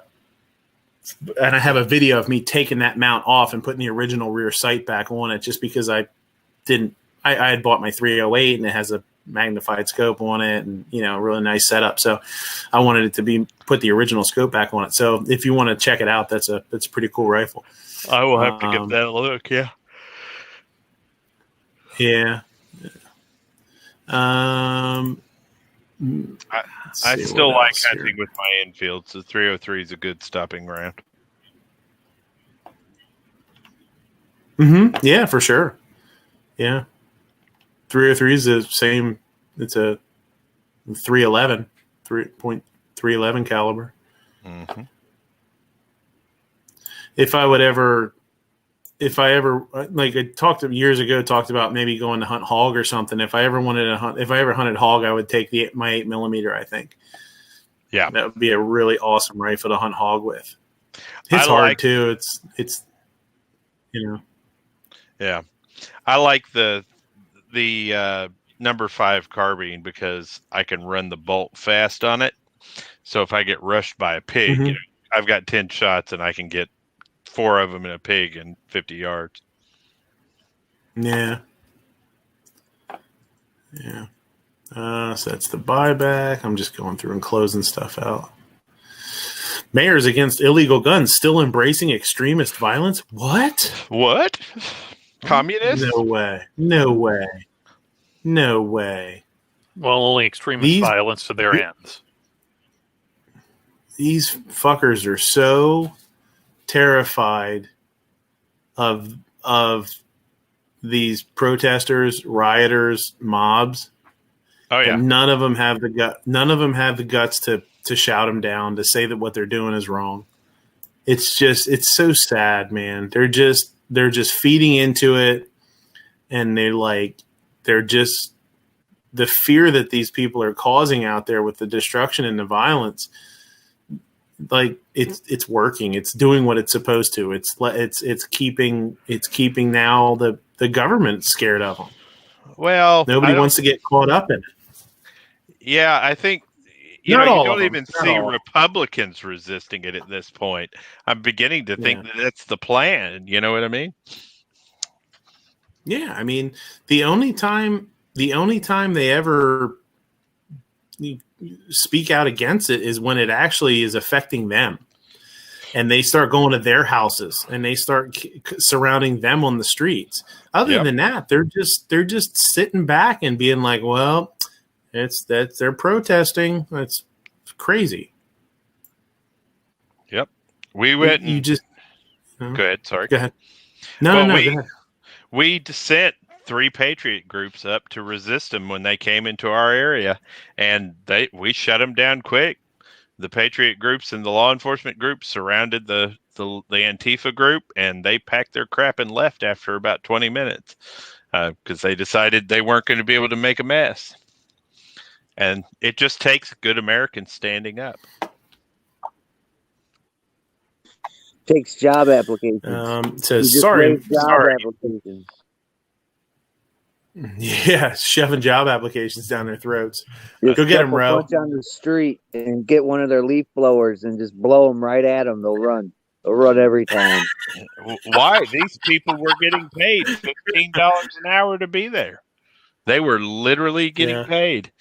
have a video of me taking that mount off and putting the original rear sight back on it, just because I had bought my 308 and it has a magnified scope on it, and a really nice setup. So I wanted it to put the original scope back on it. So if you want to check it out, that's a pretty cool rifle. I will have to give that a look. Yeah. Yeah. I still like hunting with my Enfield, so 303 is a good stopping round. Yeah, for sure. Yeah. 303 is the same. It's a 311, 3.311 caliber. Mm-hmm. If I ever, like I talked about maybe going to hunt hog or something. If I ever hunted hog, I would take my 8mm, I think. Yeah. That would be a really awesome rifle to hunt hog with. It's hard too. It's Yeah. I like the number 5 carbine because I can run the bolt fast on it. So if I get rushed by a pig, I've got 10 shots and I can get 4 of them in a pig in 50 yards. Yeah. Yeah. So that's the buyback. I'm just going through and closing stuff out. Mayors against illegal guns still embracing extremist violence. What? Communists? No way. No way. No way. Well, only extremist violence to their ends. These fuckers are so terrified of these protesters, rioters, mobs. Oh yeah. None of them have the guts to shout them down, to say that what they're doing is wrong. It's so sad, man. They're just feeding into it, and they're just the fear that these people are causing out there with the destruction and the violence. Like it's working. It's doing what it's supposed to. It's keeping now the government scared of them. Well, nobody wants to get caught up in it. Yeah, I think you don't even see Republicans resisting it at this point. I'm beginning to think that that's the plan. You know what I mean? Yeah, I mean, the only time they ever speak out against it is when it actually is affecting them, and they start going to their houses and they start surrounding them on the streets. Other than that, they're just sitting back and being like, well, they're protesting. That's crazy. Yep. We went. You just go ahead. Sorry. Go ahead. No, go ahead. We sent 3 Patriot groups up to resist them when they came into our area, and we shut them down quick. The Patriot groups and the law enforcement groups surrounded the Antifa group, and they packed their crap and left after about 20 minutes because they decided they weren't going to be able to make a mess. And it just takes good Americans standing up. Takes job applications. It says sorry. Applications. Yeah, shoving job applications down their throats. Just go get them, Ro. Punch on the street and get one of their leaf blowers and just blow them right at them. They'll run. They'll run every time. Why? These people were getting paid $15 an hour to be there. They were literally getting paid.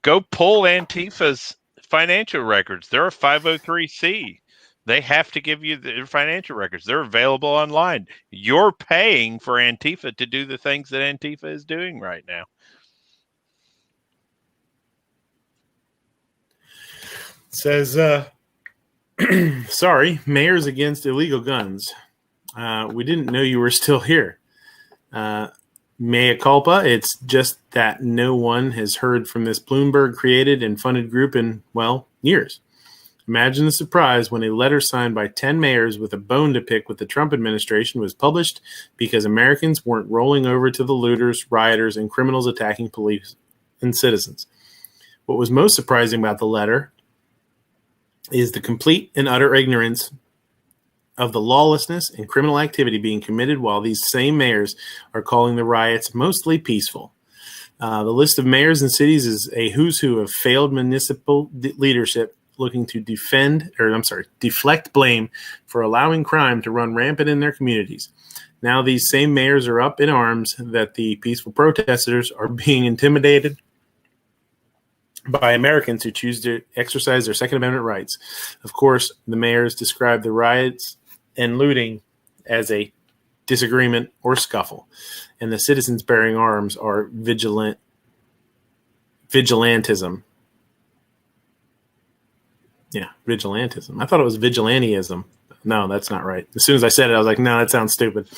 Go pull Antifa's financial records. They're a 503c. They have to give you their financial records. They're available online. You're paying for Antifa to do the things that Antifa is doing right now. It says, sorry, mayors against illegal guns. We didn't know you were still here. Mea culpa. It's just that no one has heard from this Bloomberg created and funded group in, years. Imagine the surprise when a letter signed by 10 mayors with a bone to pick with the Trump administration was published because Americans weren't rolling over to the looters, rioters, and criminals attacking police and citizens. What was most surprising about the letter is the complete and utter ignorance of the lawlessness and criminal activity being committed while these same mayors are calling the riots mostly peaceful. The list of mayors and cities is a who's who of failed municipal leadership looking to deflect blame for allowing crime to run rampant in their communities. Now these same mayors are up in arms that the peaceful protesters are being intimidated by Americans who choose to exercise their Second Amendment rights. Of course, the mayors describe the riots and looting as a disagreement or scuffle, and the citizens bearing arms are vigilantism. Yeah, vigilantism. I thought it was vigilantism. No, that's not right. As soon as I said it, I was like, no, that sounds stupid.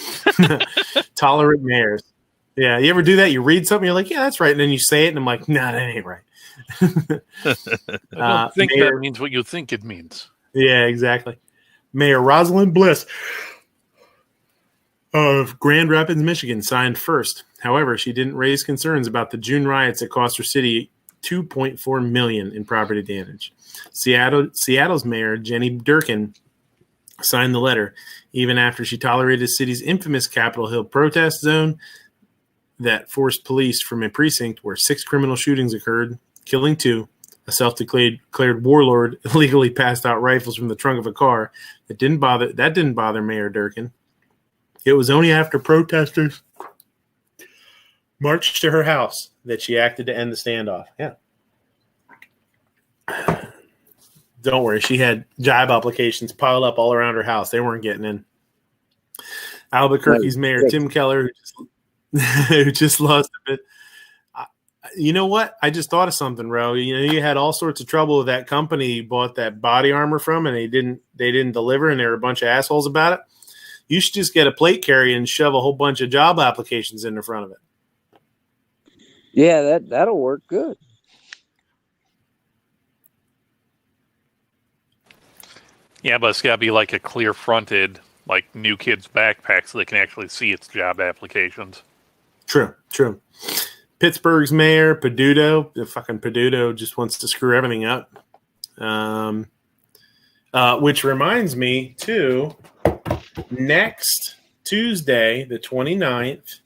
Tolerant mayors. Yeah, you ever do that? You read something, you're like, yeah, that's right. And then you say it, and I'm like, no, that ain't right. I don't think that means what you think it means. Yeah, exactly. Mayor Rosalind Bliss of Grand Rapids, Michigan, signed first. However, she didn't raise concerns about the June riots that cost her city $2.4 million in property damage. Seattle's mayor, Jenny Durkin, signed the letter, even after she tolerated the city's infamous Capitol Hill protest zone that forced police from a precinct where 6 criminal shootings occurred, killing 2. A self-declared warlord illegally passed out rifles from the trunk of a car. That didn't bother Mayor Durkin. It was only after protesters marched to her house that she acted to end the standoff. Yeah. Don't worry. She had job applications piled up all around her house. They weren't getting in. Albuquerque's Mayor Tim Keller, who just lost a bit. You know what? I just thought of something, Ro. You had all sorts of trouble with that company you bought that body armor from, and they didn't deliver, and they were a bunch of assholes about it. You should just get a plate carrier and shove a whole bunch of job applications in the front of it. Yeah, that'll work good. Yeah, but it's got to be like a clear-fronted, like New Kids backpack so they can actually see its job applications. True. Pittsburgh's mayor, Peduto, the fucking Peduto just wants to screw everything up. Which reminds me, too, next Tuesday, the 29th,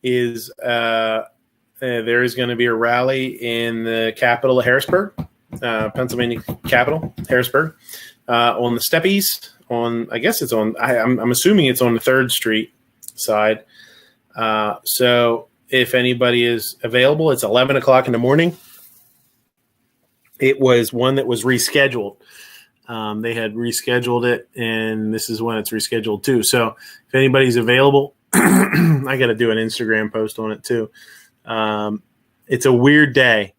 is there is going to be a rally in the capital of Harrisburg, Pennsylvania capital, Harrisburg, on the Steppies. I guess it's on. I'm assuming it's on the 3rd Street side. So if anybody is available, it's 11 o'clock in the morning. It was one that was rescheduled. They had rescheduled it, and this is when it's rescheduled too. So if anybody's available, I got to do an Instagram post on it too. It's a weird day,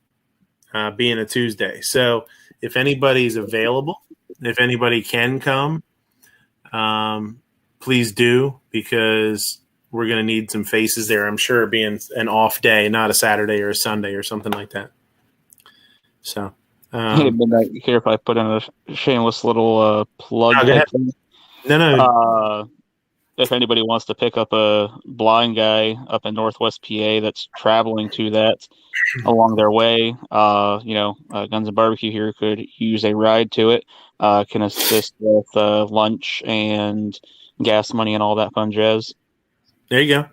being a Tuesday. So if anybody's available, if anybody can come, please do, because we're going to need some faces there. I'm sure being an off day, not a Saturday or a Sunday or something like that. So, hey, Midnight, you care if I put in a shameless little plug? No. If anybody wants to pick up a blind guy up in Northwest PA that's traveling to that along their way, Guns and Barbecue here could use a ride to it, can assist with lunch and gas money and all that fun jazz. There you go.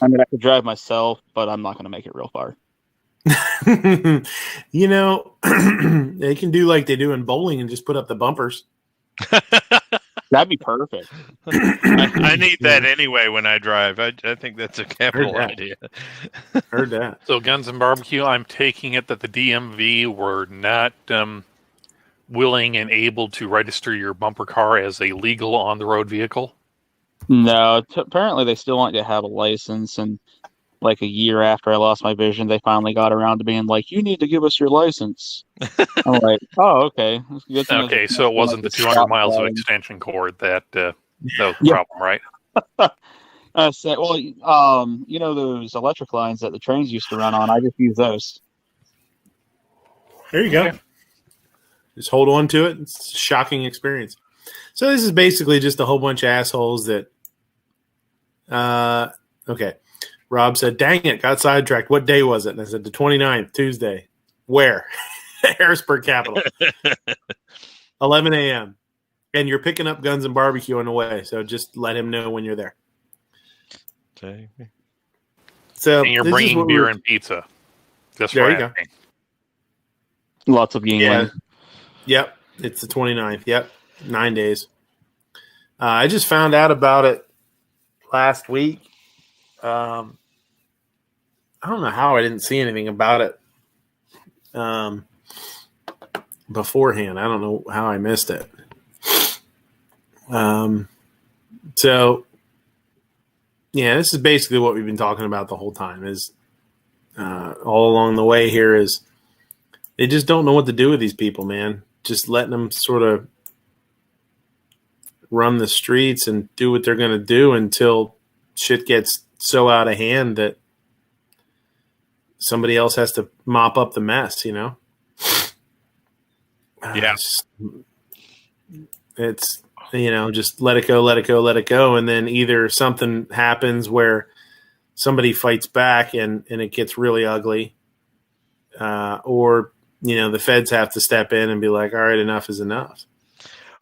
I mean, I could drive myself, but I'm not going to make it real far. They can do like they do in bowling and just put up the bumpers. That'd be perfect. I need that anyway when I drive. I think that's a capital idea. Heard that. So Guns and Barbecue, I'm taking it that the DMV were not willing and able to register your bumper car as a legal on-the-road vehicle? No, apparently they still want you to have a license, and like a year after I lost my vision, they finally got around to being like, you need to give us your license. I'm like, oh, okay. Okay, so it wasn't the 200 miles of extension cord that was the problem, right? I said, well, those electric lines that the trains used to run on, I just use those. There you go. Okay. Just hold on to it. It's a shocking experience. So this is basically just a whole bunch of assholes that okay. Rob said, dang it, got sidetracked. What day was it? And I said, the 29th, Tuesday. Where? Harrisburg Capital. 11 a.m. And you're picking up guns and barbecue on the way, so just let him know when you're there. Okay. So And you're bringing beer and pizza. Just there for you go. asking. Lots of Yingling. Yep. It's the 29th. Yep. 9 days. I just found out about it last week. I don't know how I didn't see anything about it beforehand. I don't know how I missed it. So, yeah, this is basically what we've been talking about the whole time. Is all along the way here is they just don't know what to do with these people, man. Just letting them sort of run the streets and do what they're going to do until shit gets so out of hand that somebody else has to mop up the mess, you know? Yeah. It's, you know, just let it go, let it go, let it go. And then either something happens where somebody fights back and it gets really ugly, or, you know, the feds have to step in and be like, all right, enough is enough.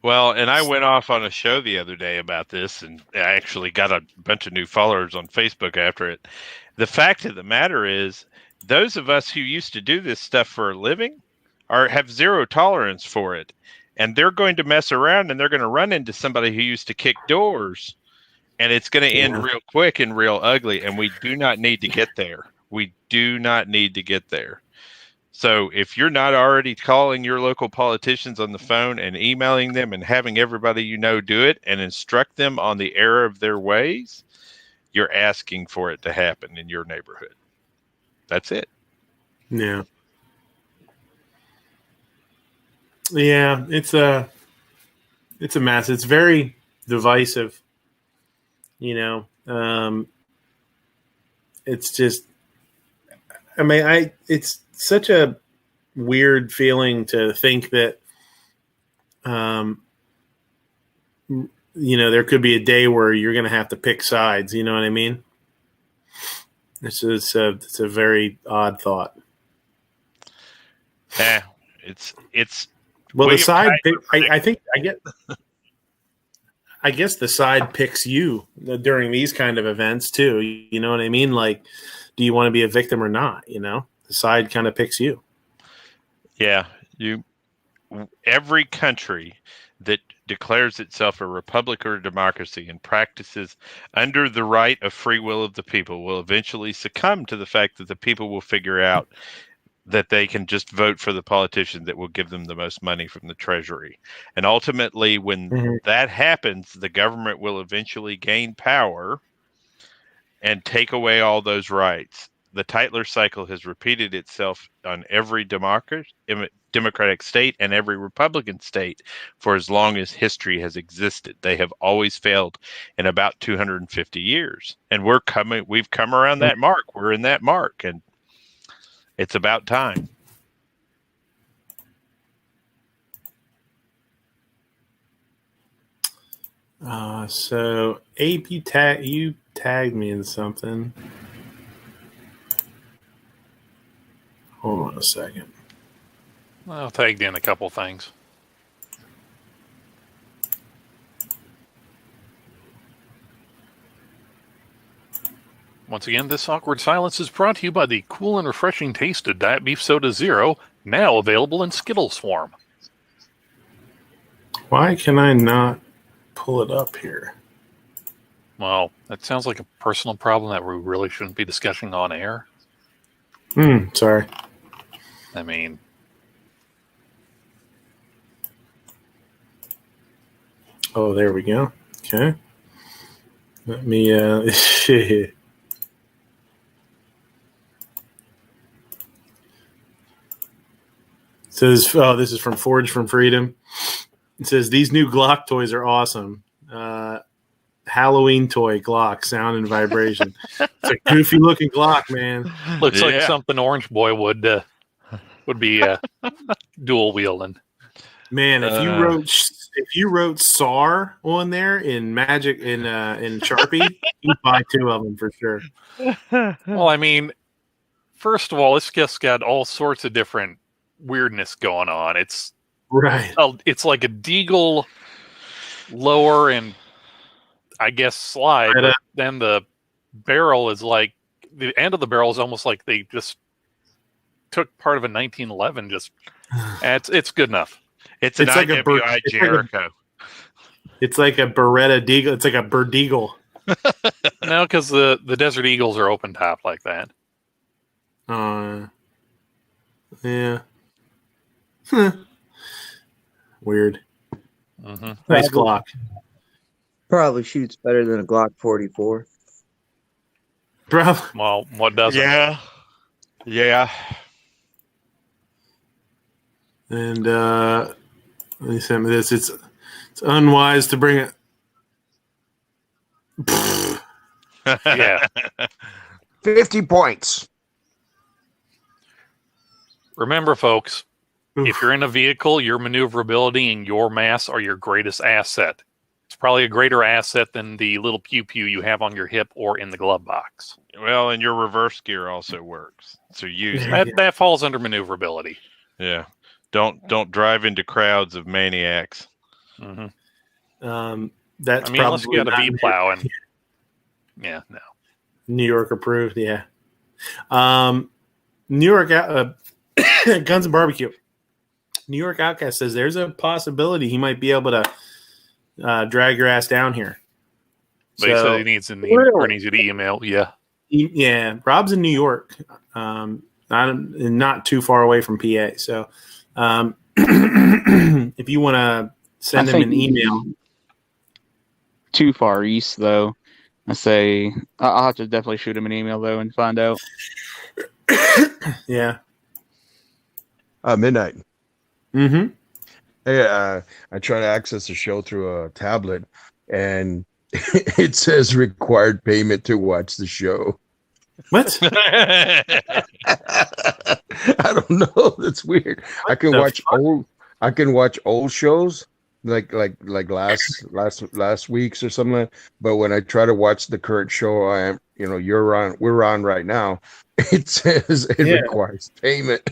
Well, and I went off on a show the other day about this, and I actually got a bunch of new followers on Facebook after it. The fact of the matter is, those of us who used to do this stuff for a living have zero tolerance for it. And they're going to mess around and they're going to run into somebody who used to kick doors, and it's going to end real quick and real ugly. And we do not need to get there. We do not need to get there. So if you're not already calling your local politicians on the phone and emailing them and having everybody you know do it and instruct them on the error of their ways, you're asking for it to happen in your neighborhood. That's it. Yeah. Yeah, it's a mess. It's very divisive, you know. It's just, I mean, it's such a weird feeling to think that, you know, there could be a day where you're going to have to pick sides. You know what I mean? It's a very odd thought. Yeah, it's. Well, the side pick, I guess the side picks you during these kind of events too. You know what I mean? Like, do you want to be a victim or not? You know, the side kind of picks you. Yeah, every country that declares itself a republic or a democracy and practices under the right of free will of the people will eventually succumb to the fact that the people will figure out that they can just vote for the politician that will give them the most money from the treasury. And ultimately, when that happens, the government will eventually gain power and take away all those rights. The Tytler cycle has repeated itself on every democratic state and every Republican state for as long as history has existed. They have always failed in about 250 years. And we've come around that mark. We're in that mark, and it's about time. So Ape, you tagged me in something. Hold on a second. Well, tagged in a couple things. Once again, this awkward silence is brought to you by the cool and refreshing taste of Diet Beef Soda Zero, now available in Skittles form. Why can I not pull it up here? Well, that sounds like a personal problem that we really shouldn't be discussing on air. Sorry. I mean, oh, there we go. Okay. Let me, says, oh, this is from Forge from Freedom. It says, these new Glock toys are awesome. Halloween toy Glock, sound and vibration. It's a goofy looking Glock, man. Looks like something Orange Boy would be dual wielding. Man, if you wrote SAR on there in Magic in Sharpie, you'd buy 2 of them for sure. Well, I mean, first of all, it's just got all sorts of different weirdness going on. It's right. It's like a Deagle lower and I guess slide, but then the barrel is like the end of the barrel is almost like they just took part of a 1911. Just it's good enough. It's an like IWI Jericho. It's like a Beretta Deagle. It's like a Bird Eagle. No, because the Desert Eagles are open top like that. Yeah. Weird. Mm-hmm. Nice Glock. Probably shoots better than a Glock 44. Bro. Well, what doesn't? Yeah. And let me send me this. It's unwise to bring it. Yeah. 50 points. Remember, folks, if you're in a vehicle, your maneuverability and your mass are your greatest asset. It's probably a greater asset than the little pew-pew you have on your hip or in the glove box. Well, and your reverse gear also works. So use it. That falls under maneuverability. Yeah. Don't drive into crowds of maniacs. Mm-hmm. That's unless you got a V-plow and yeah, no. New York approved, yeah. New York Guns and Barbecue. New York Outcast says there's a possibility he might be able to drag your ass down here. But he said he needs you to email. Yeah. Yeah. Rob's in New York, not too far away from PA. So if you want to send him an email. Too far east, though. I say I'll have to definitely shoot him an email, though, and find out. Yeah. Midnight. Mm-hmm. Hey, I try to access the show through a tablet, and it says required payment to watch the show. What? I don't know. That's weird. I can watch old shows like last week's or something like that. But when I try to watch the current show we're on right now, it says it requires payment.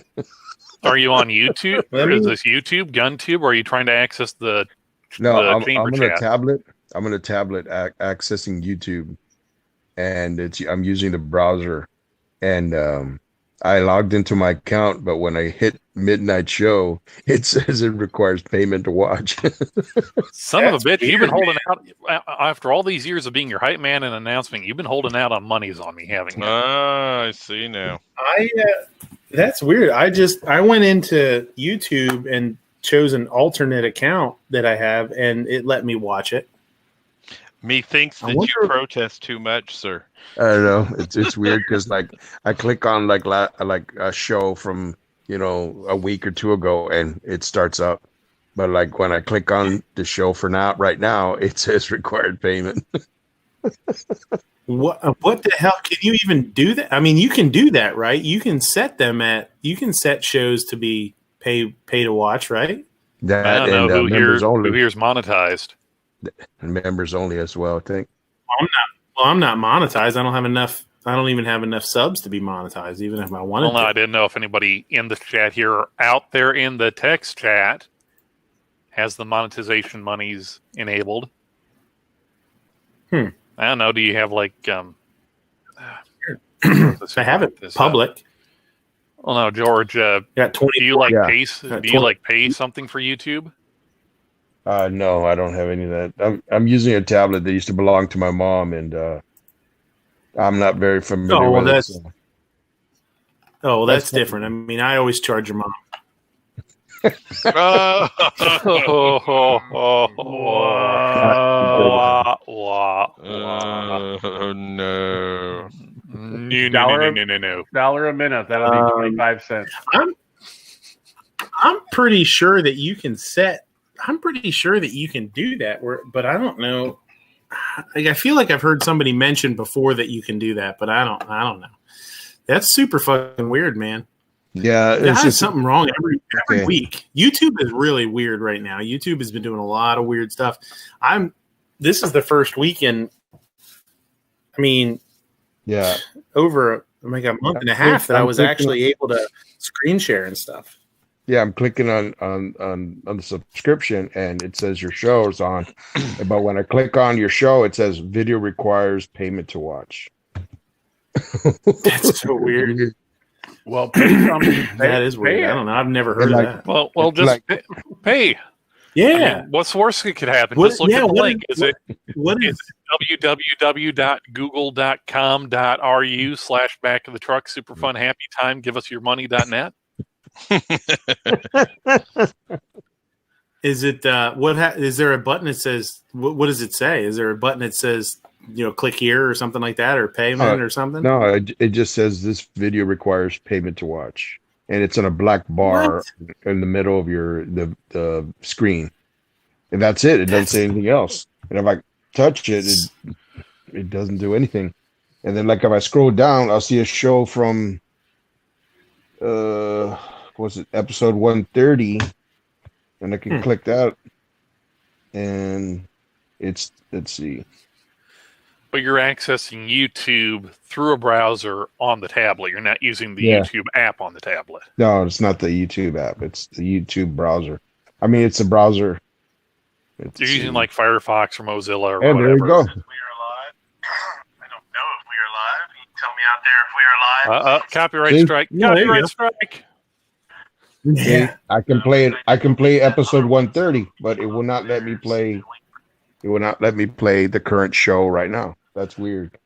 Are you on YouTube? Or is this YouTube, GunTube, or are you trying to access the No, I'm chamber on chat? a tablet. I'm on a tablet accessing YouTube, and I'm using the browser, and I logged into my account, but when I hit Midnight Show, it says it requires payment to watch. Son of a bitch, you've been holding out after all these years of being your hype man and announcing. You've been holding out on monies on me, haven't you? I see now. That's weird. I went into YouTube and chose an alternate account that I have, and it let me watch it. Methinks that you protest too much, sir. I don't know. It's weird because like I click on like a show from a week or two ago, and it starts up. But like when I click on the show right now, it says required payment. What the hell? Can you even do that? I mean, you can do that, right? You can set shows to be pay to watch, right? That I don't know and who here's monetized. And members only as well, I think. I'm not monetized. I don't have enough. I don't even have enough subs to be monetized, even if I wanted to. Well, no, I didn't know if anybody in the chat here or out there in the text chat has the monetization monies enabled. I don't know. Do you have like I have it public. Well, no, George. Got 20. Do you like pay? Do you like pay something for YouTube? No, I don't have any of that. I'm using a tablet that used to belong to my mom, and I'm not very familiar with it. So. That's different. I mean, I always charge your mom. No. No. $1 a minute. That'll be 25 cents. I'm pretty sure that you can set. I'm pretty sure that you can do that. But I don't know. I feel like I've heard somebody mention before that you can do that, but I don't know. That's super fucking weird, man. Yeah, there's just something wrong every week. YouTube is really weird right now. YouTube has been doing a lot of weird stuff. This is the first weekend. I mean, over a month and a half that I was actually able to screen share and stuff. Yeah, I'm clicking on the subscription, and it says your show is on. But when I click on your show, it says video requires payment to watch. That's so weird. Well, pay something. That is weird. I don't know. I've never heard of that. Well, just pay. Yeah. I mean, what's the worst that could happen? Just look at the link. Is it www.google.com.ru/back of the truck super fun happy time give us your money.net? Is it is there a button that says what does it say? Is there a button that says click here or something like that, or payment or something? No, it just says this video requires payment to watch, and it's on a black bar in the middle of the screen, and that's it. It doesn't say anything else. And if I touch it, it doesn't do anything. And then, like, if I scroll down, I'll see a show from was it episode 130, and I can click that, and let's see. But you're accessing YouTube through a browser on the tablet. You're not using the YouTube app on the tablet. No, it's not the YouTube app. It's the YouTube browser. I mean, it's a browser. You're using like Firefox or Mozilla or whatever. There you go. We are live. I don't know if we are live. Can you tell me out there if we are live? Copyright strike. Copyright strike. Yeah. I can play it. I can play episode 130, but it will not let me play. It will not let me play the current show right now. That's weird.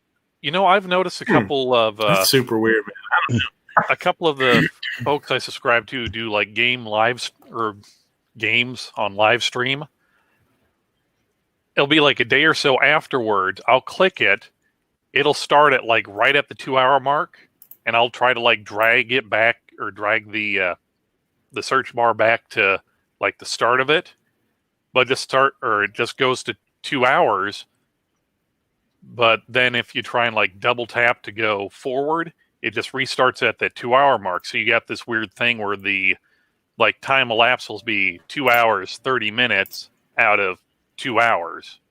I've noticed a couple of that's super weird, man. I don't know. A couple of the folks I subscribe to do like game lives or games on live stream. It'll be like a day or so afterwards. I'll click it. It'll start at like right at the 2-hour mark, and I'll try to like drag it back or drag the search bar back to like the start of it. But it just goes to 2 hours. But then if you try and like double tap to go forward, it just restarts at that 2-hour mark. So you got this weird thing where the like time elapsed will be 2 hours, 30 minutes out of 2 hours.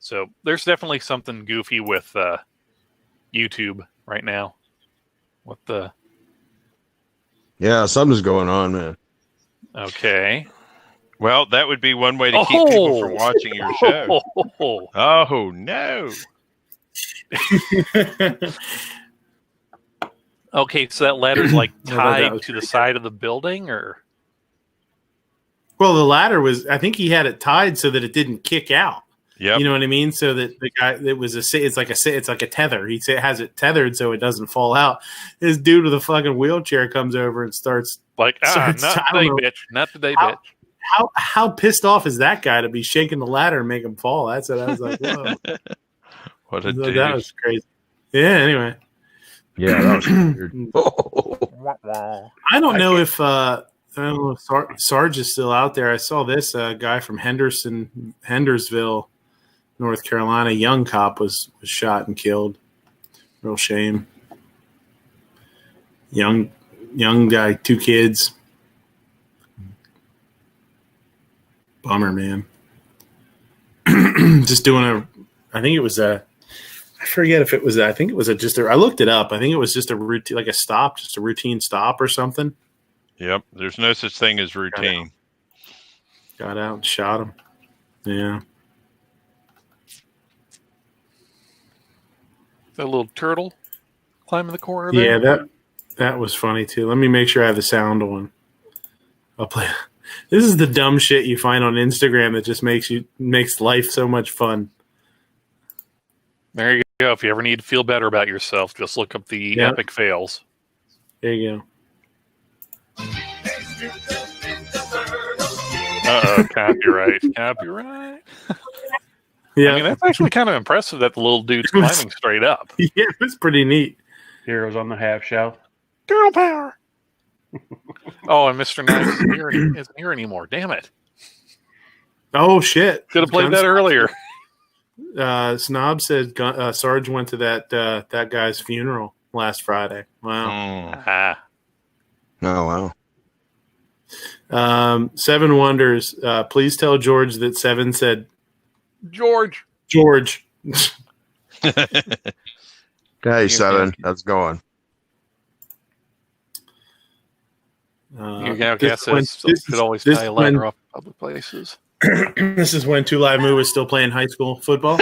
So there's definitely something goofy with YouTube right now. Yeah, something's going on, man. Okay. Well, that would be one way to keep people from watching your show. Oh, no. Okay, so that ladder's like tied to the side of the building, or? Well, the ladder was, I think he had it tied so that it didn't kick out. Yeah. You know what I mean? So that the guy, it's like a tether. He has it tethered so it doesn't fall out. This dude with a fucking wheelchair comes over and starts like, not today, bitch. Not today, bitch. How pissed off is that guy to be shaking the ladder and make him fall? That's what I was like, whoa. What a dude. That was crazy. Yeah, anyway. Yeah, that was weird. I don't know if Sarge is still out there. I saw this guy from Hendersonville, North Carolina, young cop was shot and killed. Real shame. Young guy, 2 kids. Bummer, man. Just doing I think it was I forget if it was I think it was I looked it up. I think it was just a routine, like a stop, just a routine stop or something. Yep. There's no such thing as routine. Got out and shot him. Yeah. That little turtle climbing the corner there? Yeah, that was funny too. Let me make sure I have the sound on. I'll play. This is the dumb shit you find on Instagram that just makes life so much fun. There you go. If you ever need to feel better about yourself, just look up the epic fails. There you go. Copyright. Yeah, I mean, that's actually kind of impressive that the little dude's climbing straight up. Yeah, it's pretty neat. Heroes on the half shell. Girl power. Oh, and Mr. Knight isn't here anymore. Damn it. Oh, shit. Should have played that earlier. Snob said Sarge went to that guy's funeral last Friday. Wow. Oh, wow. Seven Wonders. Please tell George that Seven said George. Hey, Seven. How's it going? I guess it should always tie a ladder off public places. This is when 2 Live Moo was still playing high school football.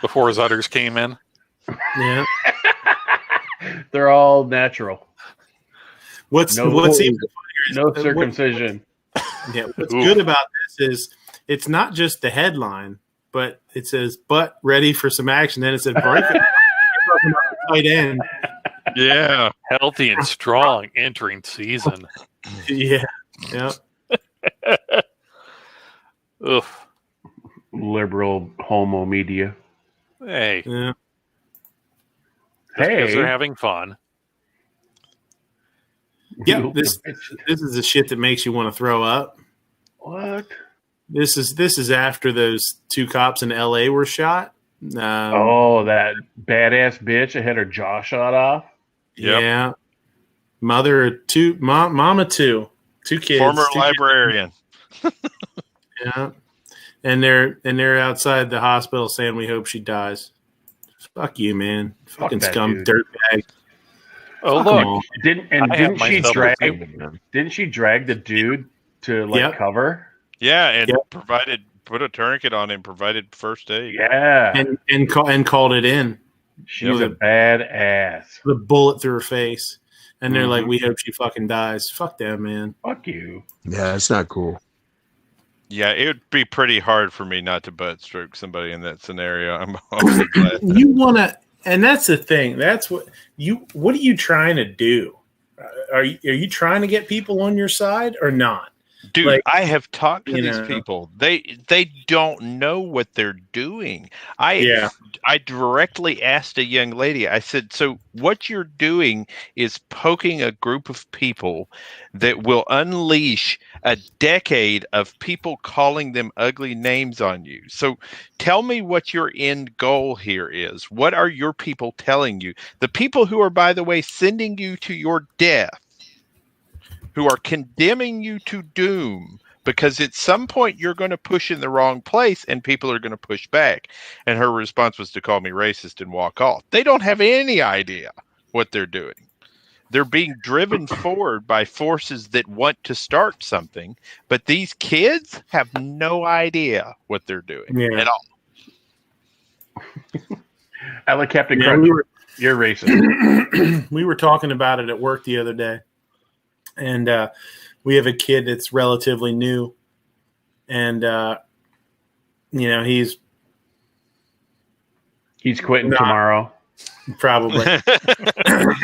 Before his udders came in. Yeah. They're all natural. What's even no circumcision. What's good about this is it's not just the headline, but it says "but ready for some action." Then it said breaking tight end. Yeah, healthy and strong entering season. Yeah. Ugh. Liberal homo media. Hey. Yeah. Because they're having fun. Yeah, this is the shit that makes you want to throw up. What? This is after those 2 cops in L.A. were shot. That badass bitch that had her jaw shot off. Yep. Yeah, mama 2 kids, former librarian. Yeah, and they're outside the hospital saying we hope she dies. Fuck you, man. Fucking scum dirtbag. Oh look, didn't she drag the dude to cover? Yeah, and put a tourniquet on him, provided first aid. Yeah, and called it in. She was a badass. The bullet through her face, and they're like, "We hope she fucking dies." Fuck them, man. Fuck you. Yeah, it's not cool. Yeah, it would be pretty hard for me not to butt stroke somebody in that scenario. I'm awfully glad. You want to, and that's the thing. That's what are you trying to do? Are you trying to get people on your side or not? Dude, I have talked to these people. They don't know what they're doing. I directly asked a young lady, I said, so what you're doing is poking a group of people that will unleash a decade of people calling them ugly names on you. So tell me what your end goal here is. What are your people telling you? The people who are, by the way, sending you to your death, who are condemning you to doom, because at some point you're going to push in the wrong place and people are going to push back. And her response was to call me racist and walk off. They don't have any idea what they're doing. They're being driven forward by forces that want to start something, but these kids have no idea what they're doing at all. I like Captain Crunch. You're racist. We were talking about it at work the other day. And we have a kid that's relatively new, and he's quitting tomorrow, probably.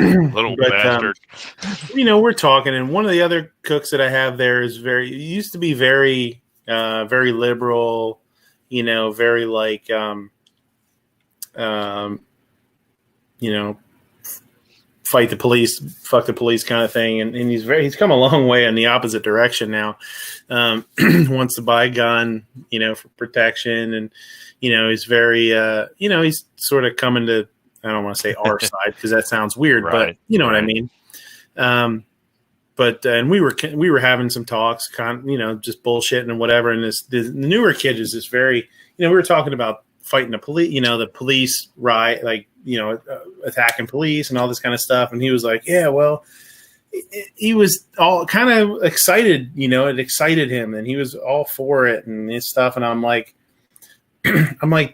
Little bastard. We're talking, and one of the other cooks that I have there used to be very, very liberal. Very like, fight the police, fuck the police kind of thing. And he's come a long way in the opposite direction now. Wants to buy a gun, for protection. And, he's very, he's sort of coming to, I don't want to say our side because that sounds weird, but you know what I mean? And we were having some talks, just bullshitting and whatever. And the newer kid is just very, we were talking about fighting the police, the police riot, like, attacking police and all this kind of stuff. And he was like, yeah, well, he was all kind of excited, it excited him and he was all for it and his stuff. And I'm like,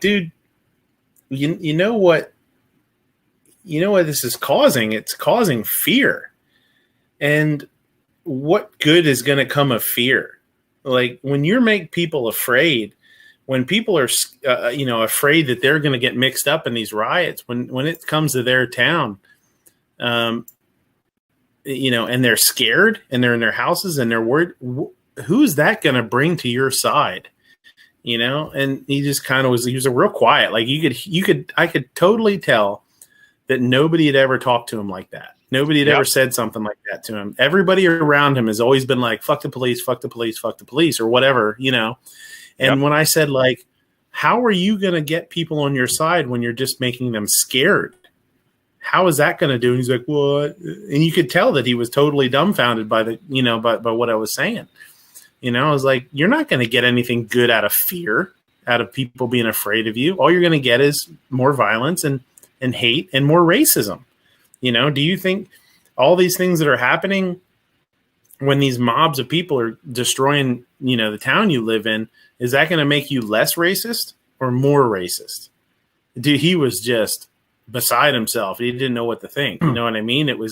dude, you know what this is causing? It's causing fear. And what good is going to come of fear? Like when you make people afraid, when people are, afraid that they're going to get mixed up in these riots, when it comes to their town, and they're scared and they're in their houses and they're worried, who's that going to bring to your side? And he just kind of he was a real quiet. Like I could totally tell that nobody had ever talked to him like that. Nobody had ever said something like that to him. Everybody around him has always been like, fuck the police, fuck the police, fuck the police, or whatever, And when I said, like, how are you going to get people on your side when you're just making them scared? How is that going to do? And he's like, what? And you could tell that he was totally dumbfounded by by what I was saying. I was like, you're not going to get anything good out of fear, out of people being afraid of you. All you're going to get is more violence and hate and more racism. Do you think all these things that are happening when these mobs of people are destroying, the town you live in, is that going to make you less racist or more racist? Dude, he was just beside himself. He didn't know what to think. You know what I mean? What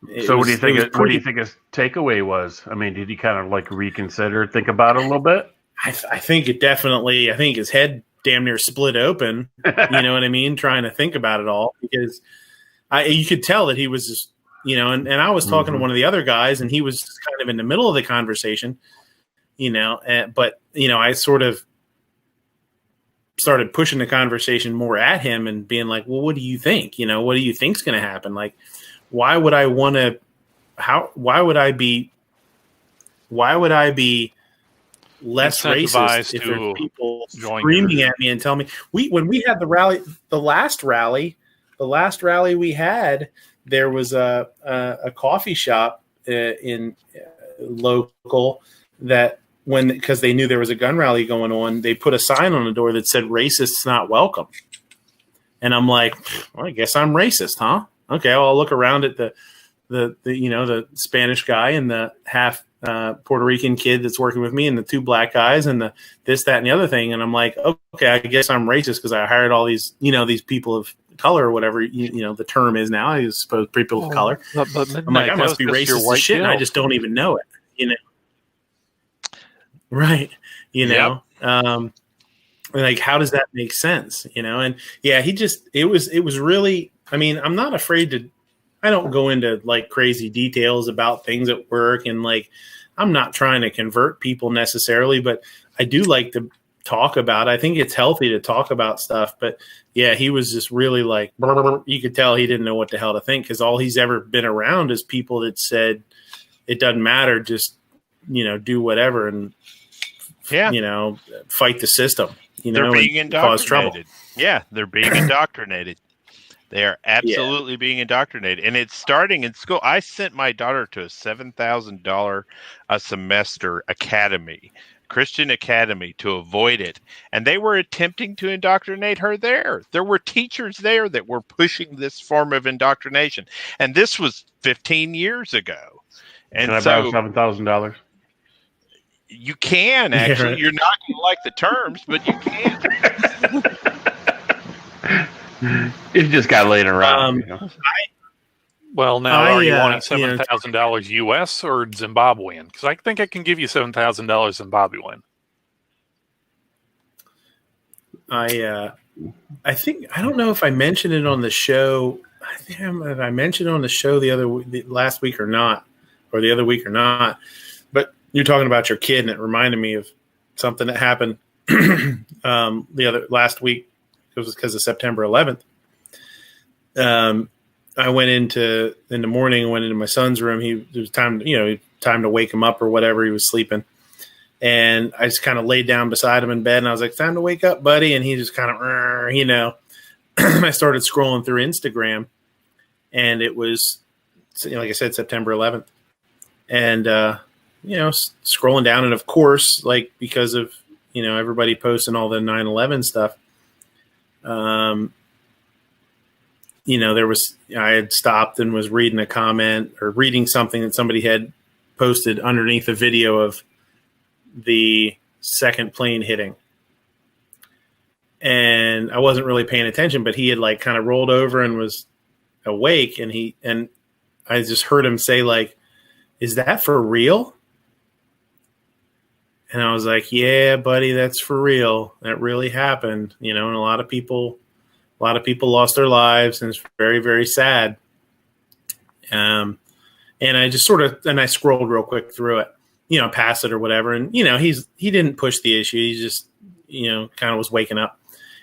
do you think? What do you think his takeaway was? I mean, did he kind of like reconsider, think about it a little bit? I think it definitely. I think his head damn near split open. You know what I mean? Trying to think about it all, because you could tell that he was just, and I was talking to one of the other guys, and he was kind of in the middle of the conversation, but I sort of started pushing the conversation more at him and being like, well, what do you think? What do you think's going to happen? Like, why would I want to, why would I be less racist if there's people screaming at me and telling me when we had the last rally we had, there was a coffee shop in local that because they knew there was a gun rally going on, they put a sign on the door that said "Racists not welcome." And I'm like, well, I guess I'm racist, huh? Okay, well, I'll look around at the Spanish guy and the half Puerto Rican kid that's working with me and the two black guys and the this, that, and the other thing. And I'm like, okay, I guess I'm racist because I hired all these, these people of color or whatever, the term is now, I suppose people of color. But I'm like, I must be racist as shit, and I just don't even know it, Right. Yep. Like, how does that make sense? And yeah, it was really, I mean, I'm not afraid I don't go into like crazy details about things at work, and like, I'm not trying to convert people necessarily, but I do like to talk about, I think it's healthy to talk about stuff. But yeah, he was just really like, you could tell he didn't know what the hell to think, because all he's ever been around is people that said it doesn't matter, just, do whatever and, fight the system, they're being indoctrinated. Cause trouble. Yeah, they're being indoctrinated. They are absolutely being indoctrinated. And it's starting in school. I sent my daughter to a $7,000 a semester academy, Christian academy, to avoid it. And they were attempting to indoctrinate her there. There were teachers there that were pushing this form of indoctrination. And this was 15 years ago. And can I borrow $7,000? You can, actually. You're not going to like the terms, but you can. It just got laid around. Are you wanting $7,000 US or Zimbabwean? Because I think I can give you $7,000 Zimbabwean. I think, I don't know if I mentioned it on the show. I think I mentioned it on the show last week or not, or the other week or not. But you're talking about your kid, and it reminded me of something that happened last week. It was because of September 11th. I went in the morning, went into my son's room. It was time to wake him up or whatever. He was sleeping. And I just kind of laid down beside him in bed, and I was like, time to wake up, buddy. And he just kind of, I started scrolling through Instagram, and it was, like I said, September 11th. And, scrolling down. And of course, like, because of, everybody posting all the 9/11 stuff, I had stopped and was reading a comment or reading something that somebody had posted underneath a video of the second plane hitting. And I wasn't really paying attention, but he had like kind of rolled over and was awake, and I just heard him say, like, "Is that for real?" And I was like, "Yeah, buddy, that's for real. That really happened." And a lot of people lost their lives, and it's very, very sad. And I just I scrolled real quick through it, past it or whatever. And, he didn't push the issue. He just, kind of was waking up.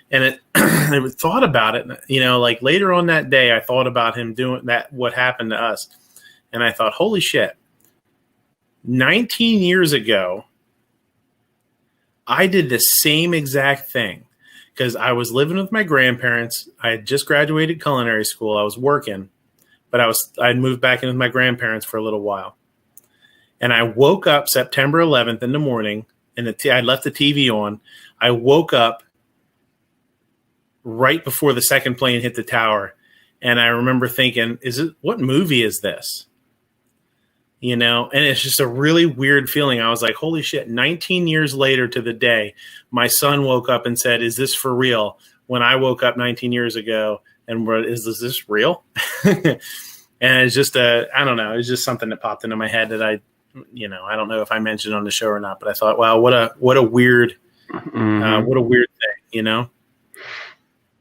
And I thought about it, like later on that day, I thought about him doing that, what happened to us. And I thought, holy shit, 19 years ago, I did the same exact thing. Because I was living with my grandparents. I had just graduated culinary school. I was working, but I'd moved back in with my grandparents for a little while. And I woke up September 11th in the morning, and I left the TV on. I woke up right before the second plane hit the tower, And I remember thinking, what movie is this? You know, and it's just a really weird feeling. I was like, holy shit, 19 years later to the day, my son woke up and said, is this for real? When I woke up 19 years ago, and is this real? And it's just I don't know. It's just something that popped into my head that I don't know if I mentioned on the show or not, but I thought, wow, what a weird, what a weird thing, you know?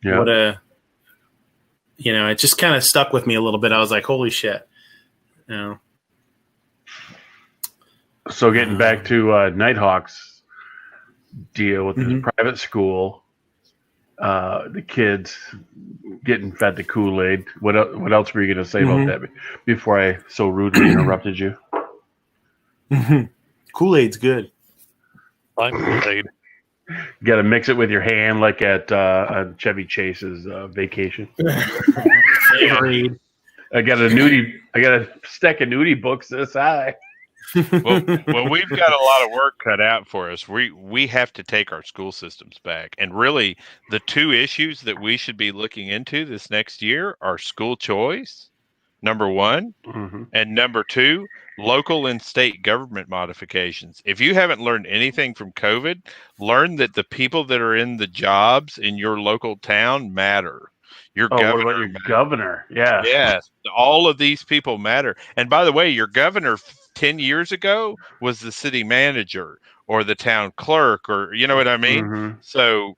Yeah. It just kind of stuck with me a little bit. I was like, holy shit. You know? So getting back to Nighthawk's deal with his private school, the kids getting fed the Kool-Aid. What else were you going to say about that before I so rudely interrupted you? Kool-Aid's good. I'm Kool-Aid. You got to mix it with your hand, like at Chevy Chase's vacation. I got a stack of nudie books this high. Well, we've got a lot of work cut out for us. We have to take our school systems back. And really, the two issues that we should be looking into this next year are school choice, number one, and number two, local and state government modifications. If you haven't learned anything from COVID, learn that the people that are in the jobs in your local town matter. Your governor. What about your governor? Yeah. Yes. All of these people matter. And by the way, your governor 10 years ago was the city manager or the town clerk, or you know what I mean? So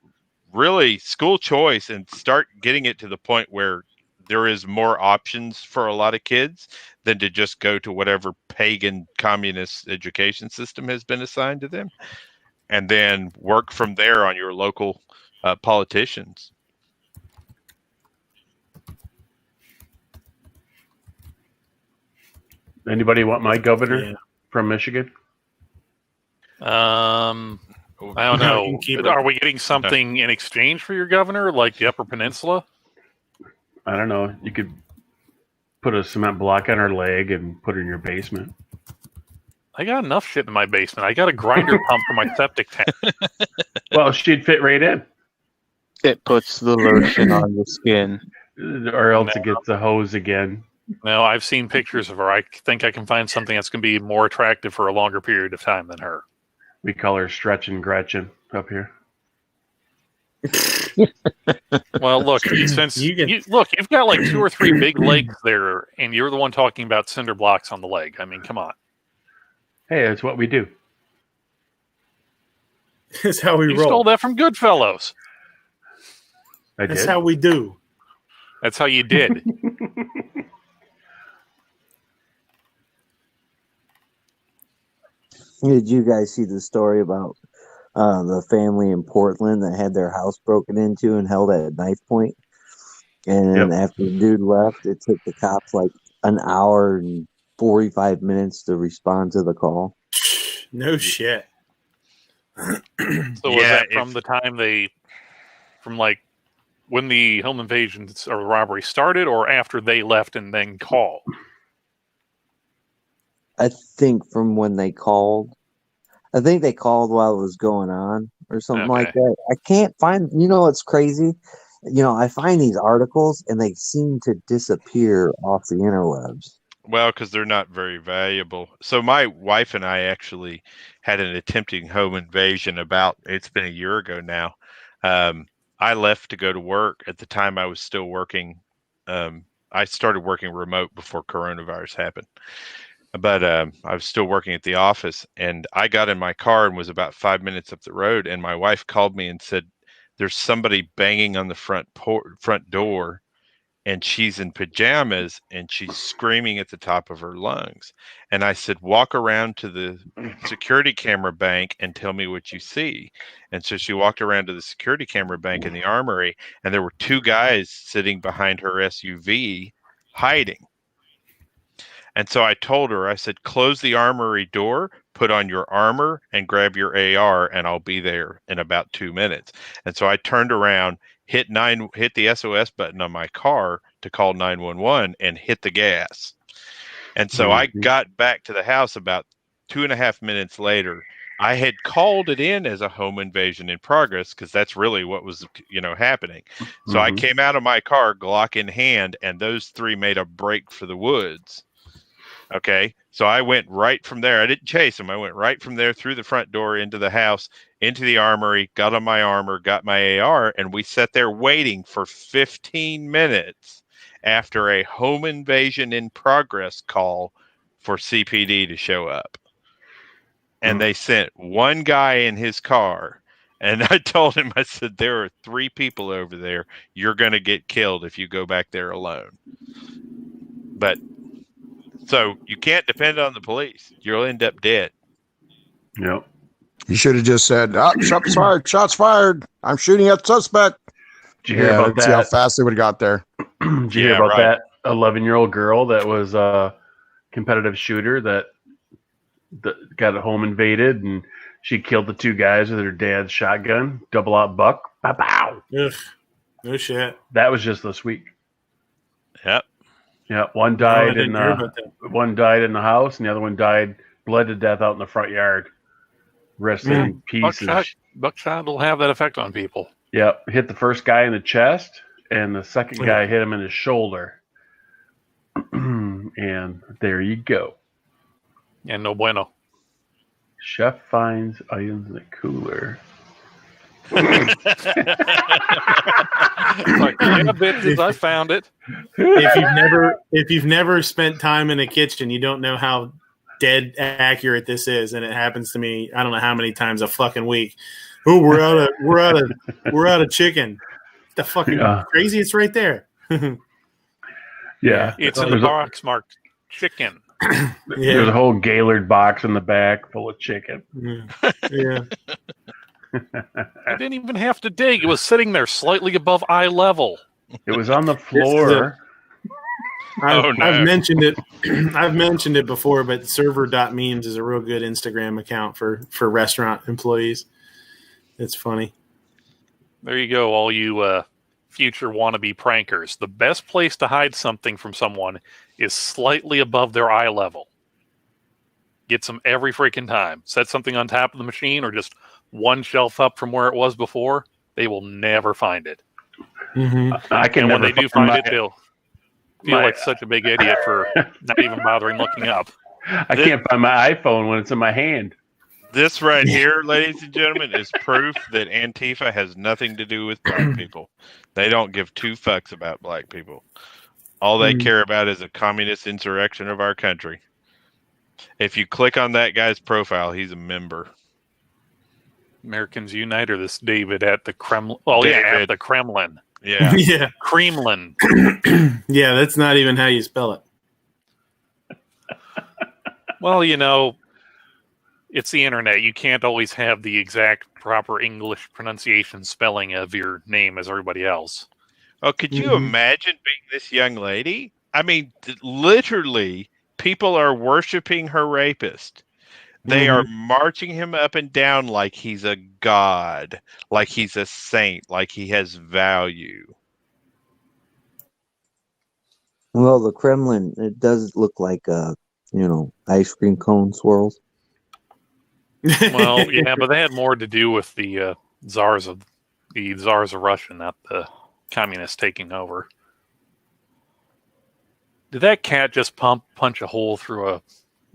really, school choice, and start getting it to the point where there is more options for a lot of kids than to just go to whatever pagan communist education system has been assigned to them, and then work from there on your local politicians. Anybody want my governor from Michigan? I don't know. Are we getting something in exchange for your governor, like the Upper Peninsula? I don't know. You could put a cement block on her leg and put her in your basement. I got enough shit in my basement. I got a grinder pump for my septic tank. Well, she'd fit right in. It puts the lotion on the skin. Or else it gets the hose again. No, I've seen pictures of her. I think I can find something that's going to be more attractive for a longer period of time than her. We call her Stretch and Gretchen up here. Well, look, you've got like 2 or 3 big legs there, and you're the one talking about cinder blocks on the leg. I mean, come on. Hey, that's what we do. That's how we roll. You stole that from Goodfellas. That's how we do. That's how you did. Did you guys see the story about the family in Portland that had their house broken into and held at knife point? And after the dude left, it took the cops like an hour and 45 minutes to respond to the call. No shit. So was that from the time from like when the home invasion or robbery started, or after they left and then called? I think from when they called. I think they called while it was going on or something like that. I can't find, what's crazy? I find these articles and they seem to disappear off the interwebs. Well, because they're not very valuable. So my wife and I actually had an attempting home invasion it's been a year ago now. I left to go to work. At the time I was still working. I started working remote before coronavirus happened. But I was still working at the office, and I got in my car and was about 5 minutes up the road, and my wife called me and said, there's somebody banging on the front door, and she's in pajamas, and she's screaming at the top of her lungs. And I said, walk around to the security camera bank and tell me what you see. And so she walked around to the security camera bank in the Armory, and there were 2 guys sitting behind her SUV hiding. And so I told her, I said, close the Armory door, put on your armor, and grab your AR, and I'll be there in about 2 minutes. And so I turned around, hit the SOS button on my car to call 911, and hit the gas. And so I got back to the house about 2.5 minutes later, I had called it in as a home invasion in progress because that's really what was, happening. So I came out of my car, Glock in hand, and those three made a break for the woods. Okay, so I went right from there. I didn't chase them. I went right from there through the front door into the house, into the armory, got on my armor, got my AR, and we sat there waiting for 15 minutes after a home invasion in progress call for CPD to show up. And they sent one guy in his car. And I told him, I said, there are 3 people over there. You're going to get killed if you go back there alone. But so you can't depend on the police. You'll end up dead. Yep. You should have just said, shots fired, shots fired. I'm shooting at the suspect. Did you hear about that? See how fast they would have got there. Did you hear about that 11-year-old girl that was a competitive shooter that got a home invaded, and she killed the 2 guys with her dad's shotgun, double-out buck. Pow! Ugh. No shit. That was just this week. Yep. Yeah, one died in the house, and the other one bled to death out in the front yard. Rested in peace. Buckshot will have that effect on people. Yep, hit the first guy in the chest, and the second guy hit him in his shoulder. And there you go. And no bueno. Chef finds items in the cooler. Like, yeah, bitches, I found it. If you've never spent time in a kitchen, you don't know how dead accurate this is, and it happens to me. I don't know how many times a fucking week. Oh, we're out of chicken. The fucking crazy! It's right there. Yeah, it's in the box marked chicken. There's a whole Gaylord box in the back full of chicken. Yeah. I didn't even have to dig. It was sitting there slightly above eye level. It was on the floor. I've mentioned it. I've mentioned it before, but server.memes is a real good Instagram account for restaurant employees. It's funny. There you go, all you future wannabe prankers. The best place to hide something from someone is slightly above their eye level. Gets them every freaking time. Set something on top of the machine or just one shelf up from where it was before. They will never find it. Mm-hmm. And when they do find it, they'll feel like such a big idiot for not even bothering looking up. I can't find my iPhone when it's in my hand. This right here, ladies and gentlemen, is proof that Antifa has nothing to do with black people. They don't give 2 fucks about black people. All they care about is a communist insurrection of our country. If you click on that guy's profile, he's a member. Americans Unite, or this David at the Kremlin? Oh, yeah, at the Kremlin. Yeah. Yeah. Kremlin. Yeah, that's not even how you spell it. Well, it's the internet. You can't always have the exact proper English pronunciation spelling of your name as everybody else. Oh, could you imagine being this young lady? I mean, literally, people are worshiping her rapist. They are marching him up and down like he's a god, like he's a saint, like he has value. Well, the Kremlin, it does look like, ice cream cone swirls. Well, yeah, but they had more to do with the czars of Russia, not the communists taking over. Did that cat just punch a hole through a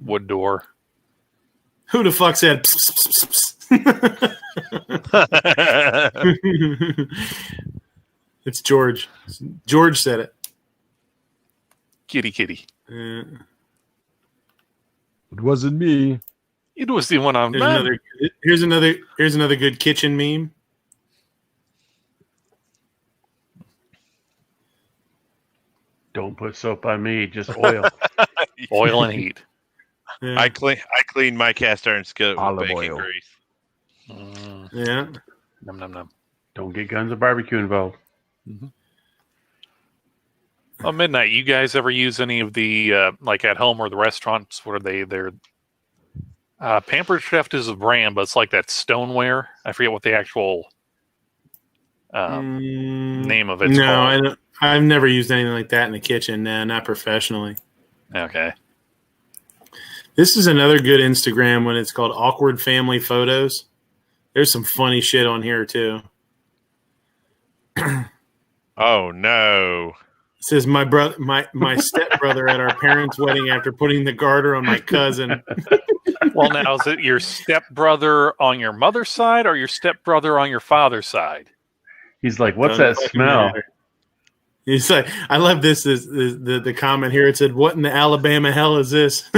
wood door? Who the fuck said? It's George. George said it. Kitty. It wasn't me. It was the one on. Here's another good kitchen meme. Don't put soap on me, just oil. Oil and heat. Yeah. I clean my cast iron skillet with Olive bacon oil. grease. Yeah. Nom. Don't get guns or barbecue involved. Mm-hmm. Oh, Midnight, you guys ever use any of the, like at home or the restaurants, what are they? They're Pampered Chef is a brand, but it's like that stoneware. I forget what the actual name of it's called. I've never used anything like that in the kitchen. No, not professionally. Okay. This is another good Instagram when it's called Awkward Family Photos. There's some funny shit on here too. Oh no! It says my stepbrother at our parents' wedding after putting the garter on my cousin. Well, now is it your stepbrother on your mother's side or your stepbrother on your father's side? He's like, "What's that smell?" Matter. He's like, I love this. The comment here. It said, "What in the Alabama hell is this?"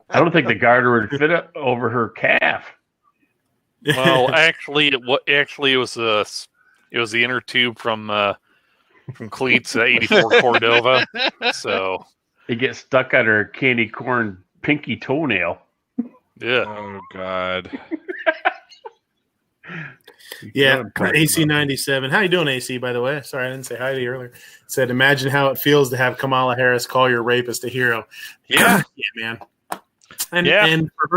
I don't think the garter would fit up over her calf. Well, actually, it was the inner tube from Cleats 84 Cordova. So it gets stuck on her candy corn pinky toenail. Yeah. Oh God. Yeah, AC 97. How you doing, AC? By the way, sorry I didn't say hi to you earlier. Said, imagine how it feels to have Kamala Harris call your rapist a hero. Yeah, yeah, man. And for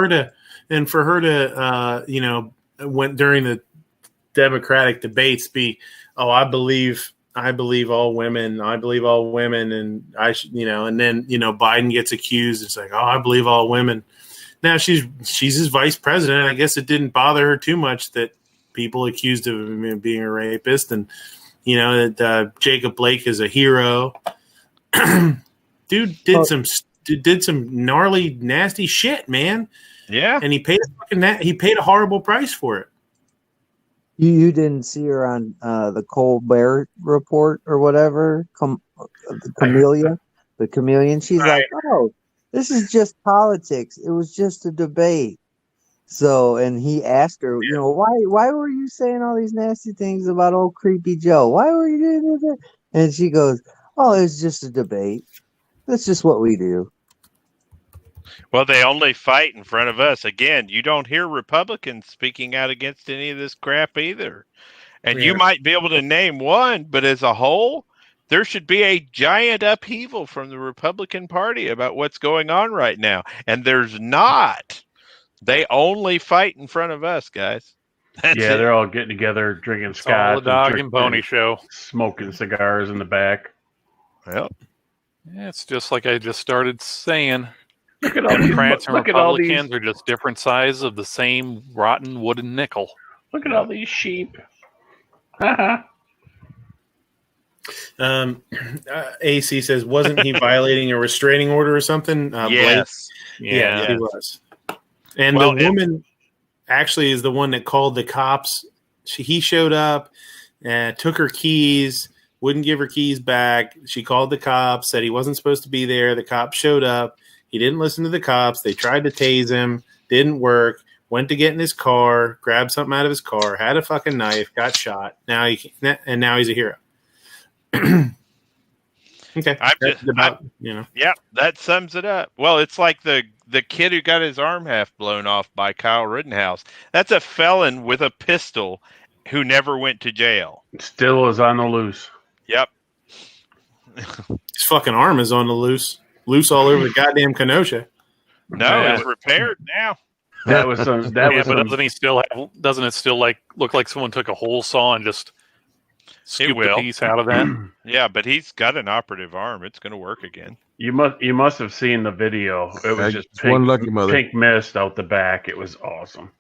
her to went during the Democratic debates I believe all women. I believe all women, and and then Biden gets accused. It's like, I believe all women. Now she's his vice president. I guess it didn't bother her too much that people accused of him being a rapist, and that Jacob Blake is a hero. Dude did some gnarly, nasty shit, man. Yeah, and he paid a horrible price for it. You didn't see her on the Colbert Report or whatever, the chameleon. She's like, oh, this is just politics. It was just a debate. So, and he asked her, why were you saying all these nasty things about old creepy Joe? Why were you doing that? And she goes, oh, it's just a debate. That's just what we do. Well, they only fight in front of us. Again, you don't hear Republicans speaking out against any of this crap either. And you might be able to name one, but as a whole, there should be a giant upheaval from the Republican Party about what's going on right now. And there's not. They only fight in front of us, guys. They're all getting together, drinking scotch. All the dog and pony show. Smoking cigars in the back. Well, yeah, it's just like I just started saying. Look at all Democrats and Republicans these... are just different sides of the same rotten wooden nickel. Look at all these sheep. AC says, wasn't he violating a restraining order or something? Yes. Yeah, he was. And the woman actually is the one that called the cops. He showed up and took her keys, wouldn't give her keys back. She called the cops, said he wasn't supposed to be there. The cops showed up. He didn't listen to the cops. They tried to tase him. Didn't work. Went to get in his car, grabbed something out of his car, had a fucking knife, got shot. Now he's a hero. Okay. Yeah, that sums it up. Well, it's like the kid who got his arm half blown off by Kyle Rittenhouse. That's a felon with a pistol who never went to jail. Still is on the loose. Yep. His fucking arm is on the loose all over the goddamn Kenosha. No, it's repaired now. That was some. That was. But doesn't it still look like someone took a hole saw and just scooped a piece out of that? Yeah, but he's got an operative arm. It's going to work again. You must have seen the video. It was just pink mist out the back. It was awesome.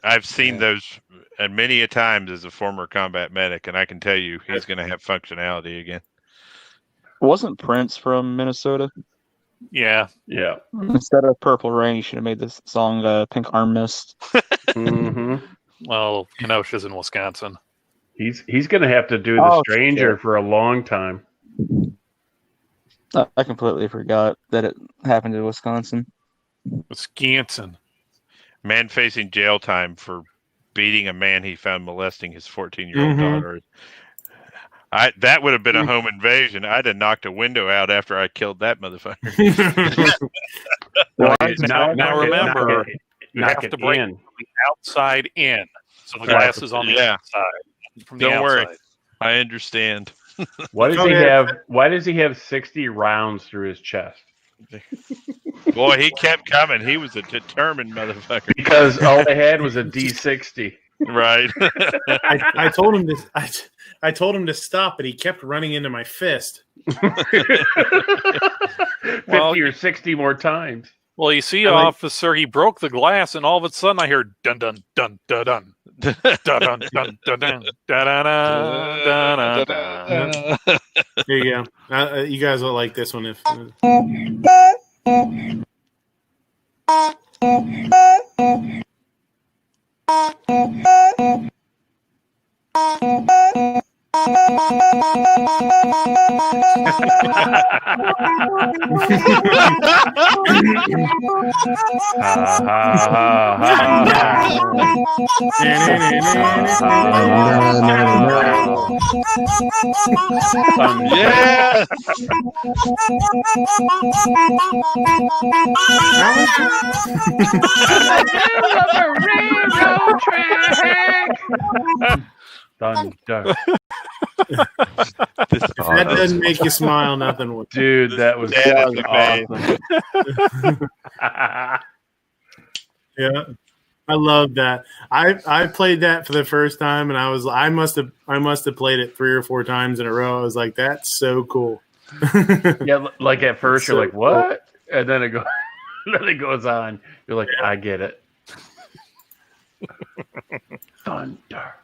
I've seen those many a times as a former combat medic, and I can tell you he's going to have functionality again. Wasn't Prince from Minnesota? Yeah. Instead of Purple Rain, he should have made this song Pink Arm Mist. Mm-hmm. Well, Kenosha's in Wisconsin. He's going to have to do The Stranger for a long time. I completely forgot that it happened in Wisconsin. Wisconsin. Man facing jail time for beating a man he found molesting his 14-year-old daughter. That would have been a home invasion. I'd have knocked a window out after I killed that motherfucker. Now remember, you have to break from the outside in. So the glass is on the outside. Don't worry. I understand. Why does he have 60 rounds through his chest? Boy, he kept coming. He was a determined motherfucker. Because all they had was a D60. Right. I told him to stop, but he kept running into my fist. 50 or 60 more times. Well, you see, officer, he broke the glass, and all of a sudden I hear dun dun dun dun dun dun dun dun dun dun dun dun. There you go. You guys will like this one if. Yes. Thunder. If that doesn't make you smile, nothing will. Dude, that was awesome. Yeah, I love that. I played that for the first time, and I must have played it 3 or 4 times in a row. I was like, that's so cool. Yeah, like at first you're so like, what? Cool. And then it goes on. You're like, I get it. Thunder.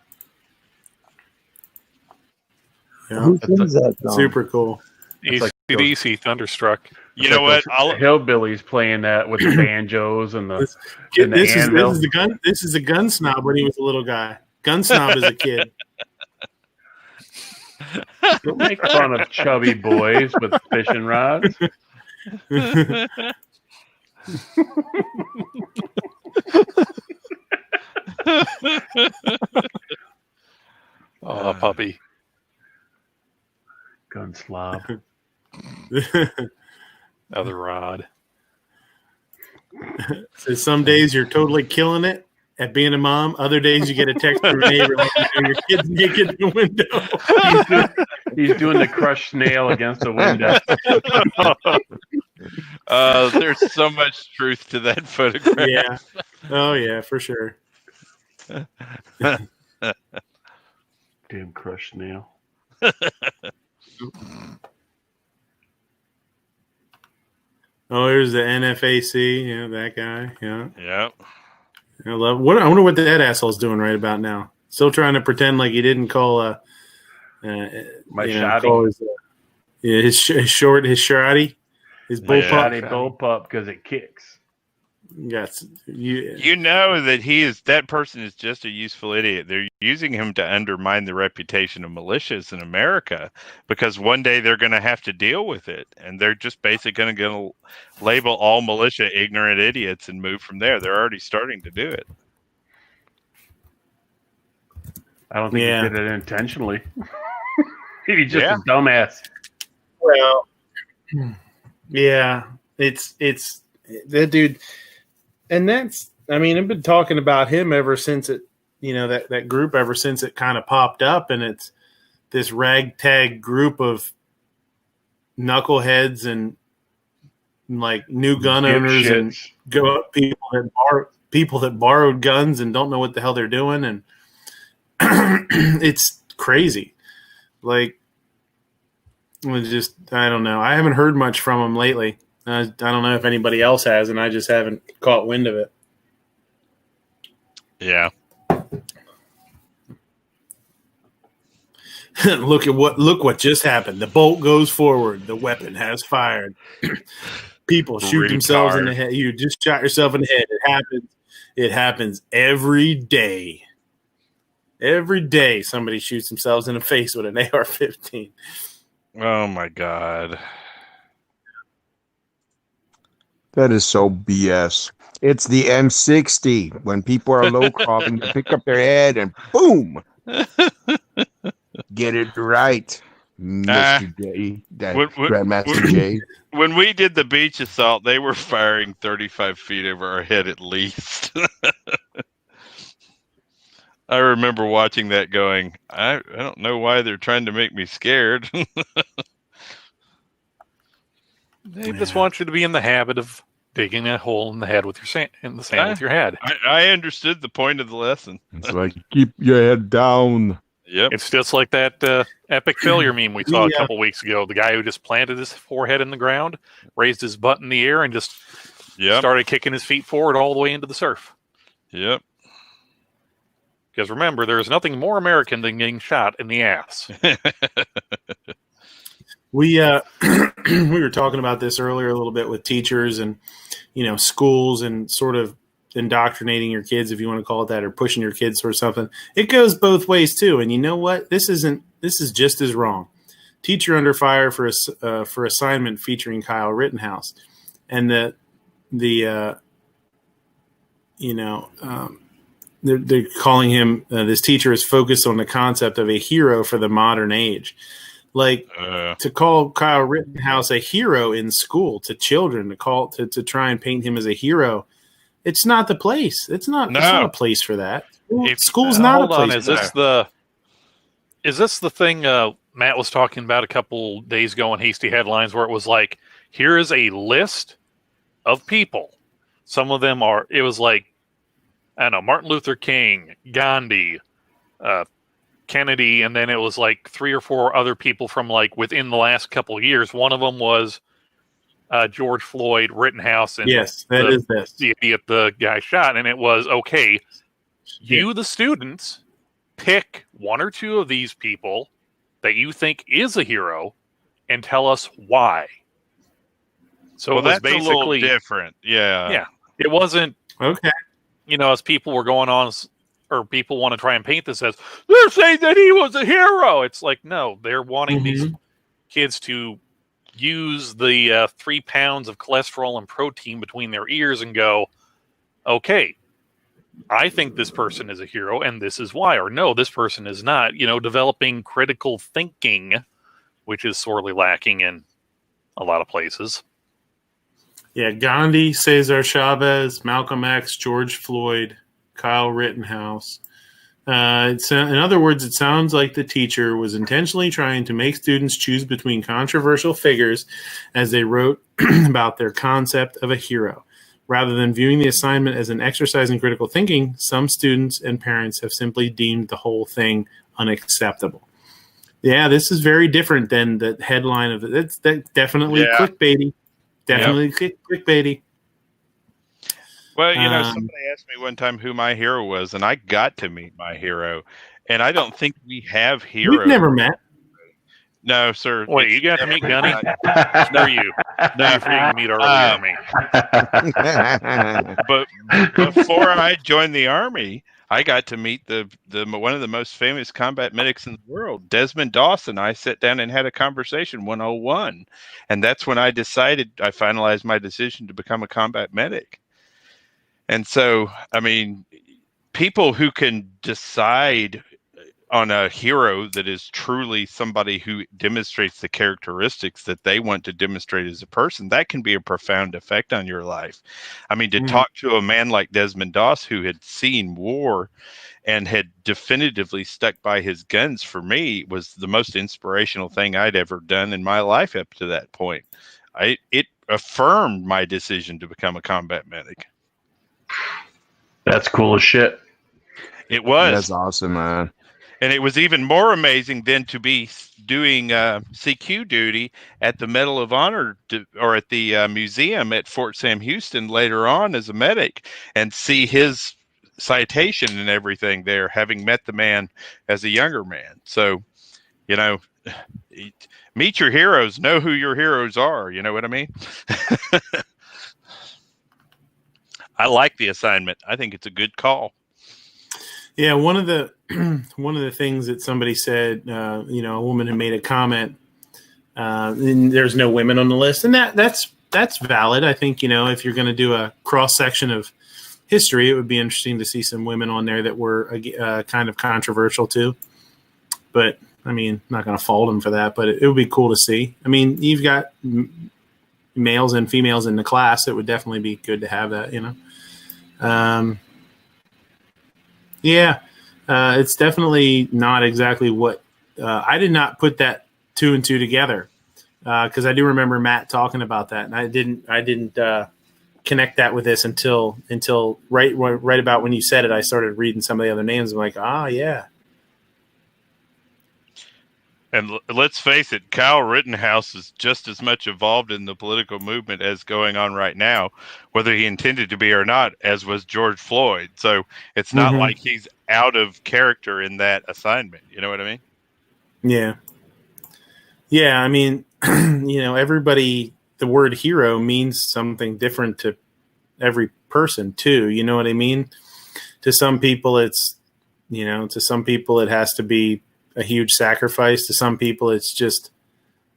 Yeah, Who sings that song? Super cool. AC/DC Thunderstruck. You know what? Hillbillies playing that with the banjos and the This anvil. is a gun snob when he was a little guy. Gun snob as a kid. Don't make fun of chubby boys with fishing rods. Oh, puppy. Gun slob. Other rod. So some days you're totally killing it at being a mom. Other days you get a text from your neighbor like your kid's naked in the window. He's doing the crushed snail against the window. There's so much truth to that photograph. Yeah. Oh yeah, for sure. Damn crushed snail. Oh, here's the NFAC. Yeah, that guy. Yeah. Yep. I wonder what that asshole's doing right about now. Still trying to pretend like he didn't call his shoddy, his bullpup because it kicks. Yes, you know that person is just a useful idiot. They're using him to undermine the reputation of militias in America because one day they're going to have to deal with it, and they're just basically going to label all militia ignorant idiots and move from there. They're already starting to do it. I don't think he did it intentionally. He's just a dumbass. Well, yeah, it's that dude. And that's, I mean, I've been talking about him ever since it, that group ever since it kind of popped up, and it's this ragtag group of knuckleheads and like new gun owners and go up people that borrowed guns and don't know what the hell they're doing, and it's crazy. Like, I don't know. I haven't heard much from him lately. I don't know if anybody else has, and I just haven't caught wind of it. Yeah. Look what just happened. The bolt goes forward. The weapon has fired. People shoot themselves in the head. You just shot yourself in the head. It happens. It happens every day. Every day somebody shoots themselves in the face with an AR-15. Oh my God. That is so BS. It's the M60 when people are low crawling to pick up their head and boom. Get it right, Mr. J. Grandmaster J. When we did the beach assault, they were firing 35 feet over our head at least. I remember watching that going, I don't know why they're trying to make me scared. They just want you to be in the habit of digging a hole in the head with your sand with your head. I understood the point of the lesson. It's like, keep your head down. Yep. It's just like that epic failure meme we saw a couple weeks ago. The guy who just planted his forehead in the ground, raised his butt in the air, and just started kicking his feet forward all the way into the surf. Yep. Because remember, there's nothing more American than getting shot in the ass. We we were talking about this earlier a little bit with teachers and schools and sort of indoctrinating your kids, if you want to call it that, or pushing your kids or something. It goes both ways too. And you know what? This is just as wrong. Teacher under fire for assignment featuring Kyle Rittenhouse, and they're calling him this teacher is focused on the concept of a hero for the modern age. Like to call Kyle Rittenhouse a hero in school to children, to try and paint him as a hero. It's not the place. It's not a place for that. School's not a place. Is this the thing Matt was talking about a couple days ago in Hasty Headlines, where it was like, here is a list of people. Some of them it was like, I don't know, Martin Luther King, Gandhi, Kennedy, and then it was like 3 or 4 other people from like within the last couple of years. One of them was George Floyd, Rittenhouse, and the idiot the guy shot. And it was, okay, you, the students, pick 1 or 2 of these people that you think is a hero and tell us why. So it was that's basically a little different. Yeah. It wasn't, okay. As people were going on, or people want to try and paint this as, they're saying that he was a hero. It's like, no, they're wanting these kids to use the 3 pounds of cholesterol and protein between their ears and go, okay, I think this person is a hero and this is why, or no, this person is not. Developing critical thinking, which is sorely lacking in a lot of places. Yeah, Gandhi, Cesar Chavez, Malcolm X, George Floyd, Kyle Rittenhouse. In other words, it sounds like the teacher was intentionally trying to make students choose between controversial figures as they wrote about their concept of a hero. Rather than viewing the assignment as an exercise in critical thinking, some students and parents have simply deemed the whole thing unacceptable. Yeah, this is very different than the headline of it. It's definitely clickbaity. Definitely clickbaity. Well, somebody asked me one time who my hero was, and I got to meet my hero. And I don't think we have heroes. We've never met. No, sir. Wait, you got to meet Gunny? Screw you. No, you're free to meet our army. But before I joined the army, I got to meet the one of the most famous combat medics in the world, Desmond Dawson. I sat down and had a conversation 101. And that's when I finalized my decision to become a combat medic. And so, I mean, people who can decide on a hero that is truly somebody who demonstrates the characteristics that they want to demonstrate as a person, that can be a profound effect on your life. I mean, to talk to a man like Desmond Doss, who had seen war and had definitively stuck by his guns, for me, was the most inspirational thing I'd ever done in my life up to that point. It affirmed my decision to become a combat medic. That's cool as shit. It was. That's awesome, man. And it was even more amazing than to be doing CQ duty at the Medal of Honor or at the museum at Fort Sam Houston later on as a medic and see his citation and everything there, having met the man as a younger man. So, meet your heroes, know who your heroes are. You know what I mean? I like the assignment. I think it's a good call. Yeah, one of the things that somebody said, a woman had made a comment, and there's no women on the list, and that's valid. I think if you're going to do a cross section of history, it would be interesting to see some women on there that were kind of controversial too. But I mean, not going to fault them for that, but it would be cool to see. I mean, you've got males and females in the class. It would definitely be good to have that. It's definitely not exactly what I did not put that 2 and 2 together because I do remember Matt talking about that, and I didn't connect that with this until right about when you said it. I started reading some of the other names. I'm like, yeah. And let's face it, Kyle Rittenhouse is just as much involved in the political movement as going on right now, whether he intended to be or not, as was George Floyd. So it's not like he's out of character in that assignment. You know what I mean? Yeah. Yeah, I mean, everybody, the word hero means something different to every person too. You know what I mean? To some people, it has to be a huge sacrifice. To some people, it's just,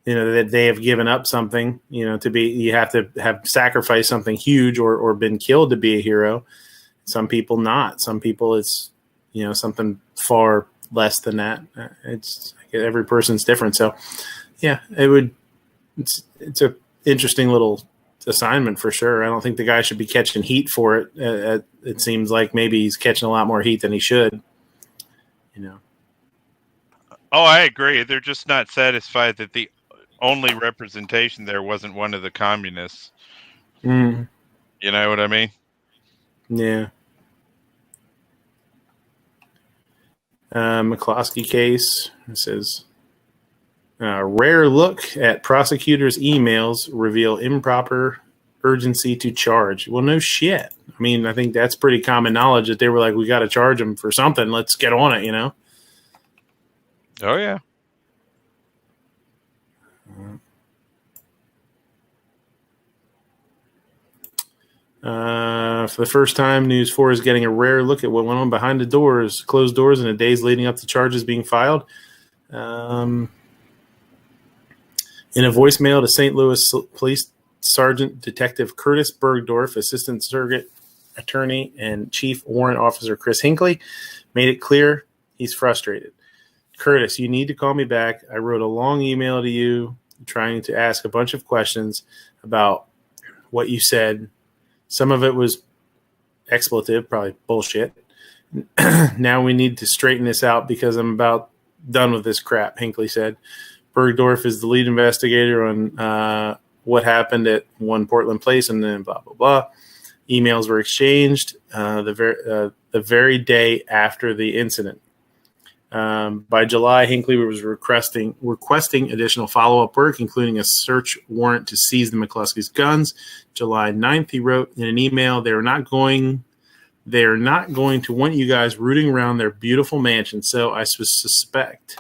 that they have given up something, you have to have sacrificed something huge or been killed to be a hero. Some people not. Some people it's, something far less than that. It's every person's different. So yeah, it's a interesting little assignment for sure. I don't think the guy should be catching heat for it. It seems like maybe he's catching a lot more heat than he should, Oh, I agree. They're just not satisfied that the only representation there wasn't one of the communists. Mm. You know what I mean? Yeah. McCloskey case, it says, rare look at prosecutors' emails reveal improper urgency to charge. Well, no shit. I mean, I think that's pretty common knowledge that they were like, we got to charge them for something. Let's get on it, Oh, yeah. For the first time, News 4 is getting a rare look at what went on behind the doors, closed doors, in the days leading up to charges being filed. In a voicemail to St. Louis Police Sergeant Detective Curtis Bergdorf, Assistant Surrogate Attorney and Chief Warrant Officer Chris Hinckley made it clear he's frustrated. Curtis, you need to call me back. I wrote a long email to you trying to ask a bunch of questions about what you said. Some of it was expletive, probably bullshit. Now we need to straighten this out because I'm about done with this crap, Hinckley said. Bergdorf is the lead investigator on what happened at One Portland Place, and then blah, blah, blah. Emails were exchanged the very day after the incident. By July, Hinckley was requesting additional follow-up work, including a search warrant to seize the McCluskey's guns. July 9th, he wrote in an email, they're not going to want you guys rooting around their beautiful mansion, so I suspect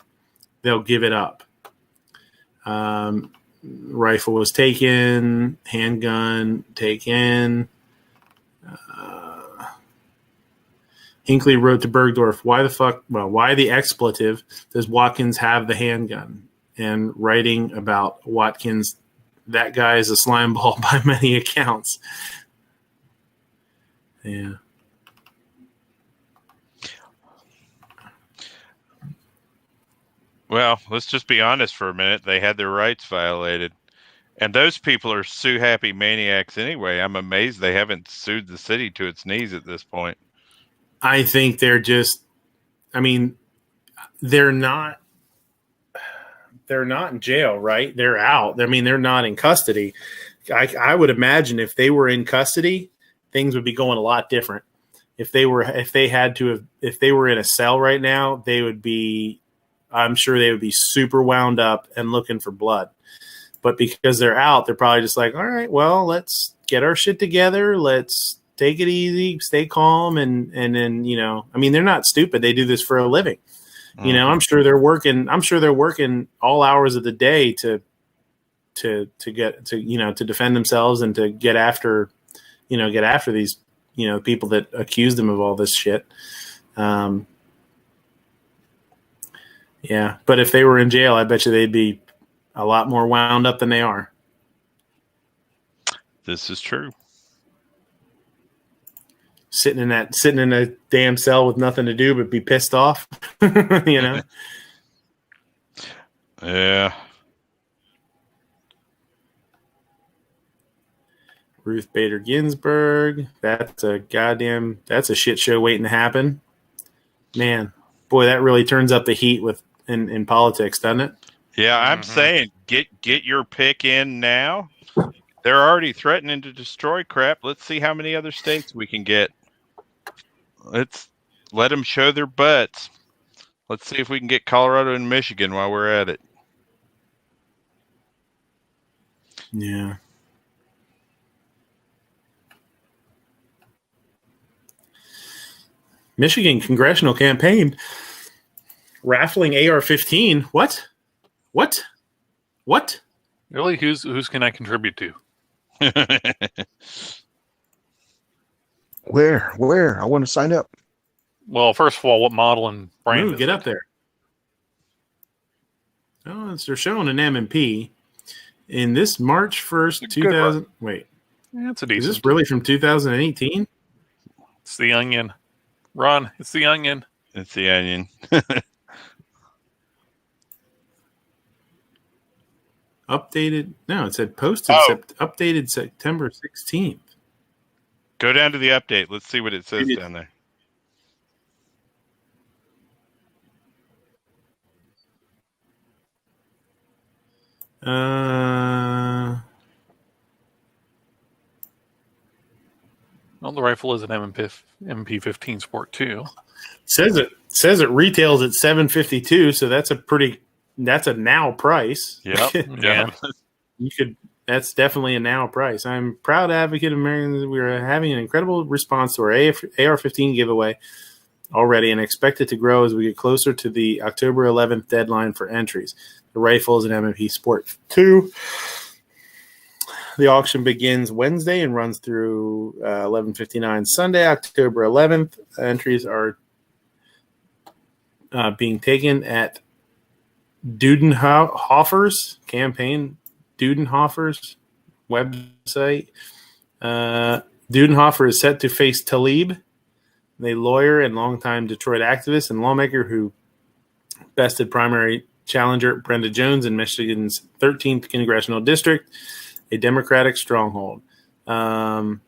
they'll give it up. Rifle was taken, handgun taken. Hinckley wrote to Bergdorf, why the expletive does Watkins have the handgun? And writing about Watkins, that guy is a slime ball by many accounts. Yeah. Well, let's just be honest for a minute. They had their rights violated. And those people are sue-happy maniacs anyway. I'm amazed they haven't sued the city to its knees at this point. I think they're not in jail, right? They're out. I mean, they're not in custody. I would imagine if they were in custody, things would be going a lot different. If they were in a cell right now, I'm sure they would be super wound up and looking for blood. But because they're out, they're probably just like, all right, well, let's get our shit together. Let's take it easy, stay calm, and then, I mean, they're not stupid. They do this for a living. Mm-hmm. I'm sure they're working all hours of the day to defend themselves and to get after these, people that accuse them of all this shit. Yeah. But if they were in jail, I bet you they'd be a lot more wound up than they are. This is true. Sitting in a damn cell with nothing to do but be pissed off, Yeah. Ruth Bader Ginsburg. That's a shit show waiting to happen. Man, boy, that really turns up the heat in politics, doesn't it? Yeah, I'm saying get your pick in now. They're already threatening to destroy crap. Let's see how many other states we can get. Let's let them show their butts. Let's see if we can get Colorado and Michigan while we're at it. Yeah. Michigan congressional campaign raffling AR-15. What? Really? Who's can I contribute to? Where? I want to sign up. Well, first of all, what model and brand? Ooh, get up there. Oh, they're showing an M&P in this March 1st, 2000. Wait, that's a decent. Is this really from 2018? It's the Onion. Ron, it's the Onion. It's the Onion. Updated. No, it said posted. Updated September 16th. Go down to the update. Let's see what it says down there. Well, the rifle is an MP15 Sport 2. Says it retails at $752, so that's a now price. Yep. Yeah. That's definitely a now price. I'm proud advocate of Americans. We are having an incredible response to our AR-15 giveaway already and expect it to grow as we get closer to the October 11th deadline for entries. The rifle is an M&P Sport 2. The auction begins Wednesday and runs through 11:59 Sunday, October 11th. Entries are being taken at Dudenhofer's campaign. Dudenhofer's website. Dudenhofer is set to face Tlaib, a lawyer and longtime Detroit activist and lawmaker who bested primary challenger Brenda Jones in Michigan's 13th congressional district, a Democratic stronghold. In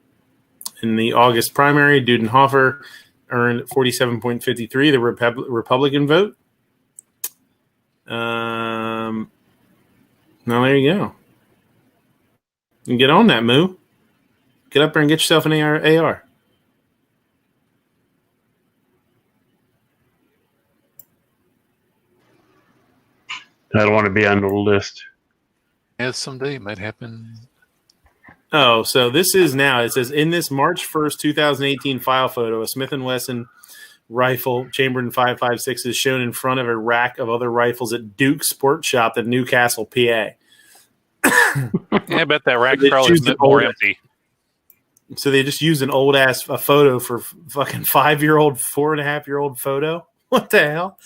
the August primary, Dudenhofer earned 47.53, the Republican vote. Now there you go. You get on that, Moo. Get up there and get yourself an AR. I don't want to be on the list. Yes, someday it might happen. Oh, so this is now. It says, in this March 1st, 2018 file photo, a Smith & Wesson rifle chambered in 5.56 is shown in front of a rack of other rifles at Duke's Sport Shop in Newcastle, PA. Yeah, I bet that rack's probably more empty. So they just used an old-ass photo for fucking 5-year-old, 4.5-year-old photo? What the hell?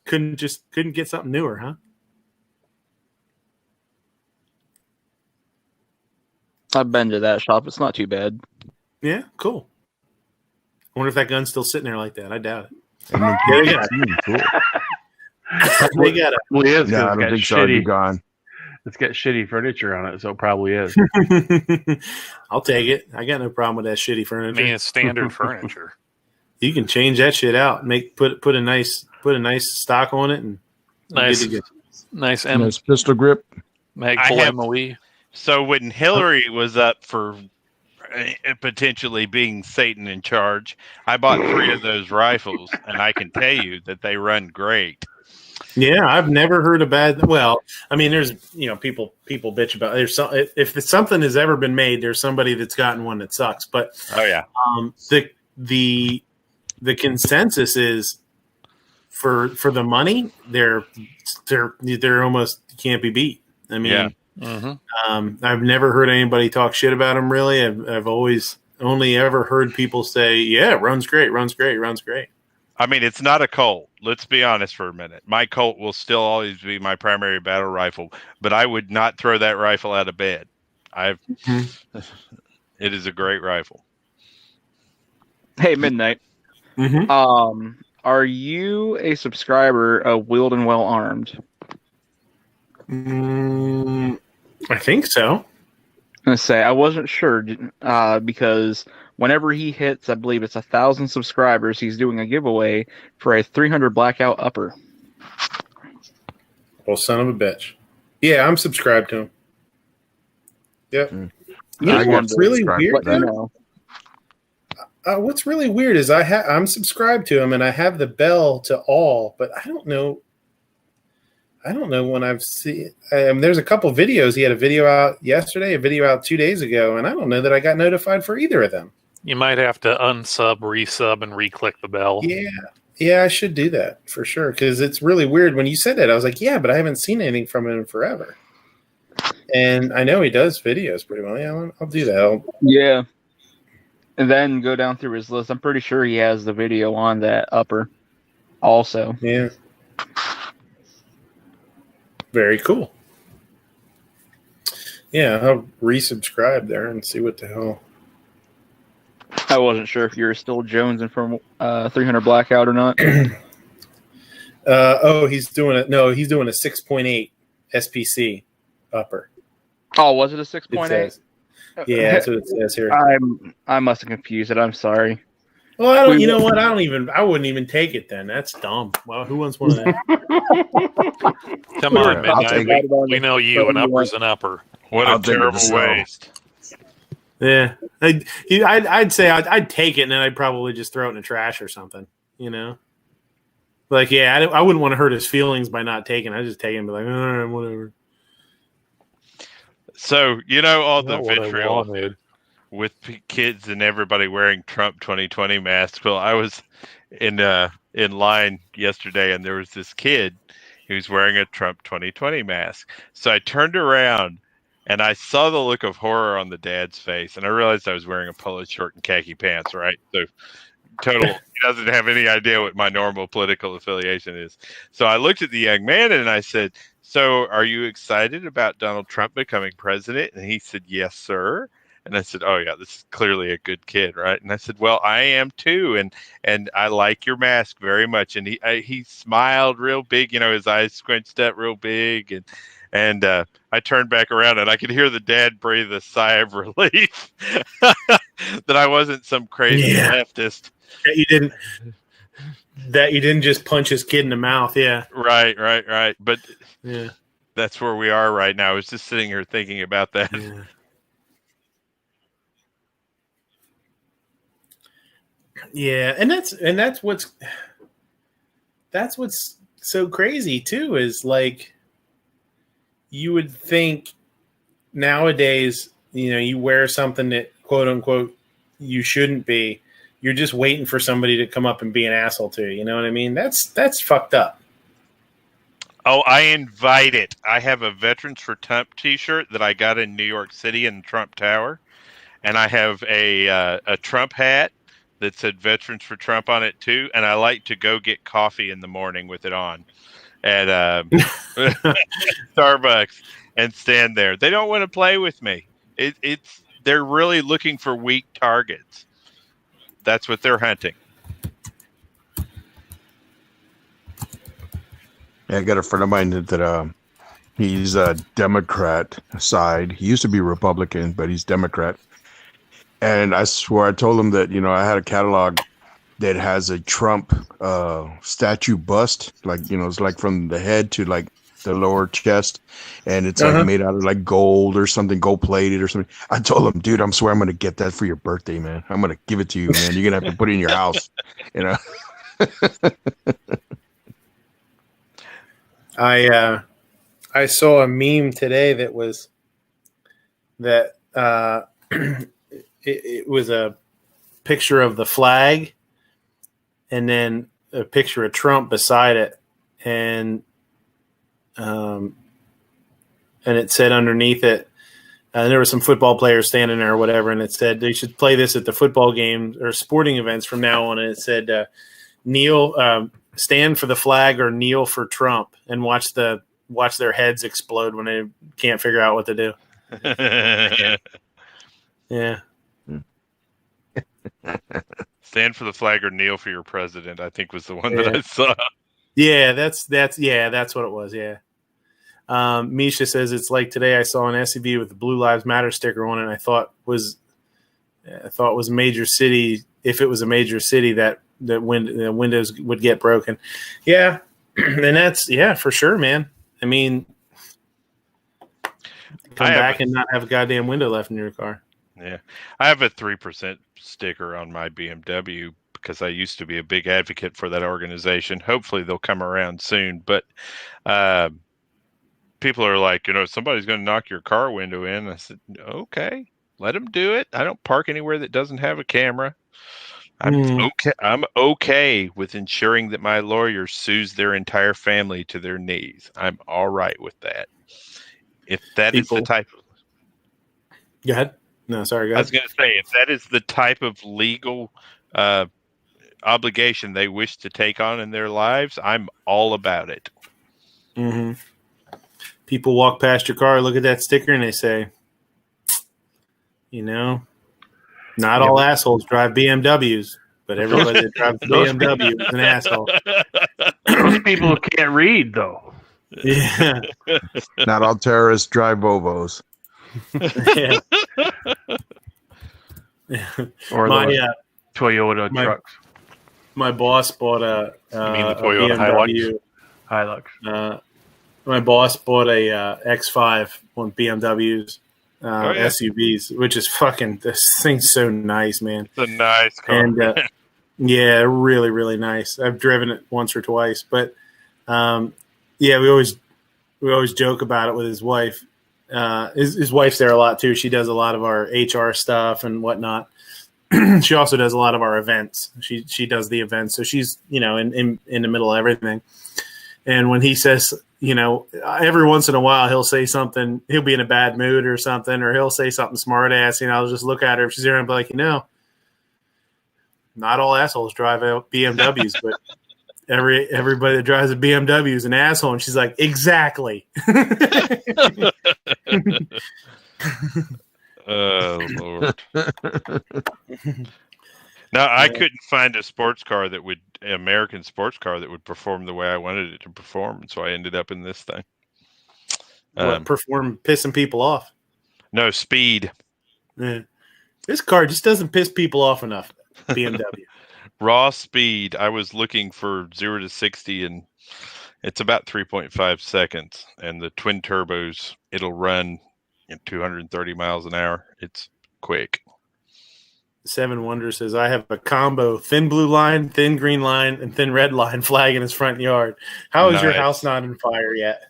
Couldn't get something newer, huh? I've been to that shop. It's not too bad. Yeah, cool. I wonder if that gun's still sitting there like that. I doubt it. Cool. They got it. Well, yeah, No, I don't think so. It'd be gone. It's got shitty furniture on it, so it probably is. I'll take it. I got no problem with that shitty furniture. I mean, it's standard furniture. You can change that shit out. Put a nice stock on it and nice pistol grip. Mag full MOE. So when Hillary was up for potentially being Satan in charge, I bought 3 of those rifles, and I can tell you that they run great. Yeah, I've never heard a bad. Well, I mean, there's people bitch about if something has ever been made, there's somebody that's gotten one that sucks. But oh yeah, the consensus is for the money, they're almost can't be beat. I mean, yeah. I've never heard anybody talk shit about them. Really, I've always only ever heard people say, "Yeah, runs great." I mean, it's not a Colt. Let's be honest for a minute. My Colt will still always be my primary battle rifle, but I would not throw that rifle out of bed. It is a great rifle. Hey, Midnight. Mm-hmm. Are you a subscriber of Wheeled and Well Armed? I think so. I'm gonna say I wasn't sure because whenever he hits, I believe it's 1,000 subscribers, he's doing a giveaway for a 300 blackout upper. Well, son of a bitch. Yeah, I'm subscribed to him. Yep. You know what's really weird? What's really weird is I'm subscribed to him and I have the bell to all, but I don't know when I've seen. There's a couple videos. He had a video out yesterday, a video out 2 days ago, and I don't know that I got notified for either of them. You might have to unsub, resub, and re-click the bell. Yeah, I should do that for sure because it's really weird. When you said that, I was like, yeah, but I haven't seen anything from him in forever. And I know he does videos pretty well. Yeah, I'll do that. Yeah. And then go down through his list. I'm pretty sure he has the video on that upper also. Yeah. Very cool. Yeah, I'll resubscribe there and see what the hell. I wasn't sure if you were still jonesing from 300 Blackout or not. He's doing it. No, he's doing a 6.8 SPC upper. Oh, was it a 6.8? Yeah, that's what it says here. I must have confused it. I'm sorry. Well, I don't. You know what? I wouldn't even take it then. That's dumb. Well, who wants one of that? Come on, Midnight. We know you. An upper's an upper. What a terrible waste. Yeah, I'd say I'd take it and then I'd probably just throw it in the trash or something. You know, like I wouldn't want to hurt his feelings by not taking it. I just take it and be like, all right, whatever. So all the vitriol with kids and everybody wearing Trump 2020 masks. Well, I was in line yesterday, and there was this kid who was wearing a Trump 2020 mask. So I turned around, and I saw the look of horror on the dad's face, and I realized I was wearing a polo shirt and khaki pants, right? So he doesn't have any idea what my normal political affiliation is. So I looked at the young man, and I said, so are you excited about Donald Trump becoming president? And he said, yes, sir. And I said, oh, yeah, this is clearly a good kid, right? And I said, well, I am too. And I like your mask very much. And he smiled real big, his eyes squinched up real big. And I turned back around and I could hear the dad breathe a sigh of relief that I wasn't some crazy leftist. That you didn't just punch his kid in the mouth. Yeah. Right. But yeah, that's where we are right now. I was just sitting here thinking about that. Yeah, and that's what's so crazy too is like you would think nowadays, you wear something that quote unquote you shouldn't be. You're just waiting for somebody to come up and be an asshole to you. You know what I mean? That's fucked up. Oh, I invite it. I have a Veterans for Trump T-shirt that I got in New York City in Trump Tower, and I have a Trump hat that said Veterans for Trump on it too, and I like to go get coffee in the morning with it on at Starbucks and stand there. They don't want to play with me. They're really looking for weak targets. That's what they're hunting. Yeah, I got a friend of mine that he's a Democrat side. He used to be Republican, but he's Democrat. And I swear I told him that, I had a catalog that has a Trump statue bust, like, it's like from the head to like the lower chest. And it's like made out of like gold or something, gold plated or something. I told him, dude, I swear I'm going to get that for your birthday, man. I'm going to give it to you, man. You're going to have to put it in your house, I saw a meme today that was that it was a picture of the flag and then a picture of Trump beside it, and it said underneath it, there were some football players standing there or whatever, and it said they should play this at the football games or sporting events from now on. And it said, kneel, stand for the flag or kneel for Trump, and watch their heads explode when they can't figure out what to do. Yeah. Stand for the flag or kneel for your president, I think was the one that I saw. Yeah, that's what it was. Yeah. Misha says it's like today I saw an SUV with the Blue Lives Matter sticker on it. And I thought it was a major city. If it was a major city, that the windows would get broken. Yeah, and that's for sure, man. I mean, come back and not have a goddamn window left in your car. Yeah, I have a 3% sticker on my BMW because I used to be a big advocate for that organization. Hopefully, they'll come around soon. But people are like, somebody's going to knock your car window in. I said, okay, let them do it. I don't park anywhere that doesn't have a camera. I'm okay with ensuring that my lawyer sues their entire family to their knees. I'm all right with that. If that is the type of... Go ahead. No, sorry, go I ahead. was going to say, if that is the type of legal obligation they wish to take on in their lives, I'm all about it. Mm-hmm. People walk past your car, look at that sticker, and they say, not all assholes drive BMWs, but everybody that drives a BMW is an asshole. Those people can't read, though. Yeah. Not all terrorists drive Volvos. Or the Toyota trucks. My boss bought a Toyota BMW. Hilux. My boss bought a X5, one BMWs, SUVs, which is this thing's so nice, man. It's a nice car. And yeah, really, really nice. I've driven it once or twice, but we always joke about it with his wife. His wife's there a lot too. She does a lot of our HR stuff and whatnot. She also does a lot of our events. She does the events, so she's in the middle of everything. And when he says, every once in a while he'll say something, he'll be in a bad mood or something, or he'll say something smart ass, I'll just look at her if she's there and be like, not all assholes drive BMWs, but everybody that drives a BMW is an asshole. And she's like, exactly. Oh, Lord. Now, I couldn't find a American sports car that would perform the way I wanted it to perform, so I ended up in this thing. Perform pissing people off? No, speed. Yeah. This car just doesn't piss people off enough. BMW. Raw speed. I was looking for 0 to 60, and it's about 3.5 seconds. And the twin turbos, it'll run at 230 miles an hour. It's quick. Seven Wonder says, I have a combo thin blue line, thin green line, and thin red line flag in his front yard. How is your house not on fire yet?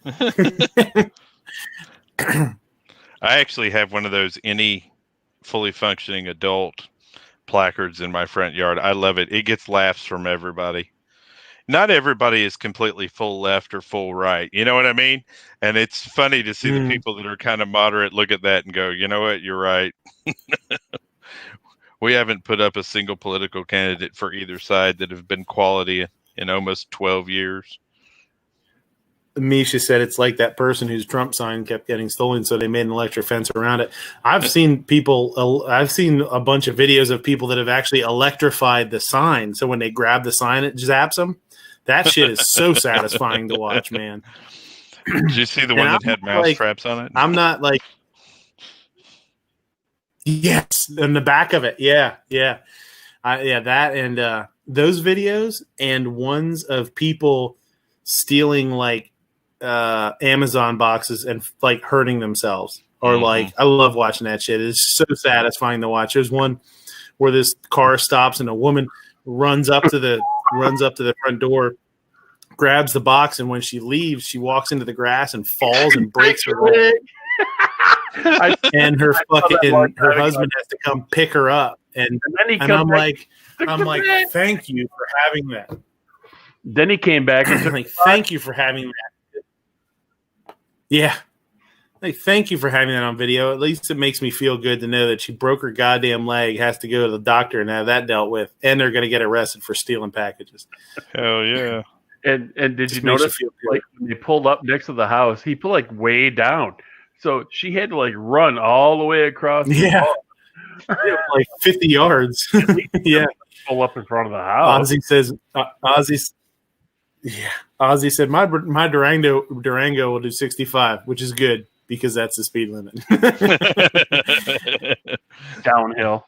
I actually have one of those any fully functioning adult placards in my front yard. I love it. It gets laughs from everybody. Not everybody is completely full left or full right. You know what I mean? And it's funny to see the people that are kind of moderate look at that and go, you know what? You're right. We haven't put up a single political candidate for either side that have been quality in almost 12 years. Misha said it's like that person whose Trump sign kept getting stolen, so they made an electric fence around it. I've seen a bunch of videos of people that have actually electrified the sign. So when they grab the sign, it zaps them. That shit is so satisfying to watch, man. Did you see the one that had mouse traps on it? I'm not like... Yes, in the back of it. Yeah. That and those videos and ones of people stealing Amazon boxes and hurting themselves, or I love watching that shit. It's so satisfying to watch. There's one where this car stops and a woman runs up to the front door, grabs the box, and when she leaves, she walks into the grass and falls and breaks her leg. And her husband has to come pick her up, and I'm like, thank you for having that. Then he came back and said, thank you for having that. Yeah, thank you for having that on video. At least it makes me feel good to know that she broke her goddamn leg, has to go to the doctor and have that dealt with, and they're going to get arrested for stealing packages. Hell yeah! And did you notice when they pulled up next to the house, he put way down. So she had to run all the way across. Yeah. 50 yards. Yeah. Pull up in front of the house. Ozzy said, my Durango will do 65, which is good because that's the speed limit. Downhill.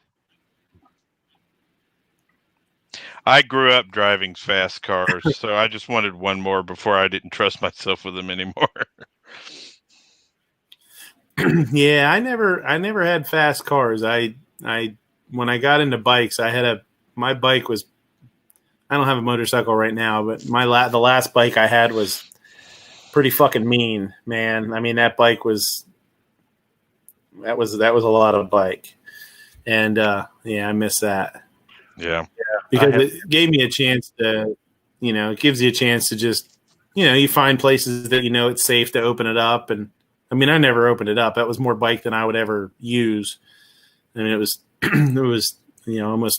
I grew up driving fast cars, so I just wanted one more before I didn't trust myself with them anymore. Yeah, I never had fast cars. When I got into bikes, my bike was, I don't have a motorcycle right now, but the last bike I had was pretty fucking mean, man. I mean, that bike was a lot of bike. And yeah, I miss that. Yeah. Because it gave me a chance to, it gives you a chance to just, you find places that it's safe to open it up. And I mean, I never opened it up. That was more bike than I would ever use. I mean, it was almost,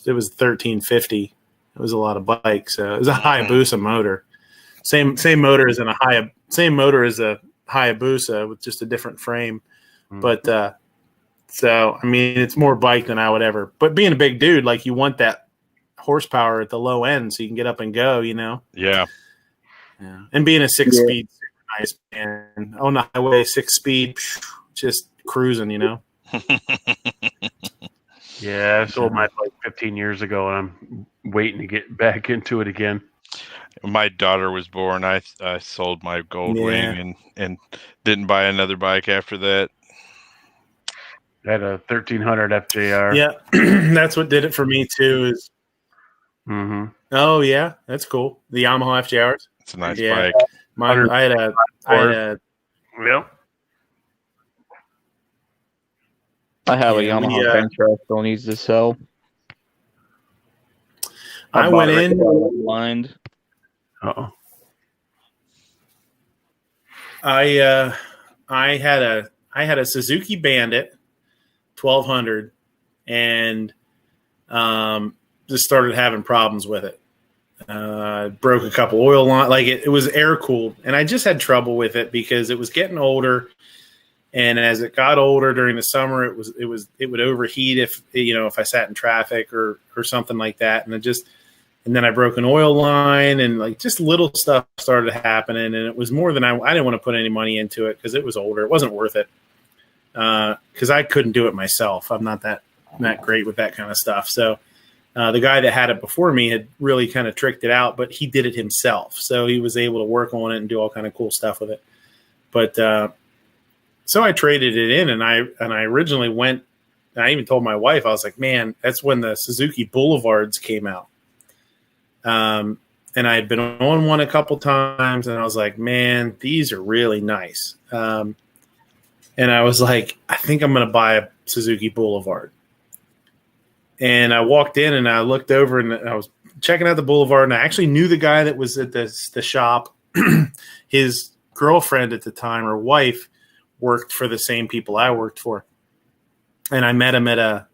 it was 1350. It was a lot of bike. So it was a Hayabusa motor. Same motor as a Hayabusa with just a different frame. But so I mean, it's more bike than I would ever. But being a big dude, like, you want that horsepower at the low end so you can get up and go. Yeah. And being a 6-speed, nice, man. On the highway, 6-speed, just cruising. Yeah, I sold my bike 15 years ago, and I'm waiting to get back into it again. When my daughter was born, I sold my gold ring and didn't buy another bike after that. I had a 1300 FJR. Yeah, that's what did it for me too. Oh yeah, that's cool. The Yamaha FJRs. It's a nice bike. I had a. Yep. I have a Yamaha Venture I still needs to sell. I went in blind. I had a Suzuki Bandit 1200 and just started having problems with it. Broke a couple oil lines. Like it was air cooled, and I just had trouble with it because it was getting older. And as it got older during the summer, it would overheat if I sat in traffic or something like that. And then I broke an oil line, and like just little stuff started happening. And it was more than I didn't want to put any money into it because it was older. It wasn't worth it because I couldn't do it myself. I'm not that great with that kind of stuff. So the guy that had it before me had really kind of tricked it out, but he did it himself. So he was able to work on it and do all kind of cool stuff with it. But so I traded it in, and I originally went. I even told my wife, I was like, man, that's when the Suzuki Boulevards came out. And I had been on one a couple times, and I was like, man, these are really nice. And I was like, I think I'm going to buy a Suzuki Boulevard. And I walked in, and I looked over, and I was checking out the Boulevard, and I actually knew the guy that was at the shop. His girlfriend at the time, or wife, worked for the same people I worked for. And I met him at a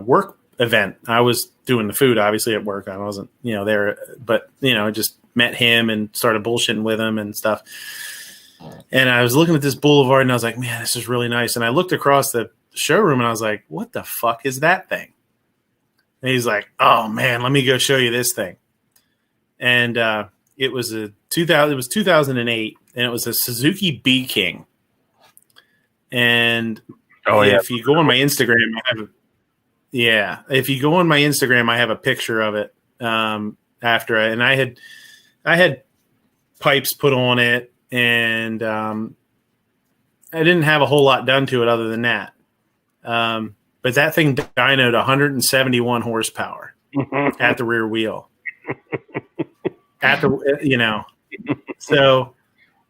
work event. I was doing the food, obviously, at work. I wasn't, there, but, I just met him and started bullshitting with him and stuff. And I was looking at this Boulevard, and I was like, man, this is really nice. And I looked across the showroom, and I was like, what the fuck is that thing? And he's like, oh, man, let me go show you this thing. And it was 2008, and it was a Suzuki B King. And if you go on my Instagram, I have a picture of it. I had pipes put on it, and I didn't have a whole lot done to it other than that. But that thing dynoed 171 horsepower at the rear wheel. So,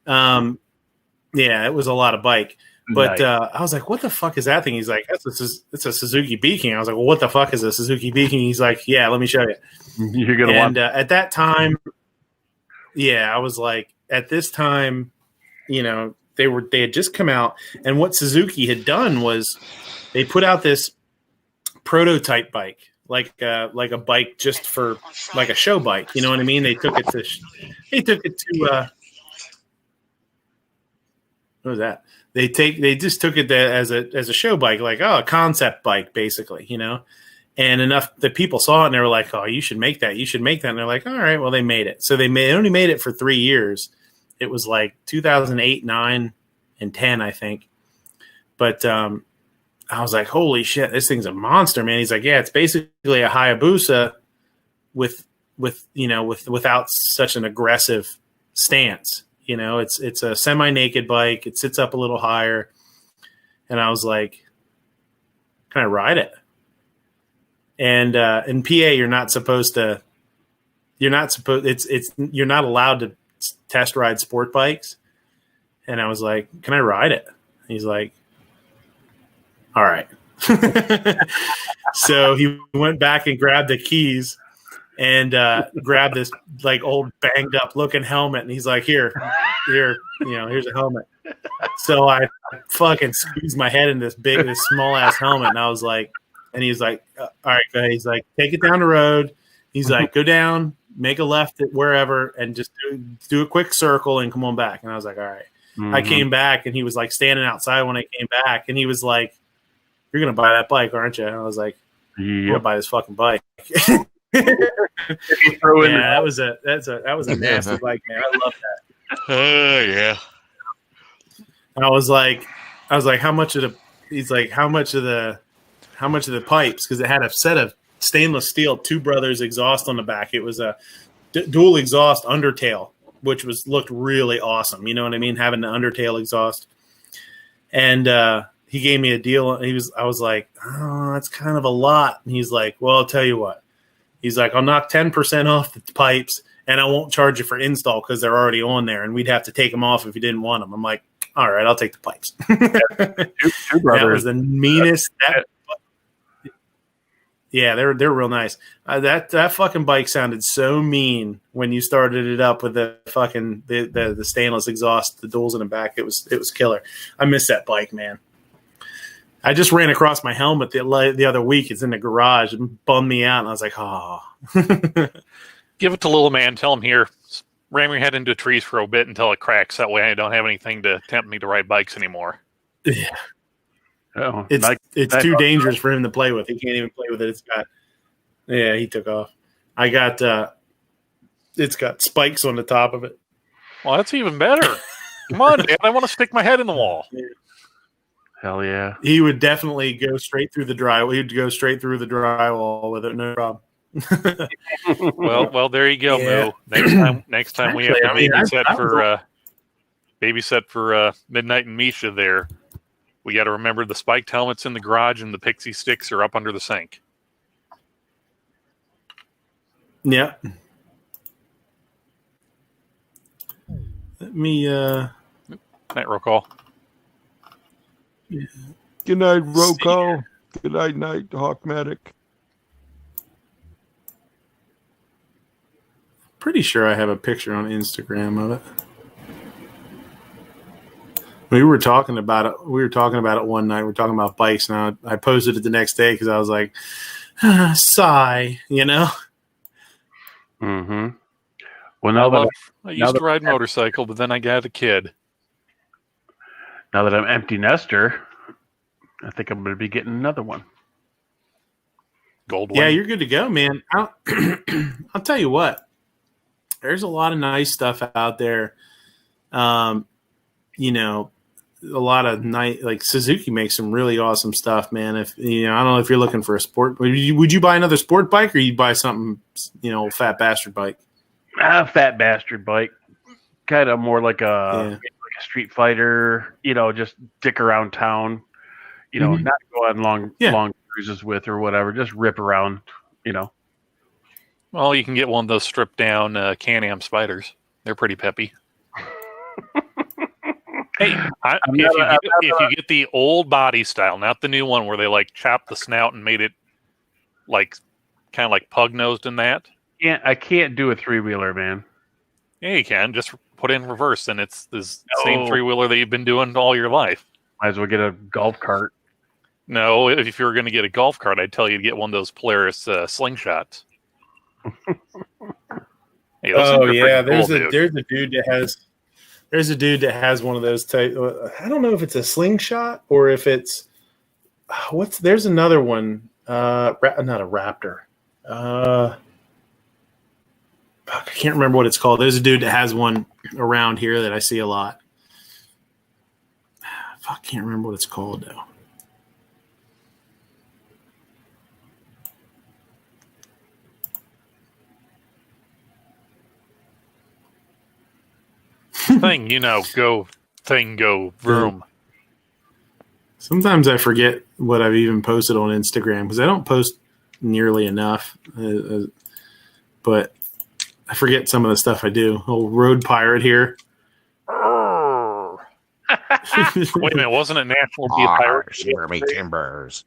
it was a lot of bike. But I was like, what the fuck is that thing? He's like, it's a Suzuki B King. I was like, well, what the fuck is a Suzuki B King? He's like, yeah, let me show you. You're going to want at that time, I was like, at this time, they had just come out. And what Suzuki had done was they put out this prototype bike, like a bike just for like a show bike. You know what I mean? They took it to what was that? They just took it as a show bike, like, a concept bike, basically, and enough that people saw it and they were like, oh, you should make that. And they're like, all right, well, they made it. So they only made it for 3 years. It was like 2008, 9, and 10, I think. But I was like, holy shit, this thing's a monster, man. He's like, yeah, it's basically a Hayabusa without such an aggressive stance, You know, it's a semi-naked bike. It sits up a little higher. And I was like, can I ride it? And in PA, you're not allowed to test ride sport bikes. And I was like, can I ride it? He's like, all right. So he went back and grabbed the keys and grabbed this like old banged up looking helmet. And he's like, here, here's a helmet. So I fucking squeezed my head in this small ass helmet. And I was like, and he's like, all right, go ahead. He's like, take it down the road. He's like, go down, make a left at wherever, and just do a quick circle and come on back. And I was like, all right. Mm-hmm. I came back and he was like standing outside when I came back. And he was like, you're going to buy that bike, aren't you? And I was like, I'm going to buy this fucking bike. That was a nasty bike, man. I love that. Yeah. I was like, how much of the pipes? Because it had a set of stainless steel Two Brothers exhaust on the back. It was a dual exhaust undertail, which looked really awesome. You know what I mean? Having the undertail exhaust. And he gave me a deal. I was like, oh, that's kind of a lot. And he's like, well, I'll tell you what. He's like, I'll knock 10% off the pipes, and I won't charge you for install because they're already on there, and we'd have to take them off if you didn't want them. I'm like, all right, I'll take the pipes. Two Brothers. That was the meanest. Yeah, they're real nice. That fucking bike sounded so mean when you started it up with the fucking the stainless exhaust, the duals in the back. It was killer. I miss that bike, man. I just ran across my helmet the other week. It's in the garage and bummed me out. And I was like, oh. Give it to little man. Tell him here, ram your head into trees for a bit until it cracks. That way I don't have anything to tempt me to ride bikes anymore. Yeah. Oh, it's too dangerous for him to play with. He can't even play with it. He took off. It's got spikes on the top of it. Well, that's even better. Come on, man. I want to stick my head in the wall. Yeah. Hell yeah. He would definitely go straight through the drywall. He'd go straight through the drywall with it, no problem. well, there you go, yeah. Moo. Next time we have to babysit for Midnight and Misha there. We got to remember the spiked helmet's in the garage and the pixie sticks are up under the sink. Yeah. Let me night roll call. Yeah. Good night, roll call. Good night, Hawkmatic. Pretty sure I have a picture on Instagram of it. We were talking about it. One night. We were talking about bikes, and I posted it the next day because I was like, sigh, you know. Mm-hmm. Well, I used to ride motorcycle, but then I got a kid. Now that I'm empty nester, I think I'm going to be getting another one. Gold one. Yeah, you're good to go, man. I'll tell you what. There's a lot of nice stuff out there. You know, a lot of like Suzuki makes some really awesome stuff, man. If I don't know if you're looking for a sport, would you buy another sport bike or you'd buy something, fat bastard bike? Fat bastard bike, kind of more like a street fighter. Just dick around town. Not go on long cruises with or whatever. Just rip around. Well, you can get one of those stripped down Can-Am spiders. They're pretty peppy. Hey, if you get the old body style, not the new one where they like chopped the snout and made it like kind of like pug nosed in that. Yeah, I can't do a 3-wheeler, man. Yeah, you can. Just put it in reverse, and it's this same 3-wheeler that you've been doing all your life. Might as well get a golf cart. No, if you were going to get a golf cart, I'd tell you to get one of those Polaris slingshots. Hey, there's a dude that has one of those type. I don't know if it's a slingshot or if it's there's another one. Not a Raptor. I can't remember what it's called. There's a dude that has one around here that I see a lot. I can't remember what it's called though. thing, go thing, go vroom. Sometimes I forget what I've even posted on Instagram because I don't post nearly enough. But I forget some of the stuff I do. Old road pirate here. Wait a minute, wasn't it natural to be a pirate? Shimmy timbers.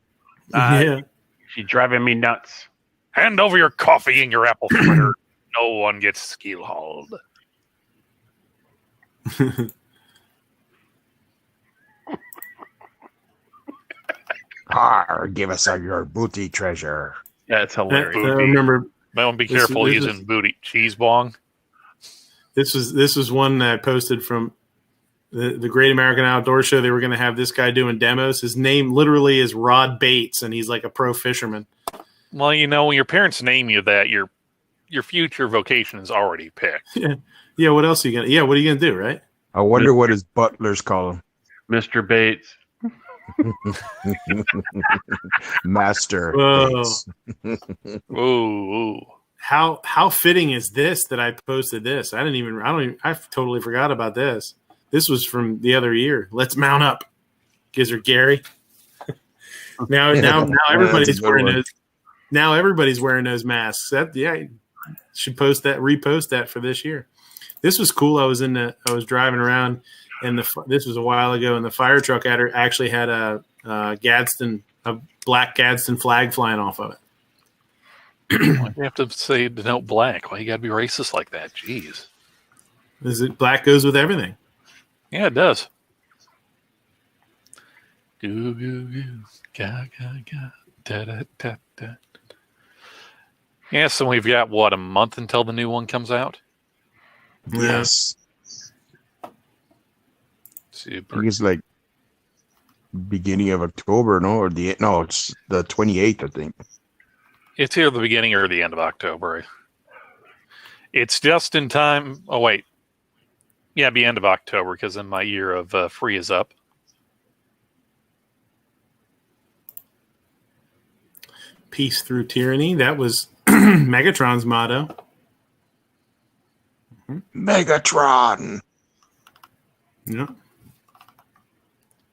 Yeah. She's driving me nuts. Hand over your coffee and your apple fritter. No one gets skill hauled. Give us your booty treasure. That's hilarious. I remember. Don't be careful using booty cheese bong. This was one that I posted from the Great American Outdoor Show. They were going to have this guy doing demos. His name literally is Rod Bates, and he's like a pro fisherman. Well, when your parents name you that, your future vocation is already picked. Yeah. What else are you gonna? Yeah. What are you gonna do? Right. I wonder what his butlers call him. Mr. Bates. Master. Bates. Ooh. How fitting is this that I posted this? I totally forgot about this. This was from the other year. Let's mount up, Gizzard Gary. now everybody's wearing those. Now everybody's wearing those masks. Should repost that for this year. This was cool. I was driving around, and this was a while ago, and the fire truck actually had a black Gadsden flag flying off of it. Why do you have to say denote black? Why you got to be racist like that? Jeez. Black goes with everything. Yeah, it does. Goo goo goo, ga ga ga, da da da da. Yeah, so we've got a month until the new one comes out? Yes. Super. I think it's like beginning of October, it's the 28th, I think. It's either the beginning or the end of October. It's just in time. Oh, wait. Yeah, it'd be end of October because then my year of free is up. Peace through tyranny. That was Megatron's motto. Megatron. Yeah.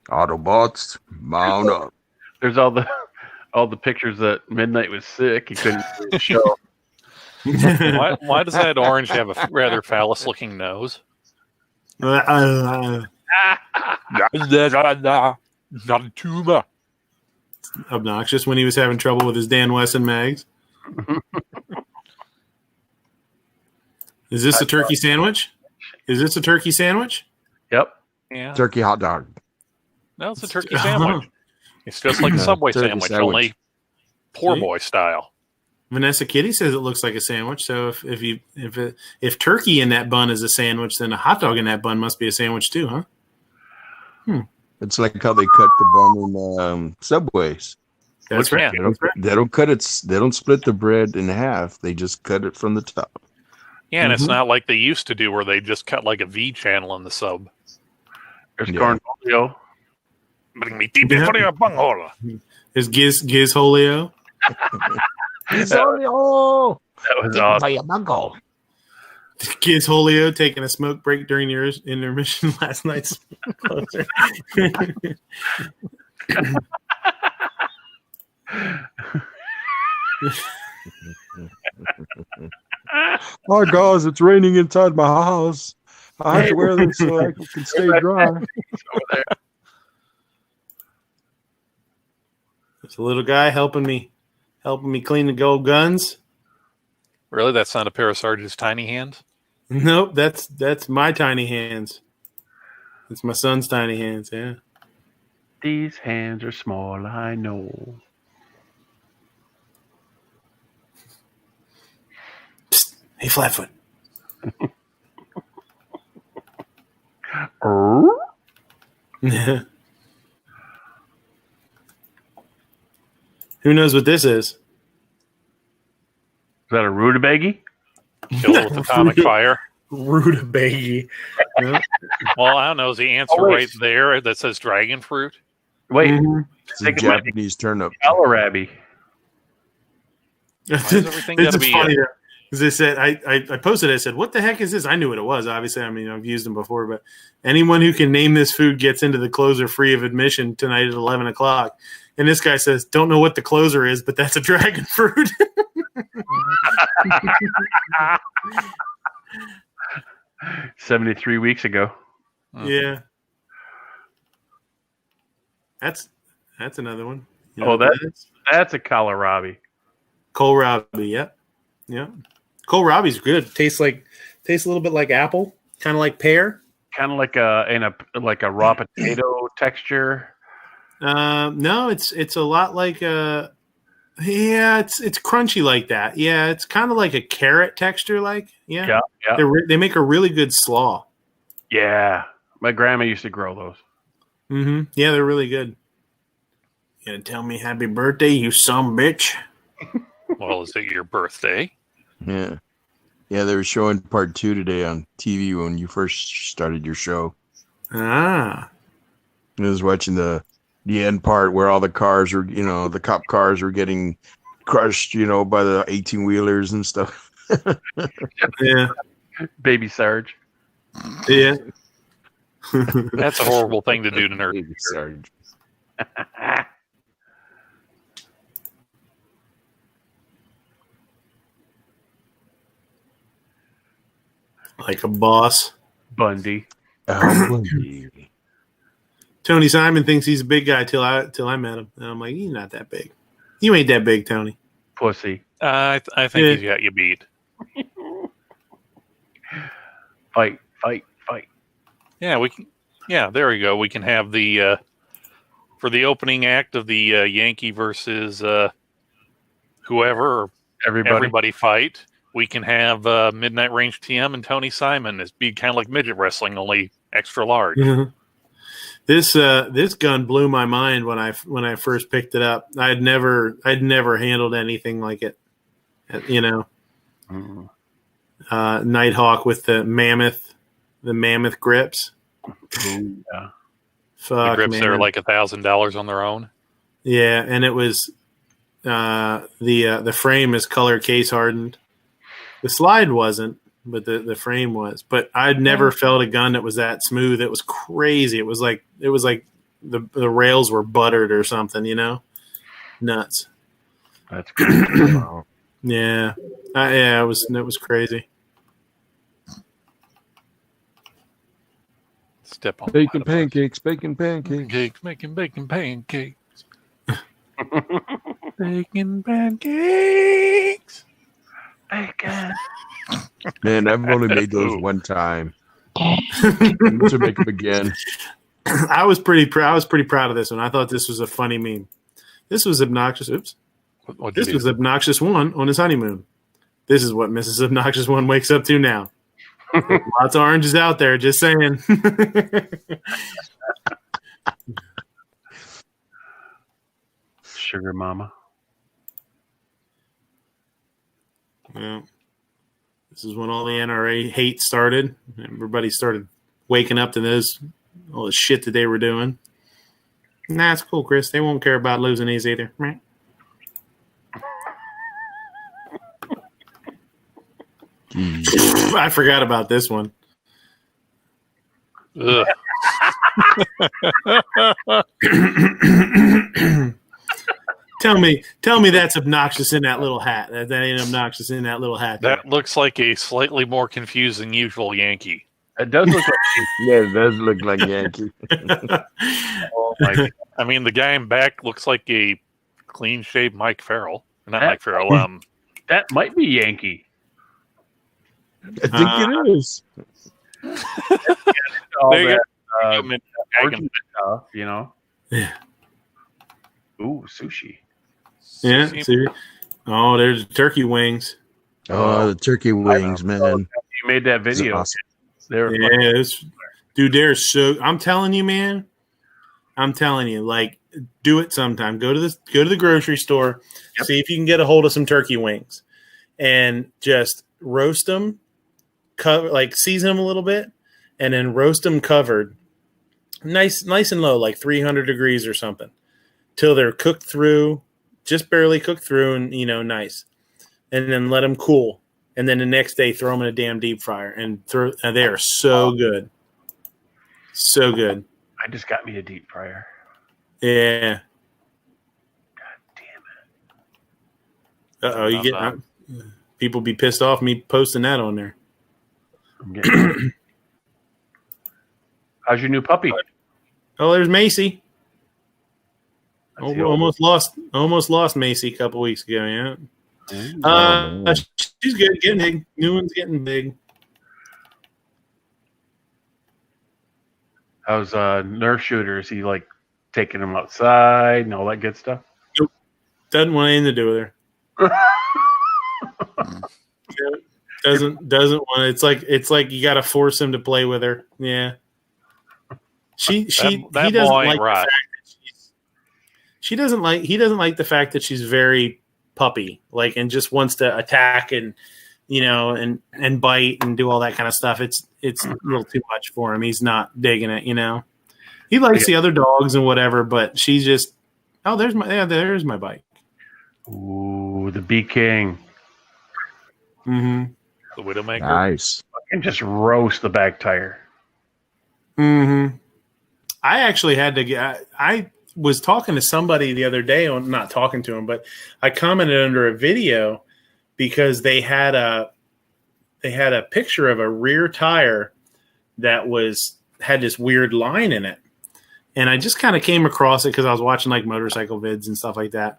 Autobots, mount up. There's all the pictures that Midnight was sick. He couldn't do the show. Why does that orange have a rather phallus-looking nose? Obnoxious when he was having trouble with his Dan Wesson mags. Is this a turkey sandwich? Yep. Yeah. Turkey hot dog. No, it's a turkey sandwich. It's just like a Subway sandwich, only poor boy style. Vanessa Kitty says it looks like a sandwich. So if turkey in that bun is a sandwich, then a hot dog in that bun must be a sandwich too, huh? It's like how they cut the bun in Subways. That's right. They don't cut it. They don't split the bread in half. They just cut it from the top. Yeah, and it's not like they used to do where they just cut like a V channel in the sub. There's cornholio. Bring me deep into your bunghole. There's Gizholio. Gizholio. That was awesome. Bunghole. Gizholio taking a smoke break during your intermission last night's closer. Oh, guys, it's raining inside my house. I have to wear this so I can stay dry. There's a little guy helping me clean the gold guns. Really? That's not a pair of Sarge's tiny hands? Nope, that's my tiny hands. It's my son's tiny hands, yeah. These hands are small, I know. Psst, hey, Flatfoot. Who knows what this is? Is that a rutabaga? Kill it with atomic fire. Rutabaga. No. Well, I don't know. Is the answer right there that says dragon fruit? Wait. It's a Japanese turnip. Kohlrabi. Why does everything got to be Because they said I posted it. I said, "What the heck is this?" I knew what it was. Obviously, I mean I've used them before, but anyone who can name this food gets into the closer free of admission tonight at 11:00. And this guy says, "Don't know what the closer is, but that's a dragon fruit." 73 weeks ago. Yeah, that's another one. You Oh, know what that is? that's a kohlrabi. Kohlrabi, yeah. Kohlrabi's good. Tastes a little bit like apple, kind of like pear. Kind of like a raw potato texture. No, it's a lot like it's crunchy like that. Yeah, it's kind of like a carrot texture, like yeah. They make a really good slaw. Yeah, my grandma used to grow those. Mm-hmm. Yeah, they're really good. You gonna tell me happy birthday, you some bitch? Well, is it your birthday? Yeah. Yeah, they were showing part 2 today on TV when you first started your show. Ah. I was watching the end part where all the cars were, the cop cars were getting crushed, by the 18-wheelers and stuff. Yeah. Baby Sarge. Yeah. That's a horrible thing to do to nurse. Baby Sarge. Like a boss. Bundy. Bundy. Tony Simon thinks he's a big guy till I met him. And I'm like, he's not that big. You ain't that big, Tony. Pussy. I think he's got you beat. Fight. Yeah, we can. Yeah, there we go. We can have the for the opening act of the Yankee versus whoever or everybody fight. We can have Midnight Range TM and Tony Simon as be kind of like midget wrestling, only extra large. Mm-hmm. This gun blew my mind when I first picked it up. I'd never handled anything like it. Mm-hmm. Nighthawk with the mammoth grips. Ooh, yeah. Fuck, the grips man. that are like $1,000 on their own. Yeah, and it was the frame is color case hardened. The slide wasn't, but the frame was. But I'd never felt a gun that was that smooth. It was crazy. It was like the rails were buttered or something, Nuts. That's crazy. Wow. Yeah. It was crazy. Step on Bacon pancakes. Bacon. Making pancakes. Bacon pancakes. Bacon. Man, I've only made those one time. To make them again. I was pretty proud of this one. I thought this was a funny meme. This was obnoxious. Oops. This was Obnoxious One on his honeymoon. This is what Mrs. Obnoxious One wakes up to now. Lots of oranges out there, just saying. Sugar mama. Well, this is when all the NRA hate started. Everybody started waking up to all the shit that they were doing. Nah, it's cool, Chris. They won't care about losing these either. I forgot about this one. Tell me that's obnoxious in that little hat. That ain't obnoxious in that little hat. That looks like a slightly more confused than usual Yankee. It does look like yeah, it does look like Yankee. Oh my God. I mean, the guy in back looks like a clean-shaved Mike Farrell. Not Mike Farrell. That might be Yankee. I think it is. There you stuff, Yeah. Ooh, sushi. Yeah. See? Oh, there's turkey wings. Oh, the turkey wings, man. You made that video. Awesome. Dude, they're so. I'm telling you, man. I'm telling you, like, do it sometime. Go to the grocery store, see if you can get a hold of some turkey wings, and just roast them. Season them a little bit, and then roast them covered, nice and low, like 300 degrees or something, till they're cooked through, just barely cooked through, and nice, and then let them cool, and then the next day throw them in a damn deep fryer, and they are so good. So good. I just got me a deep fryer. Yeah. God damn it. You get people be pissed off me posting that on there. I'm getting How's your new puppy? Oh, there's Macy. Almost lost Macy a couple weeks ago. Yeah. She's good. Getting big. New one's getting big. How's Nerf Shooter? Is he like taking him outside and all that good stuff? Nope. Doesn't want anything to do with her. Doesn't want. It's like you got to force him to play with her. Yeah. He doesn't like the fact that he doesn't like the fact that she's very puppy, like, and just wants to attack and and bite and do all that kind of stuff. It's a little too much for him. He's not digging it. He likes the other dogs and whatever, but she's just, there's my bike. Ooh, the Bee King. Mm-hmm. The Widowmaker. Nice. And just roast the back tire. Mm-hmm. I actually had to get. I was talking to somebody the other day, not talking to him, but I commented under a video because they had a picture of a rear tire that had this weird line in it, and I just kind of came across it because I was watching like motorcycle vids and stuff like that,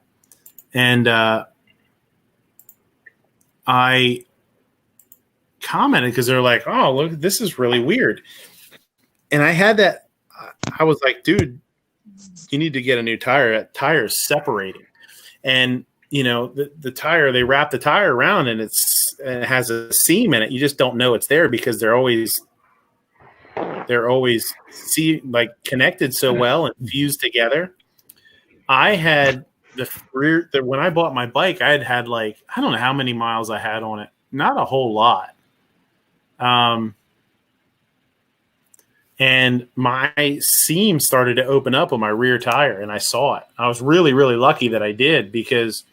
and I commented because they're like, "Oh, look, this is really weird," and I had that. I was like, dude, you need to get a new tire. That tire's separating. And, the tire, they wrap the tire around and it has a seam in it. You just don't know it's there because they're always connected so well and fused together. I had when I bought my bike, I had like, I don't know how many miles I had on it. Not a whole lot. And my seam started to open up on my rear tire, and I saw it. I was really, really lucky that I did because,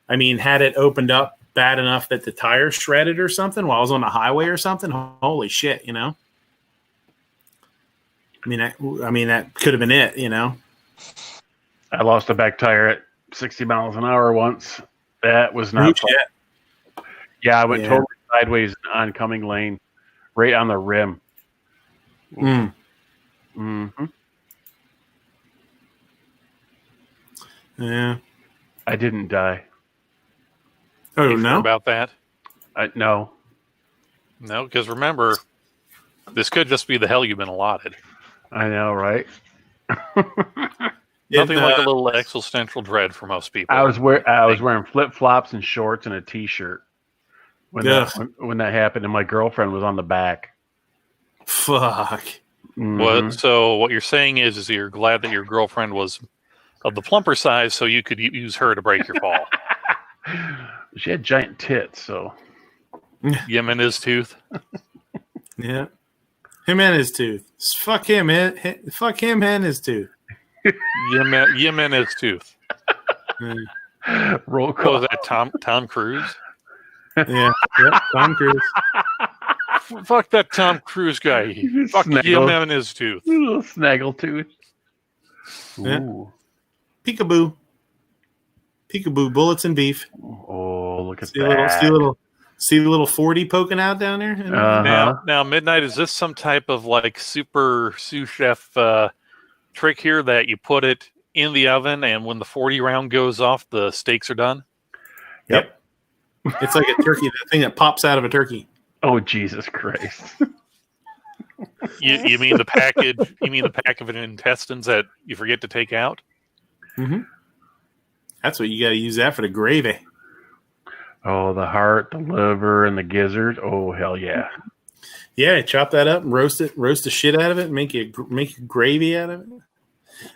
had it opened up bad enough that the tire shredded or something while I was on the highway or something, holy shit, that could have been it, I lost a back tire at 60 miles an hour once. That was not fun. Yeah, I went totally sideways in oncoming lane, right on the rim. Mm-hmm. Yeah. I didn't die. Oh, no? About that? No. No, because remember, this could just be the hell you've been allotted. I know, right? Nothing like a little existential dread for most people. I was wearing flip-flops and shorts and a T-shirt when that happened, and my girlfriend was on the back. Fuck. Mm-hmm. So what you're saying is you're glad that your girlfriend was of the plumper size, so you could use her to break your fall. She had giant tits, so. Him and his tooth. Yeah. Him and his tooth. Fuck him. Fuck him and his tooth. Him and his tooth. Roll call. Was that Tom Cruise? Yeah. Yep, Tom Cruise. Fuck that Tom Cruise guy. Fuck him and his tooth. Little snaggle tooth. Yeah. Peekaboo. Peekaboo, bullets and beef. Oh, look at that. See the little 40 poking out down there? Now, Midnight, is this some type of like super sous chef trick here that you put it in the oven and when the 40 round goes off, the steaks are done? Yep. It's like a turkey, the thing that pops out of a turkey. Oh, Jesus Christ. You mean the package? You mean the pack of intestines that you forget to take out? Mm-hmm. That's what you got to use that for the gravy. Oh, the heart, the liver, and the gizzard. Oh, hell yeah. Yeah, chop that up and roast the shit out of it and make gravy out of it.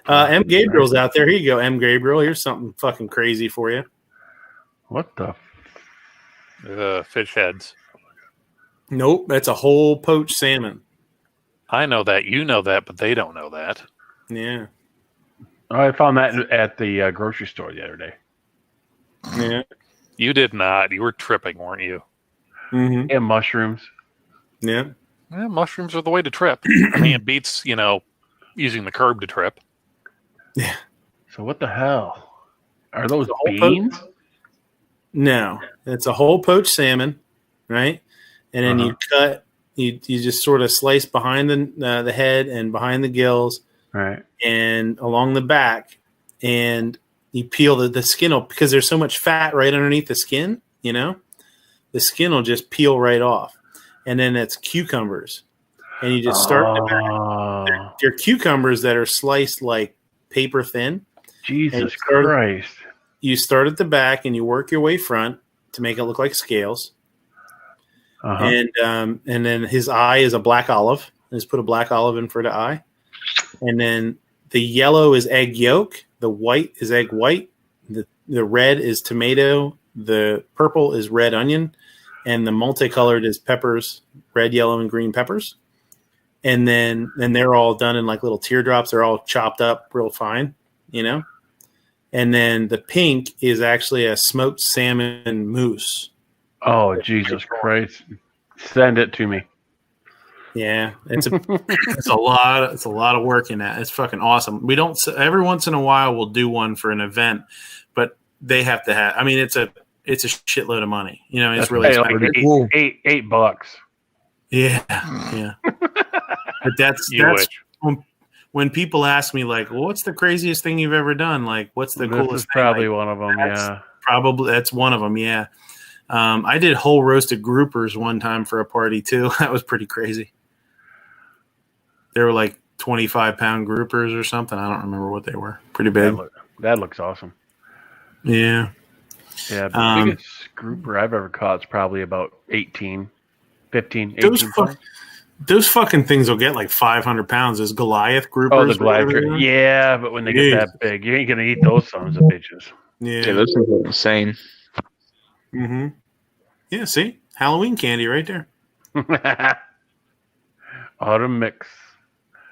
M. Gabriel's out there. Here you go, M. Gabriel. Here's something fucking crazy for you. What the? Fish heads. Nope, that's a whole poached salmon. I know that. You know that, but they don't know that. Yeah. Oh, I found that at the grocery store the other day. Yeah. You did not. You were tripping, weren't you? Mm-hmm. And mushrooms. Yeah. Yeah, mushrooms are the way to trip. I mean, it beats, using the curb to trip. Yeah. So what the hell? Are those The whole beans? No, it's a whole poached salmon, right? And then you cut, you just sort of slice behind the head and behind the gills, right, and along the back, and you peel the skin off because there's so much fat right underneath the skin. The skin will just peel right off, and then it's cucumbers, and you just start. They're cucumbers that are sliced like paper thin. Jesus Christ. You start at the back and you work your way front to make it look like scales. And then his eye is a black olive. Just put a black olive in for the eye. And then the yellow is egg yolk. The white is egg white. The red is tomato. The purple is red onion. And the multicolored is peppers, red, yellow, and green peppers. And then they're all done in like little teardrops. They're all chopped up real fine, And then the pink is actually a smoked salmon mousse. Oh, Jesus Christ. Send it to me. Yeah, it's a lot of work in that. It's fucking awesome. We don't every once in a while we'll do one for an event, but they have to have. I mean, it's a shitload of money. It's really like $8. Yeah. But that's when people ask me like, well, what's the craziest thing you've ever done? Like, what's the coolest? This is thing? probably one of them. Yeah, that's one of them. Yeah. I did whole roasted groupers one time for a party too. That was pretty crazy. They were like 25-pound groupers or something. I don't remember what they were. Pretty big. That looks awesome. Yeah. Yeah. The biggest grouper I've ever caught is probably about 15, 18 pounds. Those fucking things will get like 500 pounds. As Goliath groupers. Oh, the Goliath. Yeah, but when they get that big, you ain't going to eat those sons of bitches. Yeah, those things are insane. Mm-hmm. Yeah, see? Halloween candy right there. Autumn mix.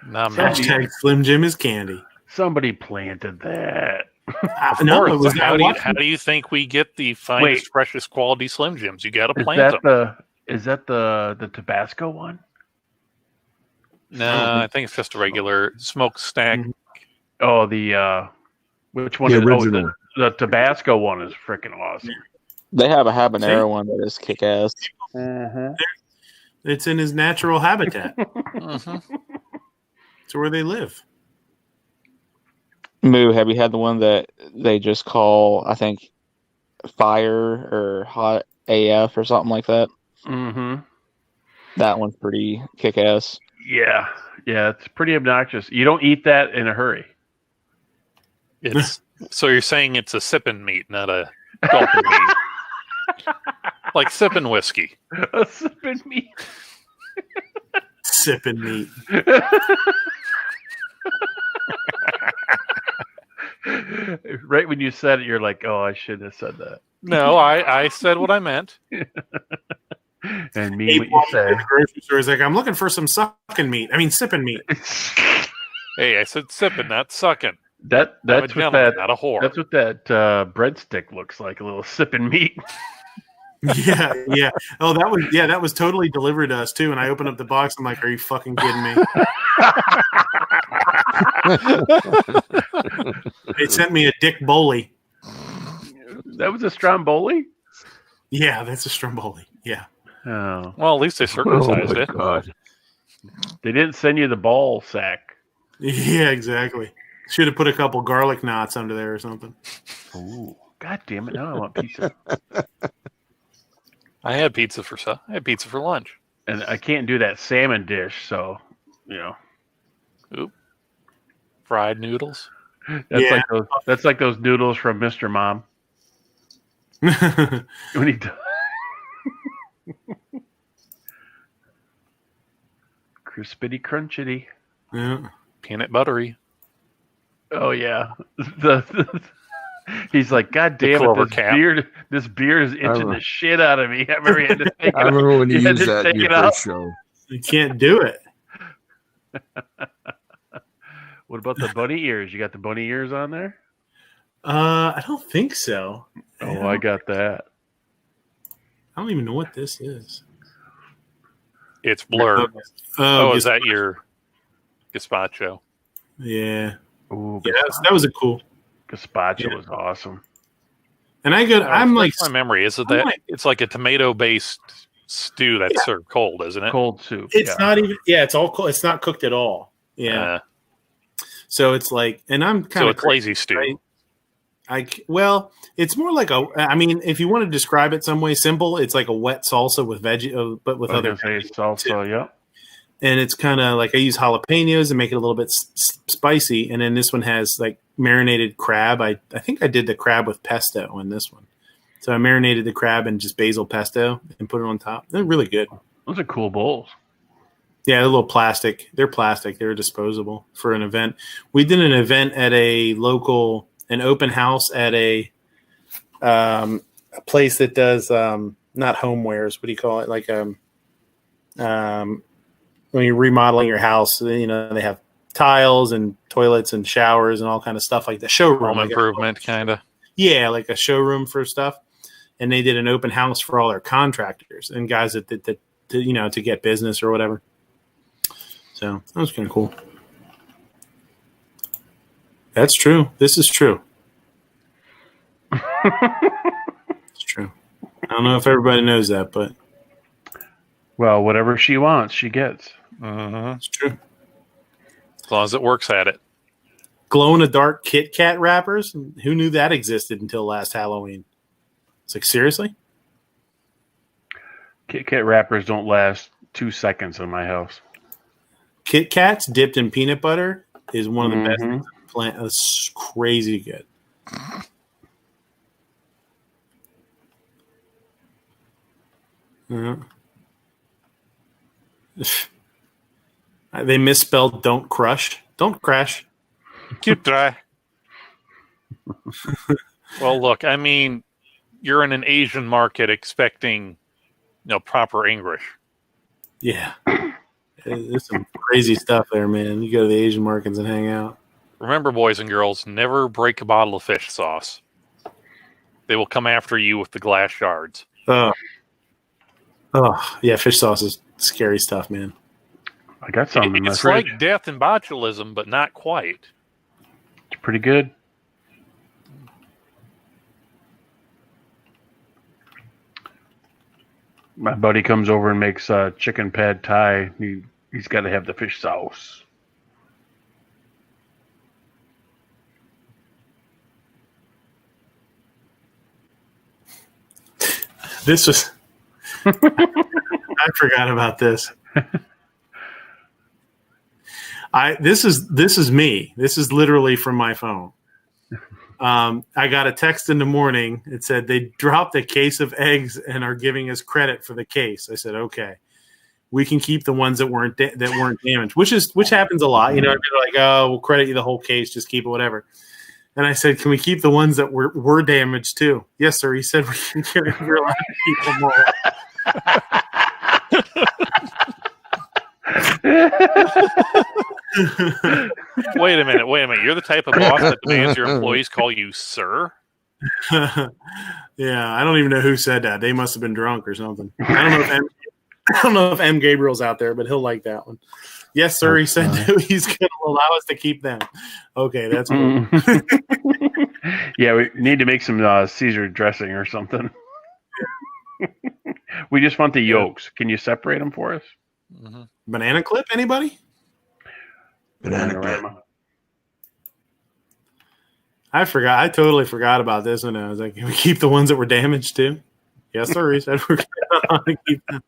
Hashtag Slim Jim is candy. Somebody planted that. No, it was how do you think we get the finest, freshest quality Slim Jims? You got to plant them. Is that the Tabasco one? No, I think it's just a regular smokestack. Oh, which one? The is original. The Tabasco one is freaking awesome. They have a habanero one that is kick ass. It's in his natural habitat. It's where they live. Moo, have you had the one that they just call, I think, Fire or Hot AF or something like that? Mm-hmm. That one's pretty kick ass. Yeah, it's pretty obnoxious. You don't eat that in a hurry. So you're saying it's a sipping meat, not a gulping meat. Like sipping whiskey. A sipping meat. Sipping meat. Right when you said it, you're like, oh, I shouldn't have said that. No, I said what I meant. And mean what you said. The grocery store is like, I'm looking for some sucking meat. I mean, sipping meat. Hey, I said sipping, not sucking. That's what that. Not a whore. That's what that breadstick looks like. A little sipping meat. Yeah. Oh, that was totally delivered to us too. And I opened up the box. I'm like, are you fucking kidding me? They sent me a Dick Bowley. That was a Stromboli? Yeah, that's a Stromboli. Yeah. Oh. Well, at least they circumcised it. God. They didn't send you the ball sack. Yeah, exactly. Should have put a couple garlic knots under there or something. Ooh, God damn it! Now I want pizza. I had pizza for lunch, and I can't do that salmon dish. So, Oop. Fried noodles. That's like those noodles from Mr. Mom. When he does. Crispity crunchity. Yeah. Peanut buttery. Oh yeah. He's like, God damn it, this beard is itching the shit out of me. I remember he had to take it I remember when you used that in take your it out. first show. You can't do it. What about the bunny ears? You got the bunny ears on there? I don't think so. Oh, I got that. I don't even know what this is. It's blurred. Oh, is that your gazpacho? Yeah. Ooh, yeah, that was a cool. Gazpacho was awesome. And I'm like, my memory is it's like a tomato-based stew that's served cold, isn't it? Cold soup. It's not even. Yeah, it's all cold. It's not cooked at all. Yeah. So it's like, and I'm kind of lazy stew. Well, it's more like I mean, if you want to describe it some way simple, it's like a wet salsa with veggie, but with other salsa. Yeah. And it's kind of like I use jalapenos and make it a little bit spicy. And then this one has like marinated crab. I think I did the crab with pesto in this one. So I marinated the crab in just basil pesto and put it on top. They're really good. Those are cool bowls. Yeah, they're a little plastic. They're plastic. They're disposable for an event. We did an event at an open house at a place that does not homewares. What do you call it? Like when you're remodeling your house, they have tiles and toilets and showers and all kind of stuff like that. Showroom home improvement, kind of. Yeah, like a showroom for stuff. And they did an open house for all their contractors and guys that to get business or whatever. So that was kind of cool. That's true. This is true. It's true. I don't know if everybody knows that, but well, whatever she wants, she gets. It's true. As long as it works at it. Glow-in-the-dark Kit Kat wrappers. Who knew that existed until last Halloween? It's like, seriously? Kit Kat wrappers don't last 2 seconds in my house. Kit Kats dipped in peanut butter is one of the best things on the planet. It's crazy good. They misspelled "don't crush." Don't crash. Keep dry. Well, look, I mean, you're in an Asian market expecting, proper English. Yeah. There's some crazy stuff there, man. You go to the Asian markets and hang out. Remember, boys and girls, never break a bottle of fish sauce. They will come after you with the glass shards. Oh, yeah, fish sauce is scary stuff, man. I got some in my fridge. It's like death and botulism, but not quite. It's pretty good. My buddy comes over and makes chicken pad thai. He's got to have the fish sauce. This was... I forgot about this. This is me. This is literally from my phone. I got a text in the morning. It said they dropped a case of eggs and are giving us credit for the case. I said, okay, we can keep the ones that weren't damaged, which happens a lot. They're like, oh, we'll credit you the whole case, just keep it, whatever. And I said, can we keep the ones that were damaged too? Yes, sir. He said, you're allowed to keep them all. Wait a minute. You're the type of boss that demands your employees call you sir? Yeah, I don't even know who said that. They must have been drunk or something. I don't know if M. Gabriel's out there, but he'll like that one. Yes, sir. He said he's going to allow us to keep them. Okay, that's cool. Yeah, we need to make some Caesar dressing or something. We just want the yolks. Can you separate them for us? Mm-hmm. Banana clip, anybody? Banana clip. I totally forgot about this one. I was like, can we keep the ones that were damaged too? Yes, sir. He said we're going to keep them.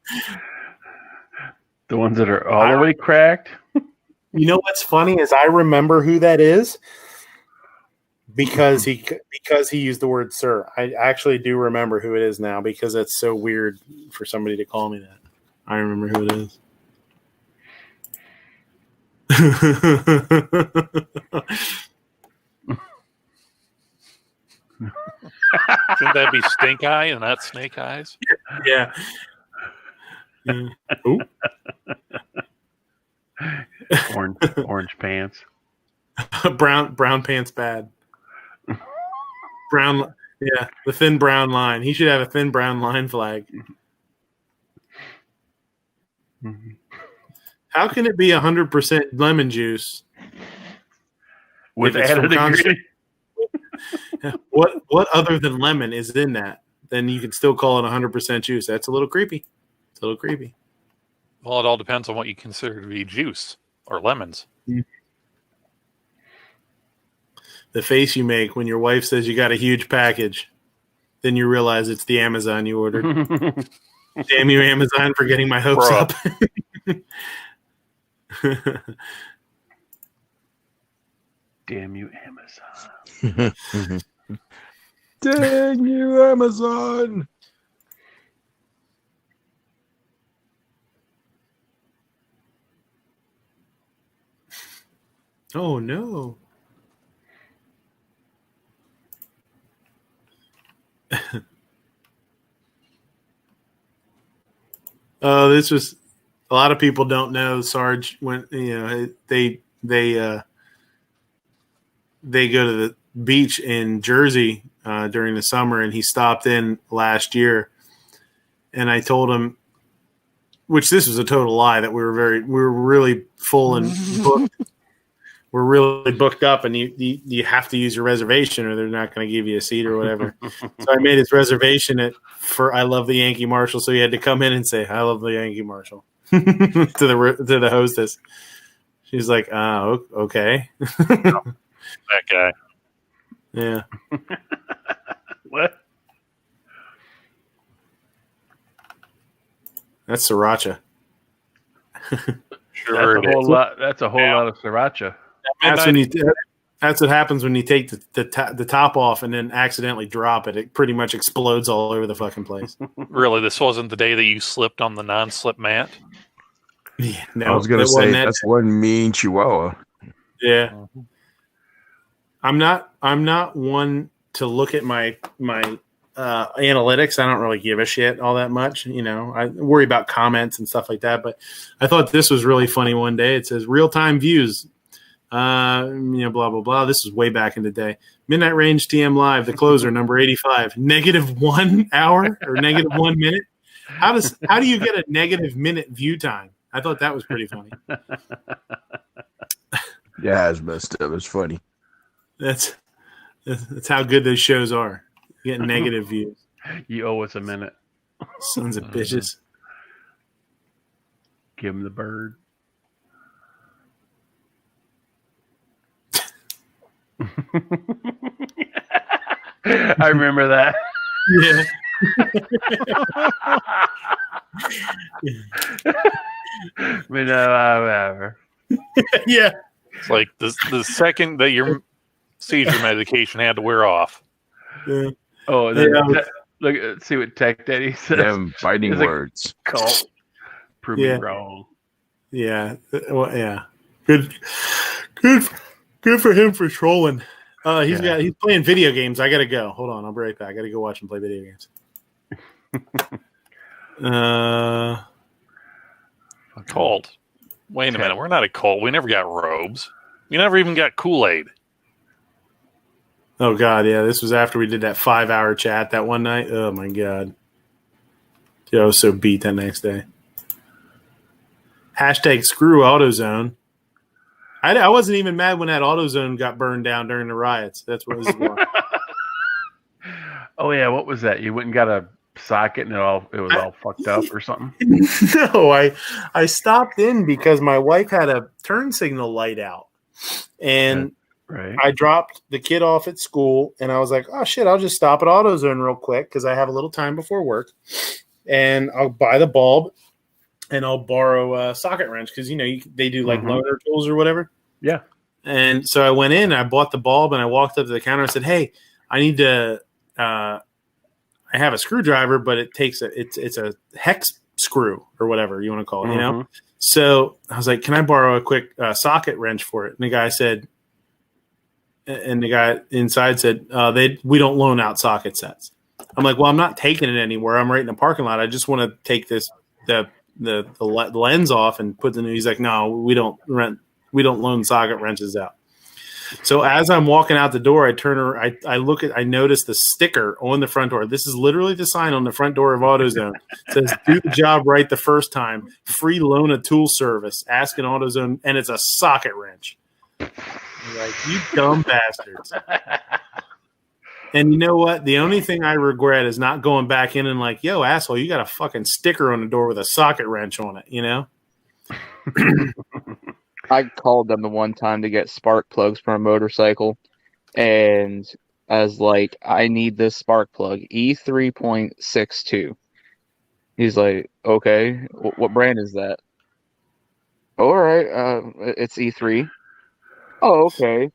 The ones that are all the way cracked? You know what's funny is I remember who that is because he used the word sir. I actually do remember who it is now because it's so weird for somebody to call me that. I remember who it is. Shouldn't that be stink eye and not snake eyes? Yeah. Ooh. Orange pants. brown pants bad. Brown. Yeah, the thin brown line. He should have a thin brown line flag. Mm-hmm. How can it be 100% lemon juice with if it's added from ingredient? What other than lemon is in that? Then you can still call it 100% juice. That's a little creepy. It's a little creepy. Well, it all depends on what you consider to be juice or lemons. The face you make when your wife says you got a huge package, then you realize it's the Amazon you ordered. Damn you, Amazon, for getting my hopes up. Damn you, Amazon. Dang you, Amazon. Oh, no. This was a lot of people don't know. Sarge went, they go to the beach in Jersey during the summer, and he stopped in last year. And I told him, which this was a total lie, that we were really full and booked. We're really booked up, and you have to use your reservation, or they're not going to give you a seat or whatever. So I made his reservation for I love the Yankee Marshal, so he had to come in and say I love the Yankee Marshal to the hostess. She's like, oh, okay. That guy. Yeah. What? That's siracha. Sure, That's a whole lot of sriracha. That's what happens when you take the top off and then accidentally drop it. It pretty much explodes all over the fucking place. Really, this wasn't the day that you slipped on the non-slip mat? Yeah, no, I was going to say that's one mean chihuahua. Yeah. I'm not one to look at my analytics. I don't really give a shit all that much. I worry about comments and stuff like that. But I thought this was really funny one day. It says real-time views. Blah, blah, blah. This was way back in the day. Midnight Range TM Live, the closer, number 85. -1 hour or -1 minute. How do you get a -minute view time? I thought that was pretty funny. Yeah, it's messed up. It's funny. That's how good those shows are. You get negative views. You owe us a minute. Sons of bitches. Give him the bird. I remember that. Yeah. Whatever. Yeah. It's like the second that your seizure medication had to wear off. Yeah. Oh, look. See what Tech Daddy says. Them fighting words. Cult. Prove me wrong. Yeah. Well, yeah. Good for him for trolling. He's playing video games. I gotta go. Hold on, I'll be right back. I gotta go watch him play video games. Cult. Wait a minute. We're not a cult. We never got robes. We never even got Kool-Aid. Oh God, yeah. This was after we did that 5-hour chat that one night. Oh my God. Dude, I was so beat that next day. Hashtag screw AutoZone. I wasn't even mad when that AutoZone got burned down during the riots. That's what it was for. Oh yeah, what was that? You went and got a socket and it was all fucked up or something? No, I stopped in because my wife had a turn signal light out. And right. I dropped the kid off at school and I was like, oh shit, I'll just stop at AutoZone real quick because I have a little time before work. And I'll buy the bulb and I'll borrow a socket wrench because they do like loaner tools or whatever. Yeah. And so I went in, I bought the bulb, and I walked up to the counter and said, "Hey, I need to. I have a screwdriver, but it's a hex screw or whatever you want to call it, So I was like, "Can I borrow a quick socket wrench for it?" And the guy said, and the guy inside said, "We don't loan out socket sets." I'm like, "Well, I'm not taking it anywhere. I'm right in the parking lot. I just want to take the lens off and put the new." He's like, "No, we don't loan socket wrenches out." So as I'm walking out the door, I turn around, I notice the sticker on the front door. This is literally the sign on the front door of AutoZone. It says, "Do the job right the first time. Free loan a tool service. Ask an AutoZone," and it's a socket wrench. I'm like, you dumb bastards. And you know what? The only thing I regret is not going back in and like, yo, asshole, you got a fucking sticker on the door with a socket wrench on it, you know? I called them the one time to get spark plugs for a motorcycle, and I was like, I need this spark plug, E3.62. He's like, okay, what brand is that? All right, it's E3. Oh, okay.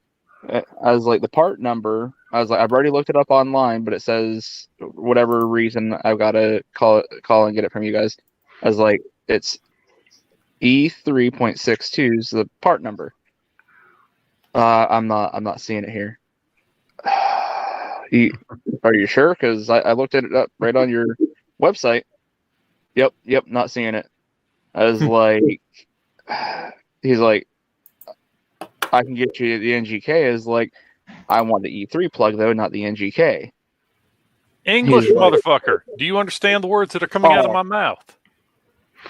I was like, the part number, I was like, I've already looked it up online, but it says, whatever reason, I've got to call and get it from you guys. I was like, it's E3.62 is the part number. I'm not seeing it here. Are you sure? Because I looked it up right on your website. Yep, not seeing it. I was like, he's like, I can get you the NGK. Is like, I want the E3 plug though, not the NGK. English, motherfucker. Do you understand the words that are coming out of my mouth?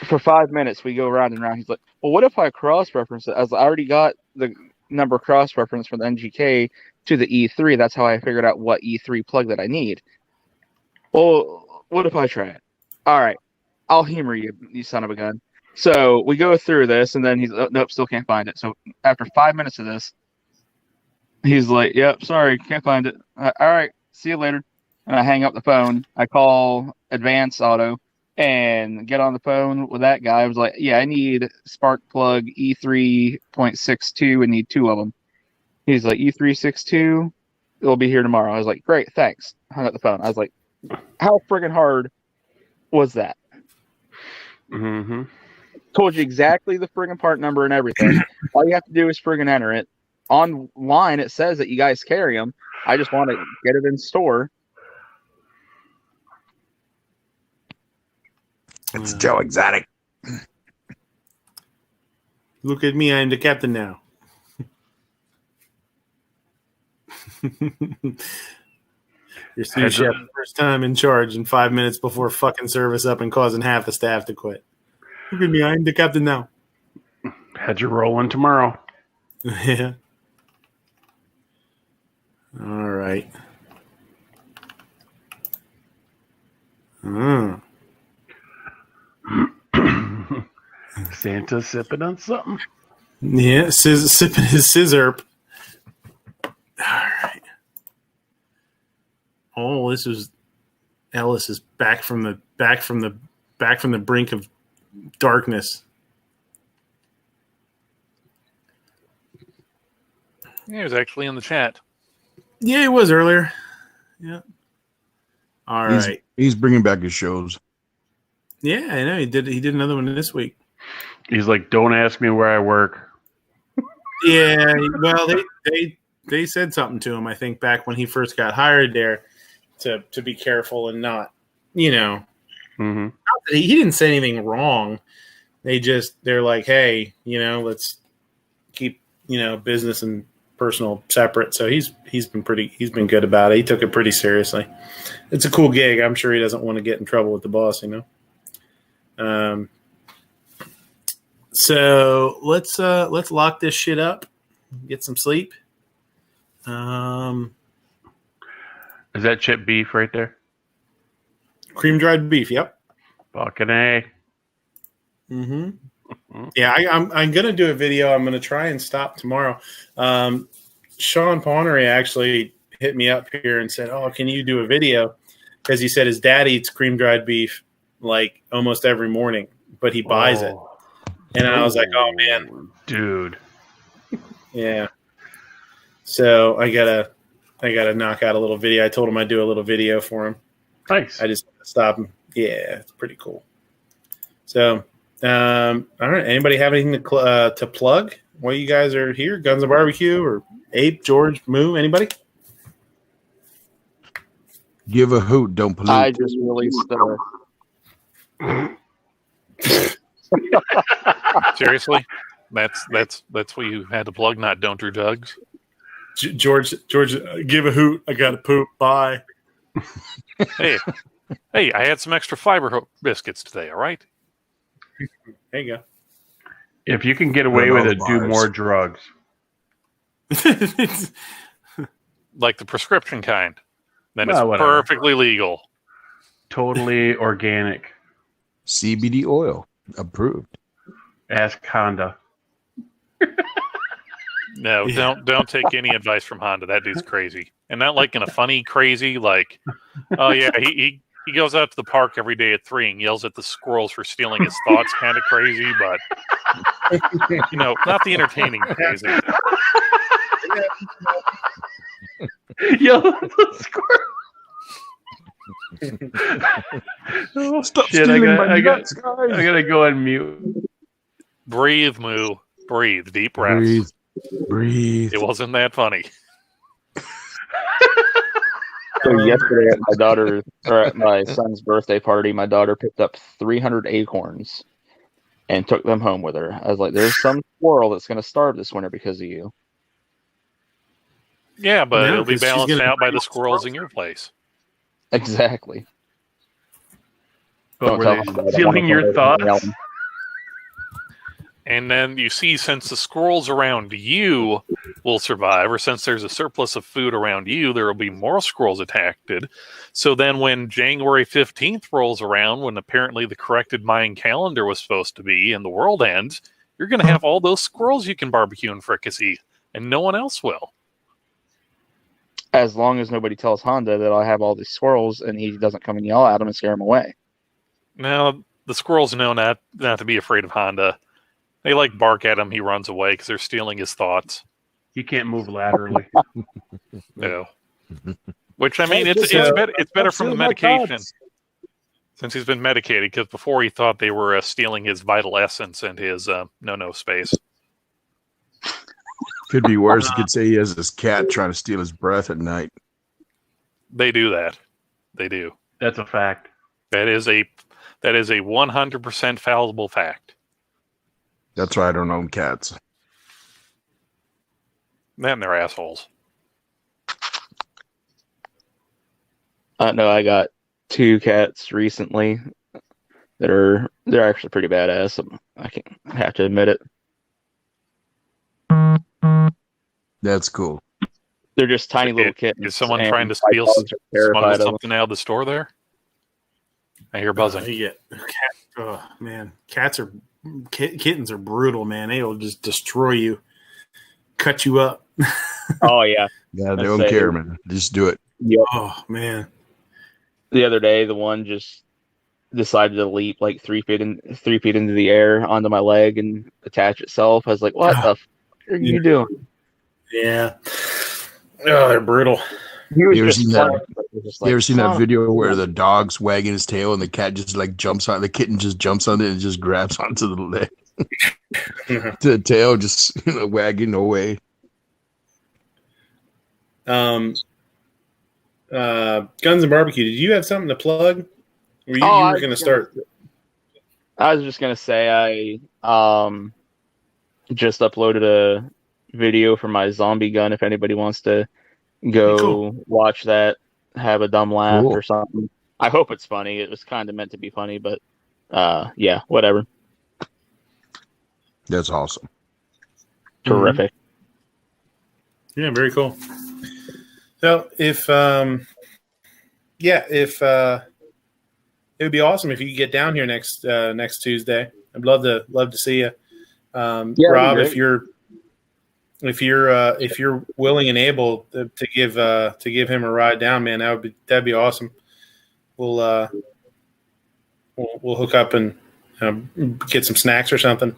For 5 minutes, we go round and round. He's like, well, what if I cross-reference it? As I already got the number cross-reference from the NGK to the E3. That's how I figured out what E3 plug that I need. Well, what if I try it? All right, I'll humor you, you son of a gun. So we go through this, and then he's, nope, still can't find it. So after 5 minutes of this, he's like, yep, sorry, can't find it. All right, see you later. And I hang up the phone. I call Advance Auto and get on the phone with that guy. I was like, yeah, I need spark plug E3.62 and need 2 of them. He's like, E362, it'll be here tomorrow. I was like, great, thanks. Hung up the phone. I was like, how friggin' hard was that? Mm-hmm. Told you exactly the friggin' part number and everything. All you have to do is friggin' enter it. Online, it says that you guys carry them. I just want to get it in store. It's Joe Exotic. Look at me, I'm the captain now. Your sous chef, first time in charge, in 5 minutes before fucking service up and causing half the staff to quit. Look at me, I'm the captain now. Had you rolling tomorrow. Yeah. All right. Santa sipping on something. Yeah, sipping his scissorp. All right. Oh, this is Ellis is back from the brink of darkness. Yeah, he was actually in the chat. Yeah, he was earlier. Yeah. All right. He's bringing back his shows. Yeah, I know. He did another one this week. He's like, don't ask me where I work. Yeah, well, they said something to him, I think, back when he first got hired there to be careful and not, not that he didn't say anything wrong. They're like, hey, let's keep, business and personal separate. So he's been good about it. He took it pretty seriously. It's a cool gig. I'm sure he doesn't want to get in trouble with the boss, So let's lock this shit up, get some sleep. Is that chip beef right there? Cream dried beef. Yep. Fucking A. Mm-hmm. Yeah, I'm gonna do a video. I'm gonna try and stop tomorrow. Sean Pawnery actually hit me up here and said, "Oh, can you do a video?" Because he said his dad eats cream dried beef like almost every morning, but he buys it. And I was like, "Oh man, dude." Yeah. So I gotta knock out a little video. I told him I'd do a little video for him. Nice. I just stopped him. Yeah, it's pretty cool. So, all right. Anybody have anything to plug while you guys are here? Guns and Barbecue or Ape, George, Moo? Anybody? Give a hoot, don't pollute. I just released Seriously? That's what you had to plug, not Don't Do Drugs? George, give a hoot. I got to poop. Bye. Hey, I had some extra fiber biscuits today. All right. There you go. If you can get away with it, do more drugs. Like the prescription kind. Then it's perfectly legal. Totally organic. CBD oil approved. Ask Honda. No, don't take any advice from Honda. That dude's crazy, and not like in a funny crazy. Like, oh yeah, he goes out to the park every day at 3 and yells at the squirrels for stealing his thoughts. Kind of crazy, but not the entertaining crazy. Yell at the squirrel. Stop stealing my nuts, guys. I gotta go on mute. Breathe, Moo. Breathe. Deep breaths. Breathe. It wasn't that funny. So yesterday at my son's birthday party, my daughter picked up 300 acorns and took them home with her. I was like, "There's some squirrel that's going to starve this winter because of you." Yeah, but it'll be balanced out by the squirrels in your place. Exactly. But were they stealing your thoughts? And then you see, since the squirrels around you will survive, or since there's a surplus of food around you, there will be more squirrels attacked. So then when January 15th rolls around, when apparently the corrected Mayan calendar was supposed to be, and the world ends, you're going to have all those squirrels you can barbecue and fricassee, and no one else will. As long as nobody tells Honda that I have all these squirrels and he doesn't come and yell at them and scare them away. Now, the squirrels know not to be afraid of Honda. They bark at him. He runs away because they're stealing his thoughts. He can't move laterally. No. Which, I mean, it's better from the medication. Since he's been medicated, because before he thought they were stealing his vital essence and his no space. Could be worse. He could say he has this cat trying to steal his breath at night. They do that. They do. That's a fact. That is a 100% fallible fact. That's why I don't own cats. Man, they're assholes. No, I got 2 cats recently they're actually pretty badass. I have to admit it. That's cool. They're just tiny little kittens. Is someone trying to steal something out of the store there? I hear buzzing. Oh man, kittens are brutal, man. They will just destroy you, cut you up. Oh yeah, yeah. They don't care, man. Just do it. Yep. Oh man. The other day, the one just decided to leap 3 feet into the air onto my leg and attach itself. I was like, "What the fuck are you doing?" Yeah. Oh, they're brutal. You ever seen that video where the dog's wagging his tail and the cat just jumps on the kitten, just jumps on it and just grabs onto the leg? The tail just wagging away. Guns and Barbecue. Did you have something to plug? Or you were going to start? I was just going to say I just uploaded a video for my zombie gun. If anybody wants to go watch that, have a dumb laugh or something. I hope it's funny. It was kind of meant to be funny, but yeah, whatever. That's awesome. Terrific. Yeah, very cool. So if it would be awesome if you could get down here next Tuesday. I'd love to see you. Rob, if you're willing and able to give him a ride down, man, that'd be awesome. We'll hook up and get some snacks or something.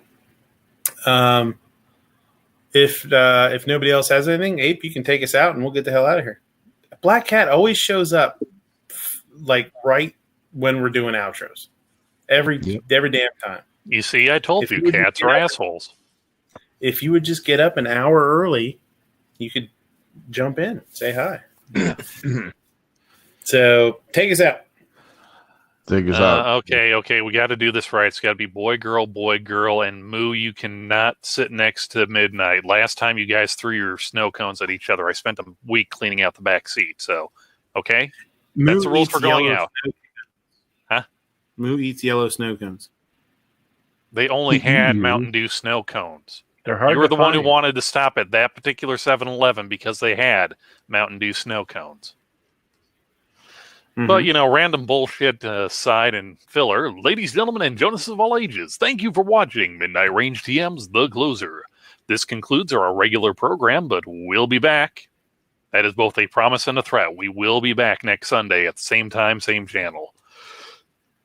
If nobody else has anything, Ape, you can take us out and we'll get the hell out of here. Black Cat always shows up right when we're doing outros. Every damn time. You see, I told you, cats are assholes. If you would just get up an hour early, you could jump in, say hi. So take us out. Take us out. Okay. We got to do this right. It's got to be boy, girl, and Moo, you cannot sit next to Midnight. Last time you guys threw your snow cones at each other, I spent a week cleaning out the back seat. So, okay? That's the rules for going out. Huh? Moo eats yellow snow cones. They only had Mountain Dew snow cones. They're hard. You were to the one who find. wanted to stop at that particular 7-Eleven because they had Mountain Dew snow cones. But, random bullshit aside and filler, ladies, gentlemen, and Jonases of all ages, thank you for watching Midnight Range TM's The Closer. This concludes our regular program, but we'll be back. That is both a promise and a threat. We will be back next Sunday at the same time, same channel.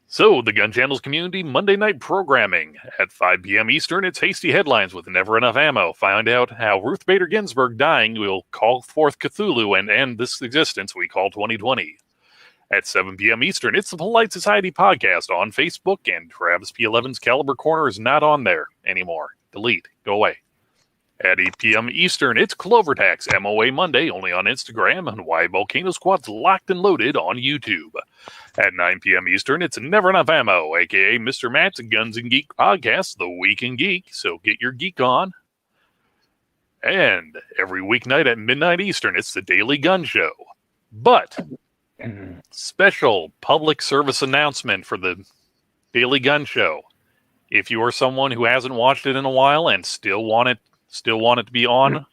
So, the Gun Channel's community Monday night programming. At 5 p.m. Eastern, it's Hasty Headlines with Never Enough Ammo. Find out how Ruth Bader Ginsburg dying will call forth Cthulhu and end this existence we call 2020. At 7 p.m. Eastern, it's the Polite Society podcast on Facebook, and Travis P11's Caliber Corner is not on there anymore. Delete. Go away. At 8 p.m. Eastern, it's Clover Tax MOA Monday, only on Instagram, and Why Volcano Squad's Locked and Loaded on YouTube. At 9 p.m. Eastern, it's Never Enough Ammo, a.k.a. Mr. Matt's Guns and Geek podcast, The Week in Geek, so get your geek on. And every weeknight at midnight Eastern, it's the Daily Gun Show. But special public service announcement for the Daily Gun Show. If you are someone who hasn't watched it in a while and still want it to be on,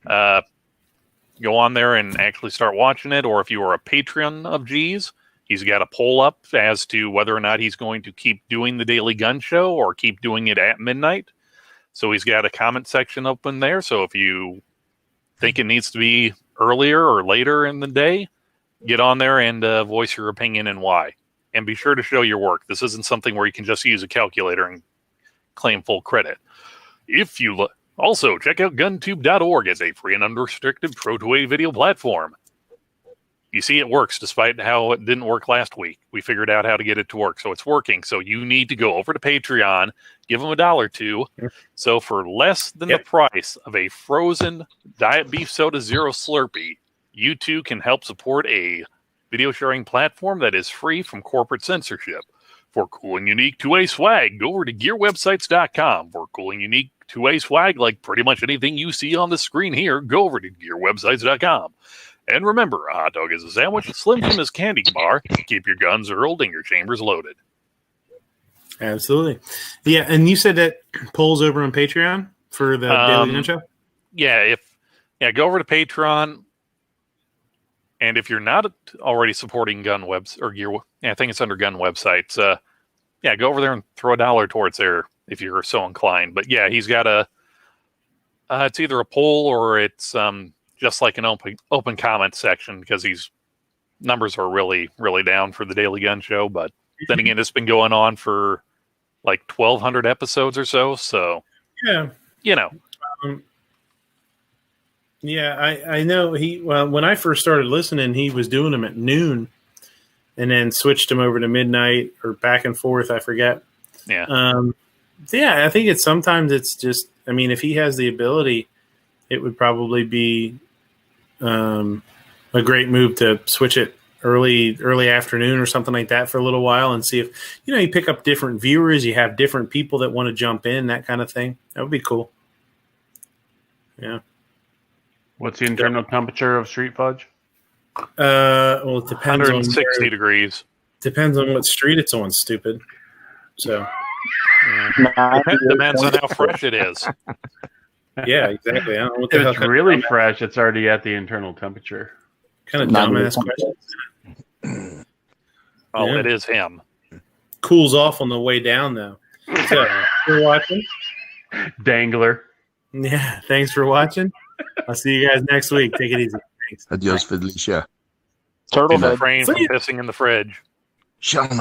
go on there and actually start watching it. Or if you are a patron of G's, he's got a poll up as to whether or not he's going to keep doing the Daily Gun Show or keep doing it at midnight. So he's got a comment section open there. So if you think it needs to be earlier or later in the day, get on there and voice your opinion and why. And be sure to show your work. This isn't something where you can just use a calculator and claim full credit. If you also check out guntube.org as a free and unrestricted Pro2A video platform. You see, it works despite how it didn't work last week. We figured out how to get it to work, so it's working. So you need to go over to Patreon, give them $1 or $2. So for less than the price of a frozen Diet Beef Soda Zero Slurpee, you too can help support a video sharing platform that is free from corporate censorship. For cool and unique 2A swag, go over to gearwebsites.com. For cool and unique 2A swag, like pretty much anything you see on the screen here, go over to gearwebsites.com. And remember, a hot dog is a sandwich, Slim Jim is candy bar. Keep your guns hurled and your chambers loaded. Absolutely. Yeah, and you said that polls over on Patreon for the Daily Gun Show? Yeah, go over to Patreon. And if you're not already supporting gun webs or gear, I think it's under gun websites. Go over there and throw $1 towards there if you're so inclined. But yeah, he's got it's either a poll or it's just like an open comment section because these numbers are really, really down for the Daily Gun Show. But then again, it's been going on for like 1,200 episodes or so. So yeah, I know when I first started listening, he was doing them at noon and then switched them over to midnight or back and forth. I forget. Yeah. I think sometimes it's just, if he has the ability, it would probably be a great move to switch it early afternoon or something like that for a little while and see if, you pick up different viewers, you have different people that want to jump in, that kind of thing. That would be cool. Yeah. What's the internal temperature of Street Fudge? Well, it depends 160 degrees. Depends on what street it's on, stupid. So depends on how fresh it is. Yeah, exactly. I don't know what if it's really fresh, it's already at the internal temperature. Kind of dumbass question. Oh, it is him. Cools off on the way down, though. So, you're watching? Dangler. Yeah, thanks for watching. I'll see you guys next week. Take it easy. Thanks. Adios, Felicia. Turtle refrain from pissing in the fridge. Shall not.